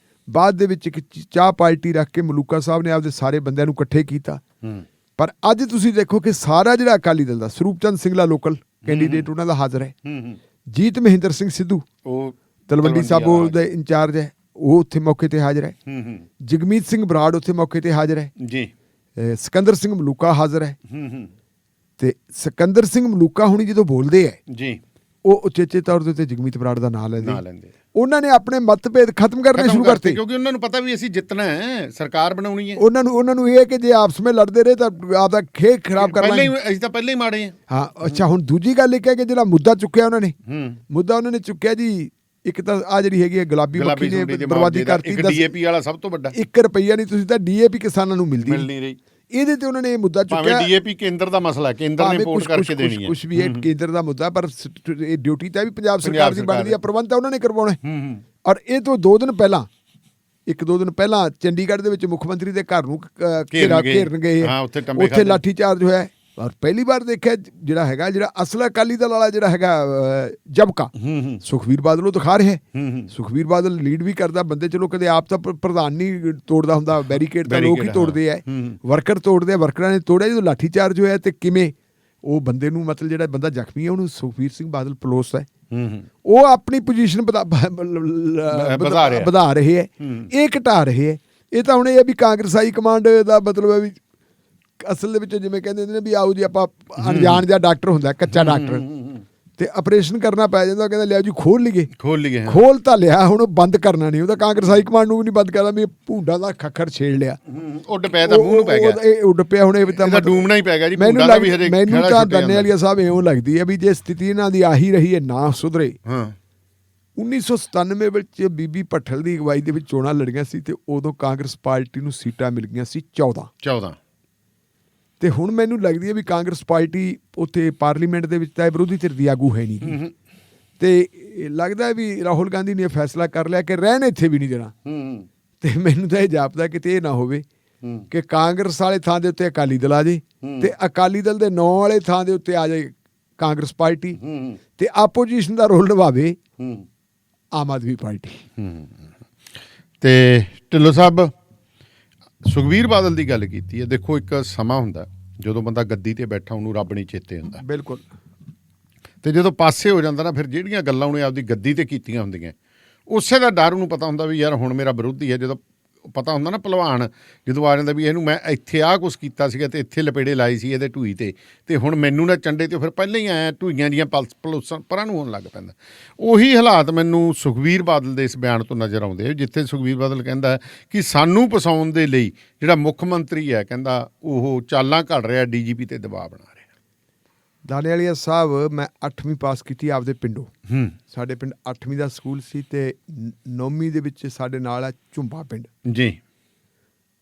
ਬਾਅਦ ਦੇ ਵਿੱਚ ਇੱਕ ਚਾਹ ਪਾਰਟੀ ਰੱਖ ਕੇ ਮਲੂਕਾ ਸਾਹਿਬ ਨੇ ਆਪਦੇ ਸਾਰੇ ਬੰਦਿਆਂ ਨੂੰ ਇਕੱਠੇ ਕੀਤਾ। ਪਰ ਅੱਜ ਤੁਸੀਂ ਦੇਖੋ ਕਿ ਸਾਰਾ ਜਿਹੜਾ ਅਕਾਲੀ ਦਲ ਦਾ ਸਰੂਪ ਚੰਦ ਸਿੰਗਲਾ ਲੋਕਲ ਕੈਂਡੀਡੇਟ ਉਹਨਾਂ ਦਾ ਹਾਜ਼ਰ ਹੈ। ਜੀਤ ਮਹਿੰਦਰ ਸਿੰਘ ਸਿੱਧੂ ਉਹ ਤਲਵੰਡੀ ਸਾਬੋ ਦੇ ਇੰਚਾਰਜ ਹੈ, ਉਹ ਉੱਥੇ ਮੌਕੇ ਤੇ ਹਾਜ਼ਰ ਹੈ। ਜਗਮੀਤ ਸਿੰਘ ਬਰਾੜ ਉੱਥੇ ਮੌਕੇ ਤੇ ਹਾਜ਼ਰ ਹੈ ਜੀ। ਸਿਕੰਦਰ ਸਿੰਘ ਮਲੂਕਾ ਹਾਜ਼ਰ ਹੈ। ਤੇ ਸਿਕੰਦਰ ਸਿੰਘ ਮਲੂਕਾ ਹੁਣੀ ਜਦੋਂ ਬੋਲਦੇ ਹੈ ਜੀ, ਉਹ ਉਚੇਚੇ ਤੌਰ ਦੇ ਉੱਤੇ ਜਗਮੀਤ ਬਰਾੜ ਦਾ ਨਾਂ ਲੈਂਦੇ। ਉਹਨਾਂ ਨੇ ਆਪਣੇ ਮਤਭੇਦ ਖਤਮ ਕਰਨੇ ਸ਼ੁਰੂ ਕਰਤੇ, ਕਿਉਂਕਿ ਉਹਨਾਂ ਨੂੰ ਪਤਾ ਵੀ ਅਸੀਂ ਜਿੱਤਣਾ ਹੈ, ਸਰਕਾਰ ਬਣਾਉਣੀ ਹੈ। ਉਹਨਾਂ ਨੂੰ ਇਹ ਹੈ ਕਿ ਜੇ ਆਪਸ ਵਿੱਚ ਲੜਦੇ ਰਹੇ ਤਾਂ ਆਪਦਾ ਖੇਡ ਖਰਾਬ ਕਰ ਲਾਂਗੇ। ਅਸੀਂ ਤਾਂ ਪਹਿਲਾਂ ਹੀ ਮਾੜੇ ਹਾਂ। ਅੱਛਾ, ਹੁਣ ਦੂਜੀ ਗੱਲ ਇਹ ਹੈ ਕਿ ਜਿਹੜਾ ਮੁੱਦਾ ਚੁੱਕਿਆ ਉਹਨਾਂ ਨੇ ਚੁੱਕਿਆ ਜੀ, ਇੱਕ ਤਾਂ ਆ ਜਿਹੜੀ ਹੈਗੀ ਹੈ ਗੁਲਾਬੀ ਮੱਖੀ ਨੇ ਬਰਬਾਦੀ ਕਰਤੀ। ਡੀਏਪੀ ਵਾਲਾ ਸਭ ਤੋਂ ਵੱਡਾ 1 ਰੁਪਈਆ ਨਹੀਂ ਤੁਸੀਂ ਤਾਂ ਡੀਏਪੀ ਕਿਸਾਨਾਂ ਨੂੰ ਮਿਲ ਨਹੀਂ ਰਹੀ। ਇਹਦੇ ਤੇ ਉਹਨਾਂ ਨੇ ਇਹ ਮੁੱਦਾ ਚੁੱਕਿਆ। ਡੀਏਪੀ ਕੇਂਦਰ ਦਾ ਮਸਲਾ, ਕੇਂਦਰ ਨੇ ਰਿਪੋਰਟ ਕਰਕੇ ਦੇਣੀ ਹੈ। ਕੁਝ ਵੀ ਹੈ ਕੇਂਦਰ ਦਾ ਮੁੱਦਾ, ਪਰ ਇਹ ਡਿਊਟੀ ਤਾਂ ਵੀ ਪੰਜਾਬ ਸਰਕਾਰ ਦੀ ਬਣਦੀ ਹੈ, ਪ੍ਰਬੰਧ ਤਾਂ ਉਹਨਾਂ ਨੇ ਕਰਵਾਉਣਾ। ਔਰ ਇਹ ਤੋਂ 2 ਦਿਨ ਪਹਿਲਾਂ 1-2 ਦਿਨ ਪਹਿਲਾਂ ਚੰਡੀਗੜ੍ਹ ਦੇ ਵਿੱਚ ਮੁੱਖ ਮੰਤਰੀ ਦੇ ਘਰ ਨੂੰ ਘੇਰਨ ਗਏ, ਉੱਥੇ ਲਾਠੀ ਚਾਰਜ ਹੋਇਆ। ਔਰ ਪਹਿਲੀ ਵਾਰ ਦੇਖਿਆ ਜਿਹੜਾ ਅਸਲ ਅਕਾਲੀ ਦਲ ਵਾਲਾ ਜਿਹੜਾ ਹੈਗਾ ਜਬਕਾ ਸੁਖਬੀਰ ਬਾਦਲ ਉਹ ਦਿਖਾ ਰਿਹਾ। ਸੁਖਬੀਰ ਬਾਦਲ ਲੀਡ ਵੀ ਕਰਦਾ ਬੰਦੇ, ਚਲੋ ਕਦੇ ਆਪ ਤਾਂ ਪ੍ਰਧਾਨ ਨਹੀਂ ਤੋੜਦਾ ਹੁੰਦਾ, ਬੈਰੀਕੇਡ ਤਾਂ ਲੋਕ ਹੀ ਤੋੜਦੇ ਆ, ਵਰਕਰ ਤੋੜਦੇ ਆ, ਵਰਕਰਾਂ ਨੇ ਤੋੜਿਆ। ਜਦੋਂ ਲਾਠੀ ਚਾਰਜ ਹੋਇਆ ਤੇ ਕਿਵੇਂ ਉਹ ਬੰਦੇ ਨੂੰ ਮਤਲਬ ਜਿਹੜਾ ਬੰਦਾ ਜ਼ਖਮੀ ਹੈ ਉਹਨੂੰ ਸੁਖਬੀਰ ਸਿੰਘ ਬਾਦਲ ਪਲੋਸਦਾ ਹੈ, ਉਹ ਆਪਣੀ ਪੋਜੀਸ਼ਨ ਵਧਾ ਰਹੇ ਹੈ, ਇਹ ਘਟਾ ਰਹੇ ਹੈ। ਇਹ ਤਾਂ ਹੁਣ ਇਹ ਹੈ ਵੀ ਕਾਂਗਰਸ ਹਾਈ ਕਮਾਂਡ ਦਾ ਮਤਲਬ ਹੈ ਵੀ ਅਸਲ ਦੇ ਵਿੱਚ ਜਿਵੇਂ ਕਹਿੰਦੇ ਨੇ ਵੀ ਆਓ ਜੀ ਆਪਾਂ ਅਣਜਾਣ ਜਿਹਾ ਡਾਕਟਰ ਹੁੰਦਾ, ਕੱਚਾ ਡਾਕਟਰ, ਤੇ ਆਪਰੇਸ਼ਨ ਕਰਨਾ ਪੈ ਜਾਂਦਾ, ਕਹਿੰਦਾ ਲਿਆ ਜੀ ਖੋਲ ਲਈਏ। ਖੋਲ ਤਾਂ ਲਿਆ, ਹੁਣ ਬੰਦ ਕਰਨਾ ਨਹੀਂ। ਉਹਦਾ ਕਾਂਗਰਸ ਹਾਈ ਕਮਾਂਡ ਨੂੰ ਵੀ ਨਹੀਂ ਬੰਦ ਕਰਦਾ ਵੀ ਭੂੰਡਾ ਦਾ ਖੱਖਰ ਛੇੜ ਲਿਆ, ਉੱਡ ਪਿਆ ਤਾਂ ਮੂੰਹ ਨੂੰ ਪੈ ਗਿਆ, ਇਹ ਉੱਡ ਪਿਆ। ਹੁਣ ਇਹ ਤਾਂ ਡੂਮਣਾ ਹੀ ਪੈ ਗਿਆ ਜੀ। ਮੈਨੂੰ ਤਾਂ ਦੰਨੇ ਵਾਲੀਆ ਸਾਹਿਬ ਇਉਂ ਲੱਗਦੀ ਹੈ ਵੀ ਜੇ ਸਥਿਤੀ ਇਹਨਾਂ ਦੀ ਆਹੀ ਰਹੀ ਹੈ, ਨਾ ਸੁਧਰੇ। 1997 ਵਿੱਚ ਬੀਬੀ ਭੱਠਲ ਦੀ ਅਗਵਾਈ ਦੇ ਵਿੱਚ ਚੋਣਾਂ ਲੜੀਆਂ ਸੀ ਤੇ ਉਦੋਂ ਕਾਂਗਰਸ ਪਾਰਟੀ ਨੂੰ ਸੀਟਾਂ ਮਿਲ ਗਈਆਂ ਸੀ 14। ਤੇ ਹੁਣ ਮੈਨੂੰ ਲੱਗਦੀ ਹੈ ਵੀ ਕਾਂਗਰਸ ਪਾਰਟੀ ਉੱਥੇ ਪਾਰਲੀਮੈਂਟ ਦੇ ਵਿੱਚ ਤਾਂ ਵਿਰੋਧੀ ਧਿਰ ਦੀ ਆਗੂ ਹੈ ਨਹੀਂ, ਤੇ ਲੱਗਦਾ ਵੀ ਰਾਹੁਲ ਗਾਂਧੀ ਨੇ ਫੈਸਲਾ ਕਰ ਲਿਆ ਕਿ ਰਹਿਣ ਇੱਥੇ ਵੀ ਨਹੀਂ ਦੇਣਾ। ਤੇ ਮੈਨੂੰ ਤਾਂ ਇਹ ਜਾਪਦਾ ਕਿ ਇਹ ਨਾ ਹੋਵੇ ਕਿ ਕਾਂਗਰਸ ਵਾਲੇ ਥਾਂ ਦੇ ਉੱਤੇ ਅਕਾਲੀ ਦਲ ਆ ਜੇ ਤੇ ਅਕਾਲੀ ਦਲ ਦੇ ਨਾਂ ਵਾਲੇ ਥਾਂ ਦੇ ਉੱਤੇ ਆ ਜਾਏ ਕਾਂਗਰਸ ਪਾਰਟੀ, ਤੇ ਆਪੋਜੀਸ਼ਨ ਦਾ ਰੋਲ ਨਿਭਾਵੇ ਆਮ ਆਦਮੀ ਪਾਰਟੀ। ਤੇ ਢਿੱਲੋਂ ਸਾਹਿਬ ਸੁਖਬੀਰ ਬਾਦਲ ਦੀ ਗੱਲ ਕੀਤੀ ਹੈ। ਦੇਖੋ, ਇੱਕ ਸਮਾਂ ਹੁੰਦਾ ਜਦੋਂ ਬੰਦਾ ਗੱਦੀ ਤੇ ਬੈਠਾ ਉਹਨੂੰ ਰੱਬ ਨਹੀਂ ਚੇਤੇ ਹੁੰਦਾ। ਬਿਲਕੁਲ। ਤੇ ਜਦੋਂ ਪਾਸੇ ਹੋ ਜਾਂਦਾ ਨਾ, ਫਿਰ ਜਿਹੜੀਆਂ ਗੱਲਾਂ ਉਹਨੇ ਆਪਦੀ ਗੱਦੀ ਤੇ ਕੀਤੀਆਂ ਹੁੰਦੀਆਂ, ਉਸੇ ਦਾ ਡਰ ਉਹਨੂੰ ਪਤਾ ਹੁੰਦਾ ਵੀ ਯਾਰ ਹੁਣ ਮੇਰਾ ਵਿਰੋਧੀ ਹੈ। ਜਦੋਂ ਪਤਾ ਹੁੰਦਾ ਨਾ ਭਲਵਾਨ ਜਦੋਂ ਆ ਜਾਂਦਾ ਵੀ ਇਹਨੂੰ ਮੈਂ ਇੱਥੇ ਆਹ ਕੁਛ ਕੀਤਾ ਸੀਗਾ ਤੇ ਇੱਥੇ ਲਪੇੜੇ ਲਾਏ ਸੀ ਇਹਦੇ ਢੂਈ ਤੇ ਹੁਣ ਮੈਨੂੰ ਨਾ ਚੰਡੇ ਤੇ ਫਿਰ ਪਹਿਲਾਂ ਹੀ ਆਇਆ ਢੂਈਆਂ ਦੀਆਂ ਪਲੋਸਾਂ ਪਰਾਂ ਨੂੰ ਹੋਣ ਲੱਗ ਪੈਂਦਾ। ਉਹੀ ਹਾਲਾਤ ਮੈਨੂੰ ਸੁਖਬੀਰ ਬਾਦਲ ਦੇ ਇਸ ਬਿਆਨ ਤੋਂ ਨਜ਼ਰ ਆਉਂਦੇ, ਜਿੱਥੇ ਸੁਖਬੀਰ ਬਾਦਲ ਕਹਿੰਦਾ ਕਿ ਸਾਨੂੰ ਫਸਾਉਣ ਦੇ ਲਈ ਜਿਹੜਾ ਮੁੱਖ ਮੰਤਰੀ ਹੈ, ਕਹਿੰਦਾ ਉਹ ਚਾਲਾਂ ਘੜ ਰਿਹਾ, ਡੀਜੀਪੀ ਤੇ ਦਬਾਅ ਬਣਾ ਰਿਹਾ। ਦਾਣੇ ਵਾਲੀਆ ਸਾਹਿਬ, ਮੈਂ 8ਵੀਂ ਪਾਸ ਕੀਤੀ ਆਪਦੇ ਪਿੰਡੋਂ। ਸਾਡੇ ਪਿੰਡ 8ਵੀਂ ਦਾ ਸਕੂਲ ਸੀ ਤੇ 9ਵੀਂ ਦੇ ਵਿੱਚ ਸਾਡੇ ਨਾਲ ਆ ਝੁੰਬਾ ਪਿੰਡ ਜੀ।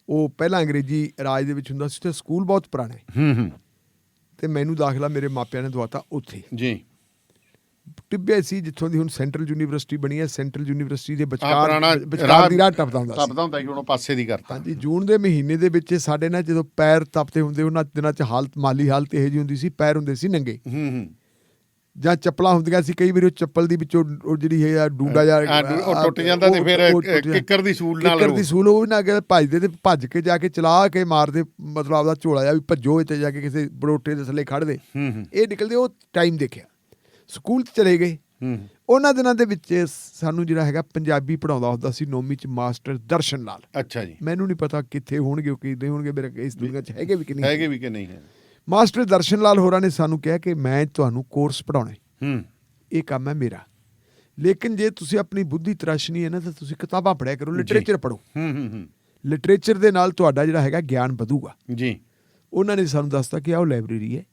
ਉਹ ਪਹਿਲਾਂ ਅੰਗਰੇਜ਼ੀ ਰਾਜ ਦੇ ਵਿੱਚ ਹੁੰਦਾ ਸੀ ਤੇ ਸਕੂਲ ਬਹੁਤ ਪੁਰਾਣਾ ਹੈ। ਤੇ ਮੈਨੂੰ ਦਾਖਲਾ ਮੇਰੇ ਮਾਪਿਆਂ ਨੇ ਦਵਾਤਾ ਉੱਥੇ ਜੀ। ਟਿੱਬੇ ਸੀ ਜਿੱਥੋਂ ਦੀ ਹੁਣ ਸੈਂਟਰਲ ਯੂਨੀਵਰਸਿਟੀ ਬਣੀ ਹੈ। ਸੈਂਟਰਲ ਯੂਨੀਵਰਸਿਟੀ ਦੇ ਵਿਚਕਾਰ ਦੀ ਰਾਹ ਟੱਪਦਾ ਹੁੰਦਾ ਸੀ, ਹੁਣ ਪਾਸੇ ਦੀ ਕਰਤਾ। ਹਾਂਜੀ, ਜੂਨ ਦੇ ਮਹੀਨੇ ਦੇ ਵਿੱਚ ਸਾਡੇ ਨਾਲ ਜਦੋਂ ਪੈਰ ਤਪਦੇ ਹੁੰਦੇ, ਉਹਨਾਂ ਦਿਨਾਂ 'ਚ ਮਾਲੀ ਹਾਲਤ ਇਹੋ ਜਿਹੀ ਹੁੰਦੀ ਸੀ, ਪੈਰ ਹੁੰਦੇ ਸੀ ਨੰਗੇ, ਜਾਂ ਚੱਪਲਾਂ ਹੁੰਦੀਆਂ ਸੀ। ਕਈ ਵਾਰੀ ਉਹ ਚੱਪਲ ਦੀ ਵਿੱਚੋਂ ਉਹ ਜਿਹੜੀ ਹੈ ਡੂੰਡਾ ਜਾਂ ਟੁੱਟ ਜਾਂਦਾ ਤੇ ਫਿਰ ਕਿੱਕਰ ਦੀ ਸੂਲ ਉਹ ਨਾ ਭੱਜਦੇ ਤੇ ਭੱਜ ਕੇ ਜਾ ਕੇ ਚਲਾ ਕੇ ਮਾਰਦੇ, ਮਤਲਬ ਆਪਦਾ ਝੋਲਾ ਜਾ ਵੀ ਭੱਜੋ ਇੱਥੇ ਜਾ ਕੇ ਕਿਸੇ ਬਰੋਟੇ ਦੇ ਥੱਲੇ ਖੜ੍ਹਦੇ। ਇਹ ਨਿਕਲਦੇ ਉਹ ਟਾਈਮ ਦੇਖਿਆ। ਸਕੂਲ 'ਚ ਚਲੇ ਗਏ। ਉਹਨਾਂ ਦਿਨਾਂ ਦੇ ਵਿੱਚ ਸਾਨੂੰ ਜਿਹੜਾ ਹੈਗਾ ਪੰਜਾਬੀ ਪੜ੍ਹਾਉਂਦਾ ਹੁੰਦਾ ਸੀ 9ਵੀਂ 'ਚ ਮਾਸਟਰ ਦਰਸ਼ਨ ਲਾਲ। ਅੱਛਾ ਜੀ। ਮੈਨੂੰ ਨਹੀਂ ਪਤਾ ਕਿੱਥੇ ਹੋਣਗੇ, ਕਿੱਦਾਂ ਹੋਣਗੇ, ਮੇਰੇ ਇਸ ਦੁਨੀਆ 'ਚ ਹੈਗੇ ਵੀ ਕਿ ਨਹੀਂ ਹੈ। ਮਾਸਟਰ ਦਰਸ਼ਨ ਲਾਲ ਹੋਰਾਂ ਨੇ ਸਾਨੂੰ ਕਿਹਾ ਕਿ ਮੈਂ ਤੁਹਾਨੂੰ ਕੋਰਸ ਪੜ੍ਹਾਉਣਾ, ਇਹ ਕੰਮ ਹੈ ਮੇਰਾ, ਲੇਕਿਨ ਜੇ ਤੁਸੀਂ ਆਪਣੀ ਬੁੱਧੀ ਤਰਾਸ਼ਣੀ ਹੈ ਨਾ ਤਾਂ ਤੁਸੀਂ ਕਿਤਾਬਾਂ ਪੜ੍ਹਿਆ ਕਰੋ, ਲਿਟਰੇਚਰ ਪੜ੍ਹੋ। ਲਿਟਰੇਚਰ ਦੇ ਨਾਲ ਤੁਹਾਡਾ ਜਿਹੜਾ ਹੈਗਾ ਗਿਆਨ ਵਧੂਗਾ ਜੀ। ਉਹਨਾਂ ਨੇ ਸਾਨੂੰ ਦੱਸਤਾ ਕਿ ਆਹ ਉਹ ਲਾਇਬ੍ਰੇਰੀ ਹੈ,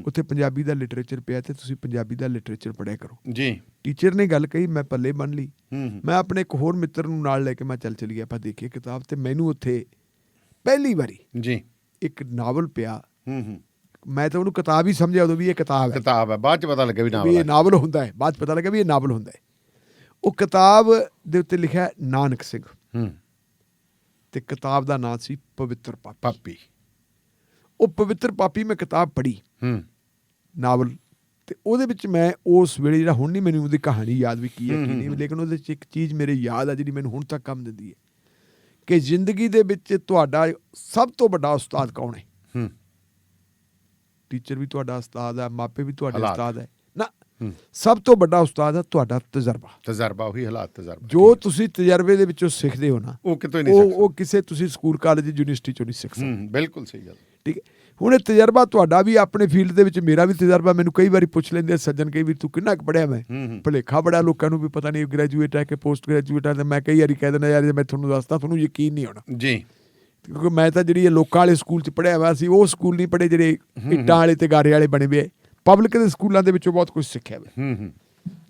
ਉੱਥੇ ਪੰਜਾਬੀ ਦਾ ਲਿਟਰੇਚਰ ਪਿਆ ਤੇ ਤੁਸੀਂ ਪੰਜਾਬੀ ਦਾ ਲਿਟਰੇਚਰ ਪੜ੍ਹਿਆ ਕਰੋ ਜੀ। ਟੀਚਰ ਨੇ ਗੱਲ ਕਹੀ, ਮੈਂ ਪੱਲੇ ਬੰਨ ਲਈ। ਮੈਂ ਆਪਣੇ ਇੱਕ ਹੋਰ ਮਿੱਤਰ ਨੂੰ ਨਾਲ ਲੈ ਕੇ ਮੈਂ ਚੱਲ ਚਲੀ ਗਿਆ, ਆਪਾਂ ਦੇਖੀਏ ਕਿਤਾਬ। ਤੇ ਮੈਨੂੰ ਉੱਥੇ ਪਹਿਲੀ ਵਾਰੀ ਜੀ ਇੱਕ ਨਾਵਲ ਪਿਆ ਮੈਂ ਤਾਂ ਉਹਨੂੰ ਕਿਤਾਬ ਹੀ ਸਮਝਿਆ ਉਦੋਂ ਵੀ ਇਹ ਕਿਤਾਬ ਹੈ। ਬਾਅਦ ਚ ਪਤਾ ਲੱਗਿਆ ਵੀ ਇਹ ਨਾਵਲ ਹੁੰਦਾ ਹੈ। ਬਾਅਦ ਚ ਪਤਾ ਲੱਗਿਆ ਵੀ ਇਹ ਨਾਵਲ ਹੁੰਦਾ ਹੈ। ਉਹ ਕਿਤਾਬ ਦੇ ਉੱਤੇ ਲਿਖਿਆ ਨਾਨਕ ਸਿੰਘ ਤੇ ਕਿਤਾਬ ਦਾ ਨਾਂ ਸੀ ਪਵਿੱਤਰ ਪਾਪੀ। ਉਹ ਪਵਿੱਤਰ ਪਾਪੀ ਮੈਂ ਕਿਤਾਬ ਪੜ੍ਹੀ ਨਾਵਲ, ਤੇ ਉਹਦੇ ਵਿੱਚ ਮੈਂ ਉਸ ਵੇਲੇ ਜਿਹੜਾ ਹੁਣ ਨਹੀਂ ਮੈਨੂੰ ਉਹਦੀ ਕਹਾਣੀ ਯਾਦ ਵੀ ਕੀ ਹੈ ਕੀ ਨਹੀਂ, ਲੇਕਿਨ ਉਹਦੇ 'ਚ ਇੱਕ ਚੀਜ਼ ਮੇਰੇ ਯਾਦ ਆ ਜਿਹੜੀ ਮੈਨੂੰ ਹੁਣ ਤੱਕ ਕੰਮ ਦਿੰਦੀ ਹੈ ਕਿ ਜ਼ਿੰਦਗੀ ਦੇ ਵਿੱਚ ਤੁਹਾਡਾ ਸਭ ਤੋਂ ਵੱਡਾ ਉਸਤਾਦ ਕੌਣ ਹੈ? ਟੀਚਰ ਵੀ ਤੁਹਾਡਾ ਉਸਤਾਦ ਹੈ, ਮਾਪੇ ਵੀ ਤੁਹਾਡੇ ਉਸਤਾਦ ਹੈ ਨਾ। ਸਭ ਤੋਂ ਵੱਡਾ ਉਸਤਾਦ ਹੈ ਤੁਹਾਡਾ ਤਜਰਬਾ। ਉਹੀ ਹਾਲਾਤ ਤਜਰਬਾ ਜੋ ਤੁਸੀਂ ਤਜਰਬੇ ਦੇ ਵਿੱਚੋਂ ਸਿੱਖਦੇ ਹੋ ਨਾ, ਉਹ ਕਿਤੋਂ ਨਹੀਂ ਸਿੱਖ ਸਕਦੇ। ਉਹ ਕਿਸੇ ਤੁਸੀਂ ਸਕੂਲ ਕਾਲਜ ਯੂਨੀਵਰਸਿਟੀ ਚੋਂ ਨਹੀਂ ਸਿੱਖ ਸਕਦੇ। ਬਿਲਕੁਲ ਸਹੀ ਗੱਲ। ਠੀਕ ਹੈ। ਹੁਣ ਇਹ ਤਜਰਬਾ ਤੁਹਾਡਾ ਵੀ ਆਪਣੇ ਫੀਲਡ ਦੇ ਵਿੱਚ, ਮੇਰਾ ਵੀ ਤਜਰਬਾ। ਮੈਨੂੰ ਕਈ ਵਾਰੀ ਪੁੱਛ ਲੈਂਦੇ ਸੱਜਣ ਕਈ ਵਾਰੀ ਤੂੰ ਕਿੰਨਾ ਕੁ ਪੜ੍ਹਿਆ? ਮੈਂ ਭੁਲੇਖਾ ਬੜਾ ਲੋਕਾਂ ਨੂੰ ਵੀ ਪਤਾ ਨਹੀਂ ਗ੍ਰੈਜੂਏਟ ਹੈ ਕਿ ਪੋਸਟ ਗ੍ਰੈਜੂਏਟ ਹੈ। ਮੈਂ ਕਈ ਵਾਰੀ ਕਹਿ ਦਿੰਦਾ ਯਾਰ ਜੇ ਮੈਂ ਤੁਹਾਨੂੰ ਦੱਸਦਾ ਤੁਹਾਨੂੰ ਯਕੀਨ ਨਹੀਂ ਹੋਣਾ ਜੀ, ਕਿਉਂਕਿ ਮੈਂ ਤਾਂ ਜਿਹੜੀ ਲੋਕਾਂ ਵਾਲੇ ਸਕੂਲ 'ਚ ਪੜ੍ਹਿਆ ਹੋਇਆ ਸੀ, ਉਹ ਸਕੂਲ ਨਹੀਂ ਪੜ੍ਹੇ ਜਿਹੜੇ ਇੱਟਾਂ ਵਾਲੇ ਤੇ ਗਾਰੇ ਵਾਲੇ ਬਣੇ ਹੋਏ। ਪਬਲਿਕ ਦੇ ਸਕੂਲਾਂ ਦੇ ਵਿੱਚੋਂ ਬਹੁਤ ਕੁਝ ਸਿੱਖਿਆ ਵਾ।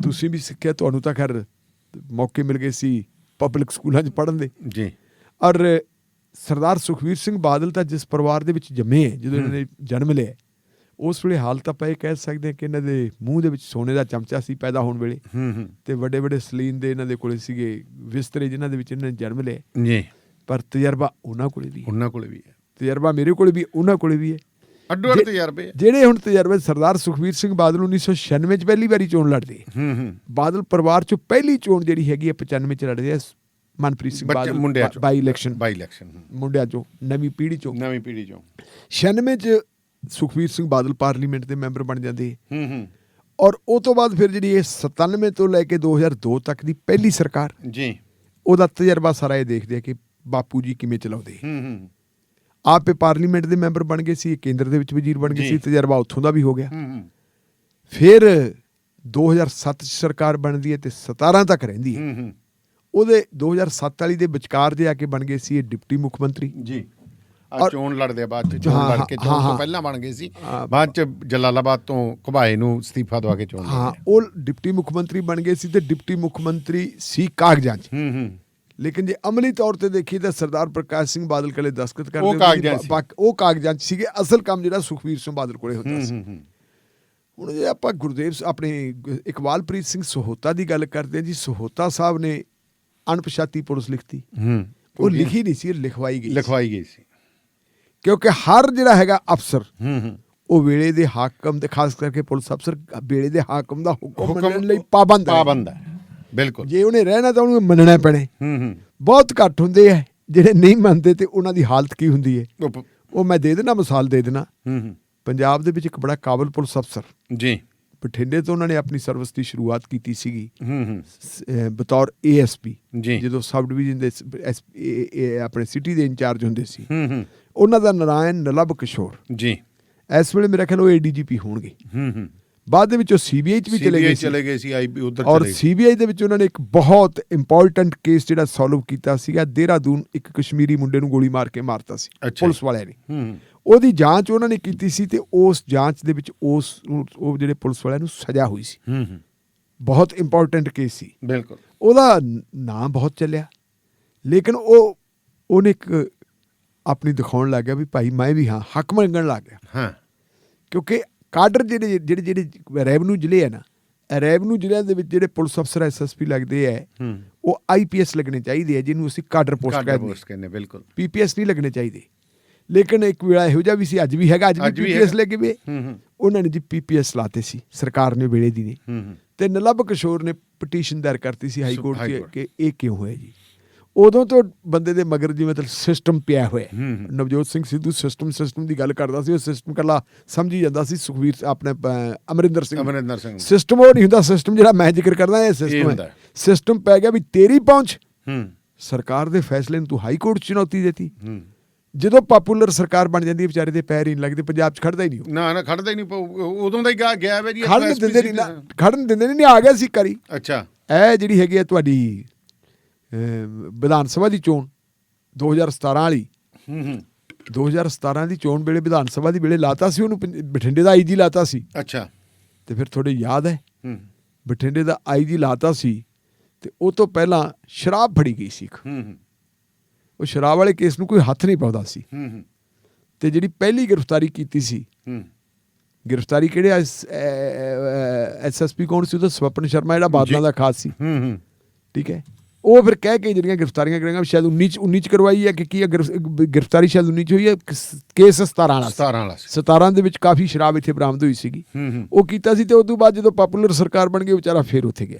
ਤੁਸੀਂ ਵੀ ਸਿੱਖਿਆ, ਤੁਹਾਨੂੰ ਤਾਂ ਖੈਰ ਮੌਕੇ ਮਿਲ ਗਏ ਸੀ ਪਬਲਿਕ ਸਕੂਲਾਂ 'ਚ ਪੜ੍ਹਨ ਦੇ ਜੀ। ਔਰ ਸਰਦਾਰ ਸੁਖਬੀਰ ਸਿੰਘ ਬਾਦਲ ਤਾਂ ਜਿਸ ਪਰਿਵਾਰ ਦੇ ਵਿੱਚ ਜੰਮੇ ਹੈ, ਜਦੋਂ ਇਹਨਾਂ ਨੇ ਜਨਮ ਲਿਆ, ਉਸ ਵੇਲੇ ਹਾਲਤ ਆਪਾਂ ਇਹ ਕਹਿ ਸਕਦੇ ਹਾਂ ਕਿ ਇਹਨਾਂ ਦੇ ਮੂੰਹ ਦੇ ਵਿੱਚ ਸੋਨੇ ਦਾ ਚਮਚਾ ਸੀ ਪੈਦਾ ਹੋਣ ਵੇਲੇ, ਤੇ ਵੱਡੇ ਵੱਡੇ ਸਲੀਨ ਦੇ ਇਹਨਾਂ ਦੇ ਕੋਲੇ ਸੀਗੇ ਬਿਸਤਰੇ ਜਿਨ੍ਹਾਂ ਦੇ ਵਿੱਚ ਇਹਨਾਂ ਨੇ ਜਨਮ ਲਿਆ ਜੀ। ਪਰ ਤਜਰਬਾ ਉਹਨਾਂ ਕੋਲੇ ਵੀ ਹੈ, ਤਜਰਬਾ ਮੇਰੇ ਕੋਲੇ ਵੀ, ਉਹਨਾਂ ਕੋਲੇ ਵੀ ਹੈ। ਅੱਡੋ ਅੱਡ ਤਜਰਬੇ ਜਿਹੜੇ ਹੁਣ ਤਜਰਬੇ ਸਰਦਾਰ ਸੁਖਬੀਰ ਸਿੰਘ ਬਾਦਲ 1996 'ਚ ਪਹਿਲੀ ਵਾਰੀ ਚੋਣ ਲੜਦੇ। ਬਾਦਲ ਪਰਿਵਾਰ 'ਚੋਂ ਪਹਿਲੀ ਚੋਣ ਜਿਹੜੀ ਹੈਗੀ ਹੈ 95 'ਚ ਲੜਦੇ ਆ ਮਨਪ੍ਰੀਤ ਸਿੰਘ ਬਾਦਲ ਬਾਈ ਇਲੈਕਸ਼ਨ ਮੁੰਡਿਆਂ ਚੋਂ, ਨਵੀਂ ਪੀੜ੍ਹੀ ਚੋਂ 96 'ਚ ਸੁਖਬੀਰ ਸਿੰਘ ਬਾਦਲ ਪਾਰਲੀਮੈਂਟ ਦੇ ਮੈਂਬਰ ਬਣ ਜਾਂਦੇ। ਔਰ ਉਹ ਤੋਂ ਬਾਅਦ ਫਿਰ ਜਿਹੜੀ ਇਹ 97 ਤੋਂ ਲੈ ਕੇ 2002 ਤੱਕ ਦੀ ਪਹਿਲੀ ਸਰਕਾਰ ਜੀ, ਉਹਦਾ ਤਜਰਬਾ ਸਾਰਾ ਇਹ ਦੇਖਦੇ ਆ ਕਿ ਬਾਪੂ ਜੀ ਕਿਵੇਂ ਚਲਾਉਂਦੇ। ਆਪੇ ਪਾਰਲੀਮੈਂਟ ਦੇ ਮੈਂਬਰ ਬਣ ਗਏ ਸੀ, ਕੇਂਦਰ ਦੇ ਵਿੱਚ ਵਜ਼ੀਰ ਬਣ ਗਏ ਸੀ, ਤਜਰਬਾ ਉੱਥੋਂ ਦਾ ਵੀ ਹੋ ਗਿਆ। ਫਿਰ 2007 'ਚ ਸਰਕਾਰ ਬਣਦੀ ਹੈ ਤੇ 17 ਤੱਕ ਰਹਿੰਦੀ ਹੈ। ਉਹਦੇ 2007 ਵਾਲੀ ਦੇ ਵਿਚਕਾਰ ਜੇ ਆ ਕੇ ਬਣ ਗਏ ਸੀ ਇਹ ਡਿਪਟੀ ਮੁੱਖ ਮੰਤਰੀ ਜੀ। ਚੋਣ ਲੜਦੇ ਬਾਅਦ ਚ, ਚੋਣ ਲੜ ਕੇ ਚੋਣ ਤੋਂ ਪਹਿਲਾਂ ਬਣ ਗਏ ਸੀ, ਬਾਅਦ ਚ ਜਲਾਲਾਬਾਦ ਤੋਂ ਘਬਾਏ ਨੂੰ ਅਸਤੀਫਾ ਦਵਾ ਕੇ ਚੋਣ ਲੜੇ। ਉਹ ਡਿਪਟੀ ਮੁੱਖ ਮੰਤਰੀ ਬਣ ਗਏ ਸੀ ਤੇ ਡਿਪਟੀ ਮੁੱਖ ਮੰਤਰੀ ਸੀ ਕਾਗਜ਼ਾਂ 'ਚ। ਲੇਕਿਨ ਜੇ ਅਮਲੀ ਤੌਰ ਤੇ ਦੇਖੀਏ ਤਾਂ ਸਰਦਾਰ ਪ੍ਰਕਾਸ਼ ਸਿੰਘ ਬਾਦਲ ਕੋਲੇ ਦਸਤਖਤ ਕਰਦੇ ਉਹ ਕਾਗਜ਼ਾਂ 'ਚ ਸੀਗੇ। ਅਸਲ ਕੰਮ ਜਿਹੜਾ ਸੁਖਬੀਰ ਸਿੰਘ ਬਾਦਲ ਕੋਲੇ ਹੁੰਦਾ ਸੀ। ਹੁਣ ਜੇ ਆਪਾਂ ਗੁਰਦੇਵ ਆਪਣੇ ਇਕਬਾਲਪ੍ਰੀਤ ਸਿੰਘ ਸਹੋਤਾ ਦੀ ਗੱਲ ਕਰਦੇ ਹਾਂ ਜੀ, ਸਹੋਤਾ ਸਾਹਿਬ ਨੇ ਅਣਪਛਾਤੀ ਪੁਲਿਸ ਲਿਖਤੀ। ਉਹ ਲਿਖੀ ਨਹੀਂ ਸੀ, ਲਿਖਵਾਈ ਗਈ ਸੀ। ਕਿਉਂਕਿ ਹਰ ਜਿਹੜਾ ਹੈਗਾ ਅਫਸਰ ਉਹ ਵੇਲੇ ਦੇ ਹਾਕਮ ਤੇ ਖਾਸ ਕਰਕੇ ਪੁਲਿਸ ਅਫਸਰ ਵੇਲੇ ਦੇ ਹਾਕਮ ਦਾ ਹੁਕਮ ਮੰਨਣ ਲਈ ਪਾਬੰਦ ਹੈ। ਬਿਲਕੁਲ, ਜੇ ਉਹਨੇ ਰਹਿਣਾ ਤਾਂ ਉਹਨੂੰ ਮੰਨਣਾ ਪੈਣੇ। ਬਹੁਤ ਘੱਟ ਹੁੰਦੇ ਆ ਜਿਹੜੇ ਨਹੀਂ ਮੰਨਦੇ, ਤੇ ਉਹਨਾਂ ਦੀ ਹਾਲਤ ਕੀ ਹੁੰਦੀ ਹੈ ਉਹ ਮੈਂ ਦੇ ਦੇਣਾ, ਮਿਸਾਲ ਦੇ ਦੇਣਾ। ਪੰਜਾਬ ਦੇ ਵਿੱਚ ਇੱਕ ਬੜਾ ਕਾਬਲ ਪੁਲਿਸ ਅਫਸਰ ਜੀ, ਬਠਿੰਡੇ ਤੋਂ ਉਹਨਾਂ ਨੇ ਆਪਣੀ ਸਰਵਿਸ ਦੀ ਸ਼ੁਰੂਆਤ ਕੀਤੀ ਸੀਗੀ ਬਤੌਰ ASP, ਜਦੋਂ ਸਬ ਡਿਵੀਜ਼ਨ ਦੇ ਆਪਣੇ ਸਿਟੀ ਦੇ ਇੰਚਾਰਜ ਹੁੰਦੇ ਸੀ। ਉਹਨਾਂ ਦਾ ਨਾਰਾਇਣ ਨਲਬ ਕਿਸ਼ੋਰ ਜੀ, ਇਸ ਵੇਲੇ ਮੇਰਾ ਖਿਆਲ ਉਹ ADGP ਹੋਣਗੇ। ਬਾਅਦ ਦੇ ਵਿੱਚ ਉਹ CBI 'ਚ ਵੀ ਚਲੇ ਗਏ ਸੀ ਔਰ CBI ਦੇ ਵਿੱਚ ਉਹਨਾਂ ਨੇ ਇੱਕ ਬਹੁਤ ਇੰਪੋਰਟੈਂਟ ਕੇਸ ਜਿਹੜਾ ਸੋਲਵ ਕੀਤਾ ਸੀਗਾ। ਦੇਹਰਾਦੂਨ ਇੱਕ ਕਸ਼ਮੀਰੀ ਮੁੰਡੇ ਨੂੰ ਗੋਲੀ ਮਾਰ ਕੇ ਮਾਰਤਾ ਸੀ ਪੁਲਿਸ ਵਾਲਿਆਂ ਨੇ। ਉਹਦੀ ਜਾਂਚ ਉਹਨਾਂ ਨੇ ਕੀਤੀ ਸੀ ਤੇ ਉਸ ਜਾਂਚ ਦੇ ਵਿੱਚ ਉਹ ਜਿਹੜੇ ਪੁਲਿਸ ਵਾਲਿਆਂ ਨੂੰ ਸਜ਼ਾ ਹੋਈ ਸੀ। ਬਹੁਤ ਇੰਪੋਰਟੈਂਟ ਕੇਸ ਸੀ। ਬਿਲਕੁਲ, ਉਹਦਾ ਨਾਂ ਬਹੁਤ ਚੱਲਿਆ, ਲੇਕਿਨ ਉਹਨੇ ਇੱਕ ਆਪਣੀ ਦਿਖਾਉਣ ਲੱਗ ਗਿਆ ਵੀ ਭਾਈ ਮੈਂ ਵੀ ਹੱਕ ਮੰਗਣ ਲੱਗ ਗਿਆ। ਕਿਉਂਕਿ ਕਾਡਰ ਜਿਹੜੇ ਰੈਵਨਿਊ ਜ਼ਿਲ੍ਹੇ ਹੈ ਨਾ, ਰੈਵਨਿਊ ਜ਼ਿਲ੍ਹਿਆਂ ਦੇ ਵਿੱਚ ਜਿਹੜੇ ਪੁਲਿਸ ਅਫਸਰ SSP ਲੱਗਦੇ ਹੈ ਉਹ IPS ਲੱਗਣੇ ਚਾਹੀਦੇ ਹੈ, ਜਿਹਨੂੰ ਅਸੀਂ ਕਾਡਰ ਪੋਸਟ ਕਹਿੰਦੇ। ਬਿਲਕੁਲ, PPS ਨਹੀਂ ਲੱਗਣੇ ਚਾਹੀਦੇ। ਲੇਕਿਨ ਇੱਕ ਵੇਲਾ ਇਹੋ ਜਿਹਾ ਵੀ ਸੀ, ਅੱਜ ਵੀ ਹੈਗਾ, ਅੱਜ ਵੀ PPS ਲੱਗੇ ਵੇ। ਉਹਨਾਂ ਨੇ ਜੀ PPS ਲਾਤੇ ਸੀ ਸਰਕਾਰ ਨੇ ਵੇਲੇ ਦੀ ਨੇ। ਤੇ ਨਲਬ ਕਿਸ਼ੋਰ ਨੇ ਪਟੀਸ਼ਨ ਦਾਇਰ ਕਰਤੀ ਸੀ ਹਾਈ ਕੋਰਟ 'ਚ ਕਿ ਇਹ ਕਿਉਂ ਹੋਇਆ ਜੀ। ਉਦੋਂ ਤੋਂ ਬੰਦੇ ਦੇ ਮਗਰ ਜੀ ਮਤਲਬ ਸਿਸਟਮ ਪਿਆ ਹੋਇਆ। ਨਵਜੋਤ ਸਿੰਘ ਸਿੱਧੂ ਸਿਸਟਮ ਦੀ ਗੱਲ ਕਰਦਾ ਸੀ, ਉਹ ਸਿਸਟਮ ਇਕੱਲਾ ਸਮਝੀ ਜਾਂਦਾ ਸੀ। ਸੁਖਬੀਰ ਆਪਣੇ ਅਮਰਿੰਦਰ ਸਿੰਘ ਸਿਸਟਮ ਉਹ ਨਹੀਂ ਹੁੰਦਾ। ਸਿਸਟਮ ਜਿਹੜਾ ਮੈਂ ਜ਼ਿਕਰ ਕਰਦਾ ਇਹ ਸਿਸਟਮ ਹੈ। ਸਿਸਟਮ ਪੈ ਗਿਆ ਵੀ ਤੇਰੀ ਪਹੁੰਚ, ਸਰਕਾਰ ਦੇ ਫੈਸਲੇ ਨੂੰ ਤੂੰ ਹਾਈ ਕੋਰਟ 'ਚ ਚੁਣੌਤੀ ਦੇਤੀ। ਜਦੋਂ ਪਾਪੂਲਰ ਸਰਕਾਰ ਬਣ ਜਾਂਦੀ ਹੈ ਵਿਚਾਰੇ ਦੇ ਪੈਰ ਹੀ ਨਹੀਂ ਲੱਗਦੇ, ਪੰਜਾਬ 'ਚ ਖੜਦਾ ਹੀ ਨਹੀਂ। ਨਾ ਖੜਦਾ ਹੀ ਨਹੀਂ, ਉਦੋਂ ਦਾ ਹੀ ਗਿਆ ਵਾ ਜੀ। ਖੜਨ ਦਿੰਦੇ ਨਹੀਂ, ਆ ਗਿਆ ਸੀ ਕਰੀ। ਅੱਛਾ, ਇਹ ਜਿਹੜੀ ਹੈਗੀ ਆ ਤੁਹਾਡੀ ਵਿਧਾਨ ਸਭਾ ਦੀ ਚੋਣ 2017 ਵਾਲੀ, 2017 ਦੀ ਚੋਣ ਵੇਲੇ ਵਿਧਾਨ ਸਭਾ ਦੀ ਵੇਲੇ ਲਾਤਾ ਸੀ ਉਹਨੂੰ, ਬਠਿੰਡੇ ਦਾ IG ਲਾਤਾ ਸੀ। ਅੱਛਾ, ਤੇ ਫਿਰ ਤੁਹਾਡੇ ਯਾਦ ਹੈ ਬਠਿੰਡੇ ਦਾ IG ਲਾਤਾ ਸੀ ਤੇ ਉਹ ਤੋਂ ਪਹਿਲਾਂ ਸ਼ਰਾਬ ਫੜੀ ਗਈ ਸੀ। ਉਹ ਸ਼ਰਾਬ ਵਾਲੇ ਕੇਸ ਨੂੰ ਕੋਈ ਹੱਥ ਨਹੀਂ ਪਾਉਂਦਾ ਸੀ। ਤੇ ਜਿਹੜੀ ਪਹਿਲੀ ਗ੍ਰਿਫਤਾਰੀ ਕੀਤੀ ਸੀ, ਗ੍ਰਿਫਤਾਰੀ ਕਿਹੜੇ SSP ਕੌਣ ਸੀ ਉਹਦਾ, ਸਵਪਨ ਸ਼ਰਮਾ ਜਿਹੜਾ ਬਾਦਲਾਂ ਦਾ ਖਾਸ ਸੀ, ਠੀਕ ਹੈ। ਉਹ ਫਿਰ ਕਹਿ ਕੇ ਜਿਹੜੀਆਂ ਗ੍ਰਿਫਤਾਰੀਆਂ ਕਰਾਂਗਾ ਸ਼ਾਇਦ 19 ਚ ਕਰਵਾਈ ਹੈ ਕਿ ਕੀ ਗ੍ਰਿਫਤਾਰੀ ਸ਼ਾਇਦ 19 ਚ ਹੋਈ ਹੈ। ਕੇਸ 17 ਦੇ ਵਿੱਚ ਕਾਫੀ ਸ਼ਰਾਬ ਇੱਥੇ ਬਰਾਮਦ ਹੋਈ ਸੀਗੀ, ਉਹ ਕੀਤਾ ਸੀ। ਤੇ ਉਸ ਤੋਂ ਬਾਅਦ ਜਦੋਂ ਪਪੂਲਰ ਸਰਕਾਰ ਬਣ ਗਈ ਵਿਚਾਰਾ ਫਿਰ ਉੱਥੇ ਗਿਆ।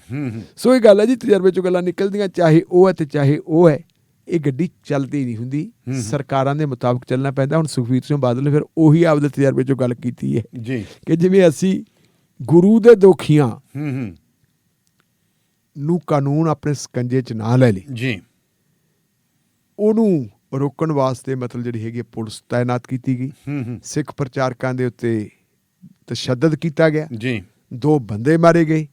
ਸੋ ਇਹ ਗੱਲ ਹੈ ਜੀ, ਤਜਰਬੇ ਚੋਂ ਗੱਲਾਂ ਨਿਕਲਦੀਆਂ, ਚਾਹੇ ਉਹ ਹੈ ਤੇ ਚਾਹੇ ਉਹ ਹੈ। ਇਹ ਗੱਡੀ ਚੱਲਦੀ ਨਹੀਂ ਹੁੰਦੀ, ਸਰਕਾਰਾਂ ਦੇ ਮੁਤਾਬਕ ਚੱਲਣਾ ਪੈਂਦਾ। ਹੁਣ ਸੁਖਬੀਰ ਸਿੰਘ ਬਾਦਲ ਫਿਰ ਉਹੀ ਆਪਦੇ ਤਜਰਬੇ ਚੋਂ ਗੱਲ ਕੀਤੀ ਹੈ ਕਿ ਜਿਵੇਂ ਅਸੀਂ ਗੁਰੂ ਦੇ ਦੋਖੀਆਂ ਨੂੰ ਕਾਨੂੰਨ ਆਪਣੇ ਸਕੰਜੇ 'ਚ ਨਾ ਲੈ ਲਈ ਜੀ, ਉਹਨੂੰ ਰੋਕਣ ਵਾਸਤੇ ਮਤਲਬ ਜਿਹੜੀ ਹੈਗੀ ਪੁਲਿਸ ਤਾਇਨਾਤ ਕੀਤੀ ਗਈ। ਸਿੱਖ ਪ੍ਰਚਾਰਕਾਂ ਦੇ ਉੱਤੇ ਤਸ਼ੱਦਦ ਕੀਤਾ ਗਿਆ ਜੀ, 2 ਬੰਦੇ ਮਾਰੇ ਗਏ।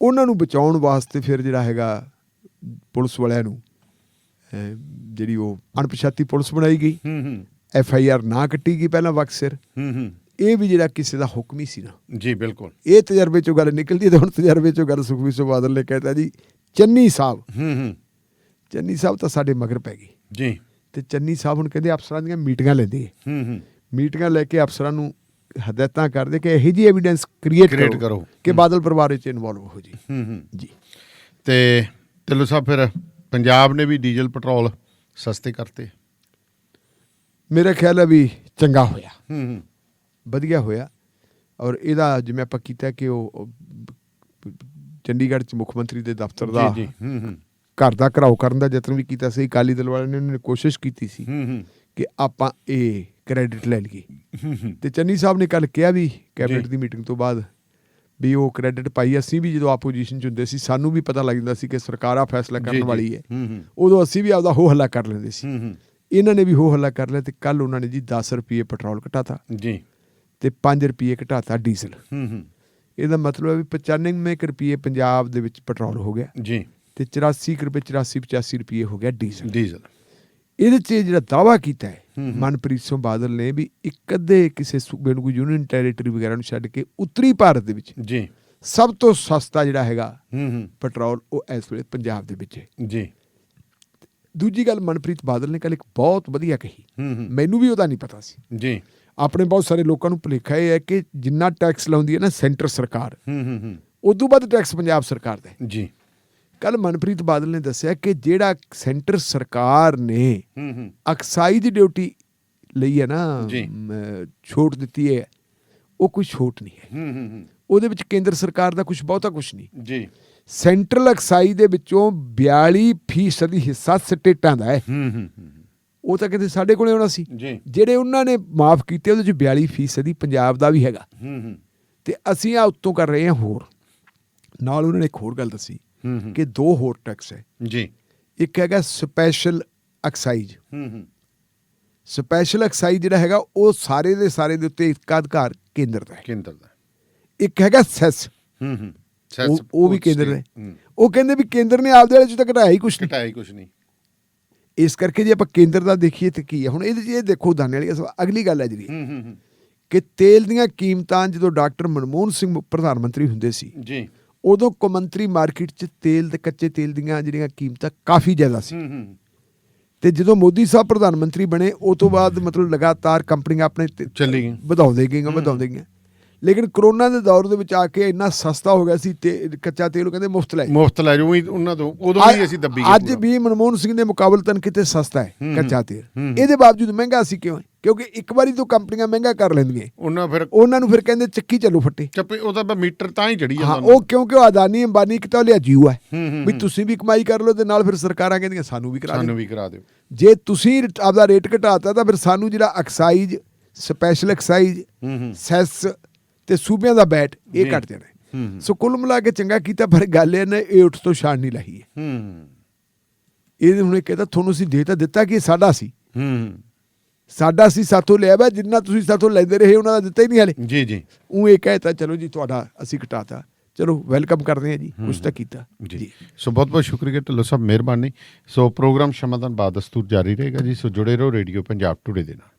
ਉਹਨਾਂ ਨੂੰ ਬਚਾਉਣ ਵਾਸਤੇ ਫਿਰ ਜਿਹੜਾ ਹੈਗਾ ਪੁਲਿਸ ਵਾਲਿਆਂ ਨੂੰ ਜਿਹੜੀ ਉਹ ਅਣਪਛਾਤੀ ਪੁਲਿਸ ਬਣਾਈ ਗਈ। FIR ਨਾ ਕੱਟੀ ਗਈ ਪਹਿਲਾਂ ਵਕਤ ਸਿਰ। ਇਹ ਵੀ ਜਿਹੜਾ ਕਿਸੇ ਦਾ ਹੁਕਮ ਹੀ ਸੀ ਨਾ ਜੀ, ਬਿਲਕੁਲ। ਇਹ ਤਜਰਬੇ ਚੋਂ ਗੱਲ ਨਿਕਲਦੀ ਹੈ। ਤੇ ਹੁਣ ਤਜਰਬੇ ਚੋਂ ਗੱਲ ਸੁਖਬੀਰ ਸਿੰਘ ਬਾਦਲ ਨੇ ਕਹਿਤਾ ਜੀ, ਚੰਨੀ ਸਾਹਿਬ ਤਾਂ ਸਾਡੇ ਮਗਰ ਪੈ ਗਏ ਜੀ। ਤੇ ਚੰਨੀ ਸਾਹਿਬ ਹੁਣ ਕਹਿੰਦੇ ਅਫਸਰਾਂ ਦੀਆਂ ਮੀਟਿੰਗਾਂ ਲੈਂਦੇ, ਮੀਟਿੰਗਾਂ ਲੈ ਕੇ ਅਫਸਰਾਂ ਨੂੰ ਹਦਾਇਤਾਂ ਕਰਦੇ ਕਿ ਇਹੋ ਜਿਹੀ ਐਵੀਡੈਂਸ ਕ੍ਰੀਏਟ ਕਰੋ ਕਿ ਬਾਦਲ ਪਰਿਵਾਰ ਵਿੱਚ ਇਨਵੋਲਵ ਹੋ ਜੀ। ਤੇ ਢਿੱਲੋਂ ਸਾਹਿਬ ਫਿਰ ਪੰਜਾਬ ਨੇ ਵੀ ਡੀਜ਼ਲ ਪੈਟਰੋਲ ਸਸਤੇ ਕਰਤੇ। ਮੇਰਾ ਖਿਆਲ ਹੈ ਵੀ ਚੰਗਾ ਹੋਇਆ, ਵਧੀਆ ਹੋਇਆ। ਔਰ ਇਹਦਾ ਜਿਵੇਂ ਆਪਾਂ ਕੀਤਾ ਕਿ ਉਹ ਚੰਡੀਗੜ੍ਹ 'ਚ ਮੁੱਖ ਮੰਤਰੀ ਦੇ ਦਫ਼ਤਰ ਦਾ ਘਰ ਦਾ ਘਰਾਓ ਕਰਨ ਦਾ ਯਤਨ ਵੀ ਕੀਤਾ ਸੀ ਅਕਾਲੀ ਦਲ ਵਾਲਿਆਂ ਨੇ। ਉਹਨਾਂ ਨੇ ਕੋਸ਼ਿਸ਼ ਕੀਤੀ ਸੀ ਕਿ ਆਪਾਂ ਇਹ ਕ੍ਰੈਡਿਟ ਲੈ ਲਈਏ। ਤੇ ਚੰਨੀ ਸਾਹਿਬ ਨੇ ਕੱਲ੍ਹ ਕਿਹਾ ਵੀ ਕੈਬਨਿਟ ਦੀ ਮੀਟਿੰਗ ਤੋਂ ਬਾਅਦ ਵੀ ਉਹ ਕ੍ਰੈਡਿਟ ਪਾਈ। ਅਸੀਂ ਵੀ ਜਦੋਂ ਆਪੋਜੀਸ਼ਨ 'ਚ ਹੁੰਦੇ ਸੀ ਸਾਨੂੰ ਵੀ ਪਤਾ ਲੱਗ ਜਾਂਦਾ ਸੀ ਕਿ ਸਰਕਾਰ ਆ ਫੈਸਲਾ ਕਰਨ ਵਾਲੀ ਹੈ, ਉਦੋਂ ਅਸੀਂ ਵੀ ਆਪਦਾ ਹੋ ਹੱਲਾ ਕਰ ਲੈਂਦੇ ਸੀ। ਇਹਨਾਂ ਨੇ ਵੀ ਹੋ ਹੱਲਾ ਕਰ ਲਿਆ। ਤੇ ਕੱਲ੍ਹ ਉਹਨਾਂ ਨੇ ਜੀ 10 ਰੁਪਏ ਪੈਟਰੋਲ ਘਟਾਤਾ ਜੀ ਤੇ 5 ਰੁਪਏ ਘਟਾਤਾ ਡੀਜ਼ਲ। ਇਹਦਾ ਮਤਲਬ ਹੈ ਵੀ 95 ਰੁਪਏ ਪੰਜਾਬ ਦੇ ਵਿੱਚ ਪੈਟਰੋਲ ਹੋ ਗਿਆ ਜੀ ਤੇ 84 ਰੁਪਏ ਹੋ ਗਿਆ ਡੀਜ਼ਲ। ਇਹਦੇ 'ਚ ਜਿਹੜਾ ਦਾਅਵਾ ਕੀਤਾ ਹੈ ਮਨਪ੍ਰੀਤ ਸਿੰਘ ਬਾਦਲ ਨੇ ਵੀ ਇੱਕ ਅੱਧੇ ਕਿਸੇ ਸੂਬੇ ਨੂੰ ਕੋਈ ਯੂਨੀਅਨ ਟੈਰੀਟਰੀ ਵਗੈਰਾ ਨੂੰ ਛੱਡ ਕੇ ਉੱਤਰੀ ਭਾਰਤ ਦੇ ਵਿੱਚ ਜੀ ਸਭ ਤੋਂ ਸਸਤਾ ਜਿਹੜਾ ਹੈਗਾ ਪੈਟਰੋਲ ਉਹ ਇਸ ਵੇਲੇ ਪੰਜਾਬ ਦੇ ਵਿੱਚ ਹੈ ਜੀ। ਦੂਜੀ ਗੱਲ ਮਨਪ੍ਰੀਤ ਬਾਦਲ ਨੇ ਕੱਲ੍ਹ ਇੱਕ ਬਹੁਤ ਵਧੀਆ ਕਹੀ, ਮੈਨੂੰ ਵੀ ਉਹਦਾ ਨਹੀਂ ਪਤਾ ਸੀ ਜੀ। ਆਪਣੇ ਬਹੁਤ ਸਾਰੇ ਲੋਕਾਂ ਨੂੰ ਭੁਲੇਖਾ ਇਹ ਹੈ ਕਿ ਜਿੰਨਾ ਟੈਕਸ ਲਾਉਂਦੀ ਹੈ ਨਾ ਸੈਂਟਰ ਸਰਕਾਰ, ਉਦੋਂ ਵੱਧ ਟੈਕਸ ਪੰਜਾਬ ਸਰਕਾਰ ਦਾ ਜੀ। ਕੱਲ੍ਹ ਮਨਪ੍ਰੀਤ ਬਾਦਲ ਨੇ ਦੱਸਿਆ ਕਿ ਜਿਹੜਾ ਸੈਂਟਰ ਸਰਕਾਰ ਨੇ ਐਕਸਾਈਜ਼ ਡਿਊਟੀ ਲਈ ਹੈ ਨਾ ਛੋਟ ਦਿੱਤੀ ਹੈ, ਉਹ ਕੋਈ ਛੋਟ ਨਹੀਂ ਹੈ। ਉਹਦੇ ਵਿੱਚ ਕੇਂਦਰ ਸਰਕਾਰ ਦਾ ਬਹੁਤਾ ਕੁਛ ਨਹੀਂ ਜੀ। ਸੈਂਟਰਲ ਐਕਸਾਈਜ਼ ਦੇ ਵਿੱਚੋਂ 42% ਹਿੱਸਾ ਸਟੇਟਾਂ ਦਾ ਹੈ। ਉਹ ਤਾਂ ਕਹਿੰਦੇ ਸਾਡੇ ਕੋਲੇ ਆਉਣਾ ਸੀ। ਜਿਹੜੇ ਉਹਨਾਂ ਨੇ ਮਾਫ ਕੀਤੇ ਉਹਦੇ 'ਚ 42% ਪੰਜਾਬ ਦਾ ਵੀ ਹੈਗਾ। ਤੇ ਅਸੀਂ ਆ ਉੱਤੋਂ ਕਰ ਰਹੇ ਹਾਂ ਹੋਰ। ਨਾਲ ਉਹਨਾਂ ਨੇ ਇੱਕ ਹੋਰ ਗੱਲ ਦੱਸੀ ਕਿ 2 ਹੋਰ ਟੈਕਸ ਹੈ ਜੀ। ਇੱਕ ਹੈਗਾ ਸਪੈਸ਼ਲ ਐਕਸਾਈਜ਼। ਸਪੈਸ਼ਲ ਐਕਸਾਈਜ਼ ਜਿਹੜਾ ਹੈਗਾ ਉਹ ਸਾਰੇ ਦੇ ਉੱਤੇ ਇੱਕ ਅਧਿਕਾਰ ਕੇਂਦਰ ਦਾ ਹੈ। ਇੱਕ ਹੈਗਾ ਸੈਸ, ਉਹ ਵੀ ਕੇਂਦਰ ਹੈ। ਉਹ ਕਹਿੰਦੇ ਵੀ ਕੇਂਦਰ ਨੇ ਆਪਦੇ ਵਾਲੇ 'ਚ ਤਾਂ ਘਟਾਇਆ ਹੀ ਕੁਛ ਨਹੀਂ। ਇਸ ਕਰਕੇ ਜੇ ਆਪਾਂ ਕੇਂਦਰ ਦਾ ਦੇਖੀਏ ਤੇ ਕੀ ਹੈ ਹੁਣ ਇਹਦੇ 'ਚ ਇਹ ਦੇਖੋ ਦਾਨੇ ਵਾਲੀ ਅਗਲੀ ਗੱਲ ਹੈ ਜਿਹੜੀ ਕਿ ਤੇਲ ਦੀਆਂ ਕੀਮਤਾਂ ਜਦੋਂ ਡਾਕਟਰ ਮਨਮੋਹਨ ਸਿੰਘ ਪ੍ਰਧਾਨ ਮੰਤਰੀ ਹੁੰਦੇ ਸੀ ਜੀ, ਉਦੋਂ ਕੌਮਾਂਤਰੀ ਮਾਰਕੀਟ 'ਚ ਤੇਲ ਤੇ ਕੱਚੇ ਤੇਲ ਦੀਆਂ ਜਿਹੜੀਆਂ ਕੀਮਤਾਂ ਕਾਫੀ ਜ਼ਿਆਦਾ ਸੀ। ਤੇ ਜਦੋਂ ਮੋਦੀ ਸਾਹਿਬ ਪ੍ਰਧਾਨ ਮੰਤਰੀ ਬਣੇ ਉਹ ਤੋਂ ਬਾਅਦ ਮਤਲਬ ਲਗਾਤਾਰ ਕੰਪਨੀਆਂ ਆਪਣੇ ਵਧਾਉਂਦੇ ਗਈਆਂ। ਲੇਕਿਨ ਕਰੋਨਾ ਦੇ ਦੌਰ ਦੇ ਵਿੱਚ ਆ ਕੇ ਇੰਨਾ ਸਸਤਾ ਹੋ ਗਿਆ ਸੀ ਤੇ ਕੱਚਾ ਤੇਲ ਉਹ ਕਹਿੰਦੇ ਮੁਫਤ ਲੈ ਜਾਓ ਉਹਨਾਂ ਤੋਂ। ਉਦੋਂ ਵੀ ਅਸੀਂ ਦੱਬੀ ਗਏ। ਅੱਜ ਵੀ ਮਨਮੋਹਨ ਸਿੰਘ ਦੇ ਮੁਕਾਬਲਤਨ ਕਿਤੇ ਸਸਤਾ ਹੈ ਕੱਚਾ ਤੇਲ। ਇਹਦੇ ਬਾਵਜੂਦ ਮਹਿੰਗਾ ਸੀ ਕਿਉਂ? ਕਿਉਂਕਿ ਇੱਕ ਵਾਰੀ ਤੋਂ ਕੰਪਨੀਆਂ ਮਹਿੰਗਾ ਕਰ ਲੈਂਦੀਆਂ, ਉਹਨਾਂ ਨੂੰ ਫਿਰ ਕਹਿੰਦੇ ਚੱਕੀ ਚੱਲੋ ਫੱਟੇ। ਉਹਦਾ ਮੀਟਰ ਤਾਂ ਹੀ ਚੜੀ ਜਾਂਦਾ। ਉਹ ਕਿਉਂਕਿ ਉਹ ਅਦਾਨੀ ਅੰਬਾਨੀ ਇੱਕ ਤਾਂ ਲਿਆ ਜੀਓ ਹੈ ਵੀ ਤੁਸੀਂ ਵੀ ਕਮਾਈ ਕਰ ਲਓ ਤੇ ਨਾਲ ਫਿਰ ਸਰਕਾਰਾਂ ਕਹਿੰਦੀਆਂ ਸਾਨੂੰ ਵੀ ਕਰਾ ਦਿਓ। ਜੇ ਤੁਸੀਂ ਆਪਦਾ ਰੇਟ ਘਟਾਤਾ ਤਾਂ ਫਿਰ ਸਾਨੂੰ ਜਿਹੜਾ ਐਕਸਾਈਜ਼, ਸਪੈਸ਼ਲ ਐਕਸਾਈਜ਼, ਸੈਸ ਤੇ ਸੂਬਿਆਂ ਦਾ ਬੈਟ ਇਹ ਘਟ ਜਾਣਾ। ਸੋ ਕੁੱਲ ਮਿਲਾ ਕੇ ਚੰਗਾ ਕੀਤਾ। ਪਰ ਗੱਲ ਇਹ ਨੇ ਇਹ ਉੱਠ ਤੋਂ ਛਾਣ ਨਹੀਂ ਲਾਹੀ ਹੈ। ਇਹ ਹੁਣ ਇਹ ਕਹਿੰਦਾ ਤੁਹਾਨੂੰ ਅਸੀਂ ਦੇ ਤਾਂ ਦਿੱਤਾ ਕਿ ਸਾਡਾ ਸੀ ਸਾਥੋਂ ਲਿਆ ਵਾ, ਜਿੰਨਾ ਤੁਸੀਂ ਸਾਥੋਂ ਲੈਂਦੇ ਰਹੇ ਉਹਨਾਂ ਦਾ ਦਿੱਤਾ ਹੀ ਨਹੀਂ ਹਾਲੇ ਜੀ। ਉਹ ਇਹ ਕਹਿਤਾ ਚਲੋ ਜੀ ਤੁਹਾਡਾ ਅਸੀਂ ਘਟਾਤਾ, ਚਲੋ ਵੈਲਕਮ ਕਰਦੇ ਹਾਂ ਜੀ, ਕੁਛ ਤਾਂ ਕੀਤਾ ਜੀ। ਸੋ ਬਹੁਤ ਬਹੁਤ ਸ਼ੁਕਰੀਆ ਢਿੱਲੋਂ ਸਾਹਿਬ, ਮਿਹਰਬਾਨੀ। ਸੋ ਪ੍ਰੋਗਰਾਮ ਸ਼ਮਾਦਾਨ ਬਾਦਸਤੂਰ ਜਾਰੀ ਰਹੇਗਾ ਜੀ। ਸੋ ਜੁੜੇ ਰਹੋ ਰੇਡੀਓ ਪੰਜਾਬ ਟੂਡੇ ਦੇ ਨਾਲ।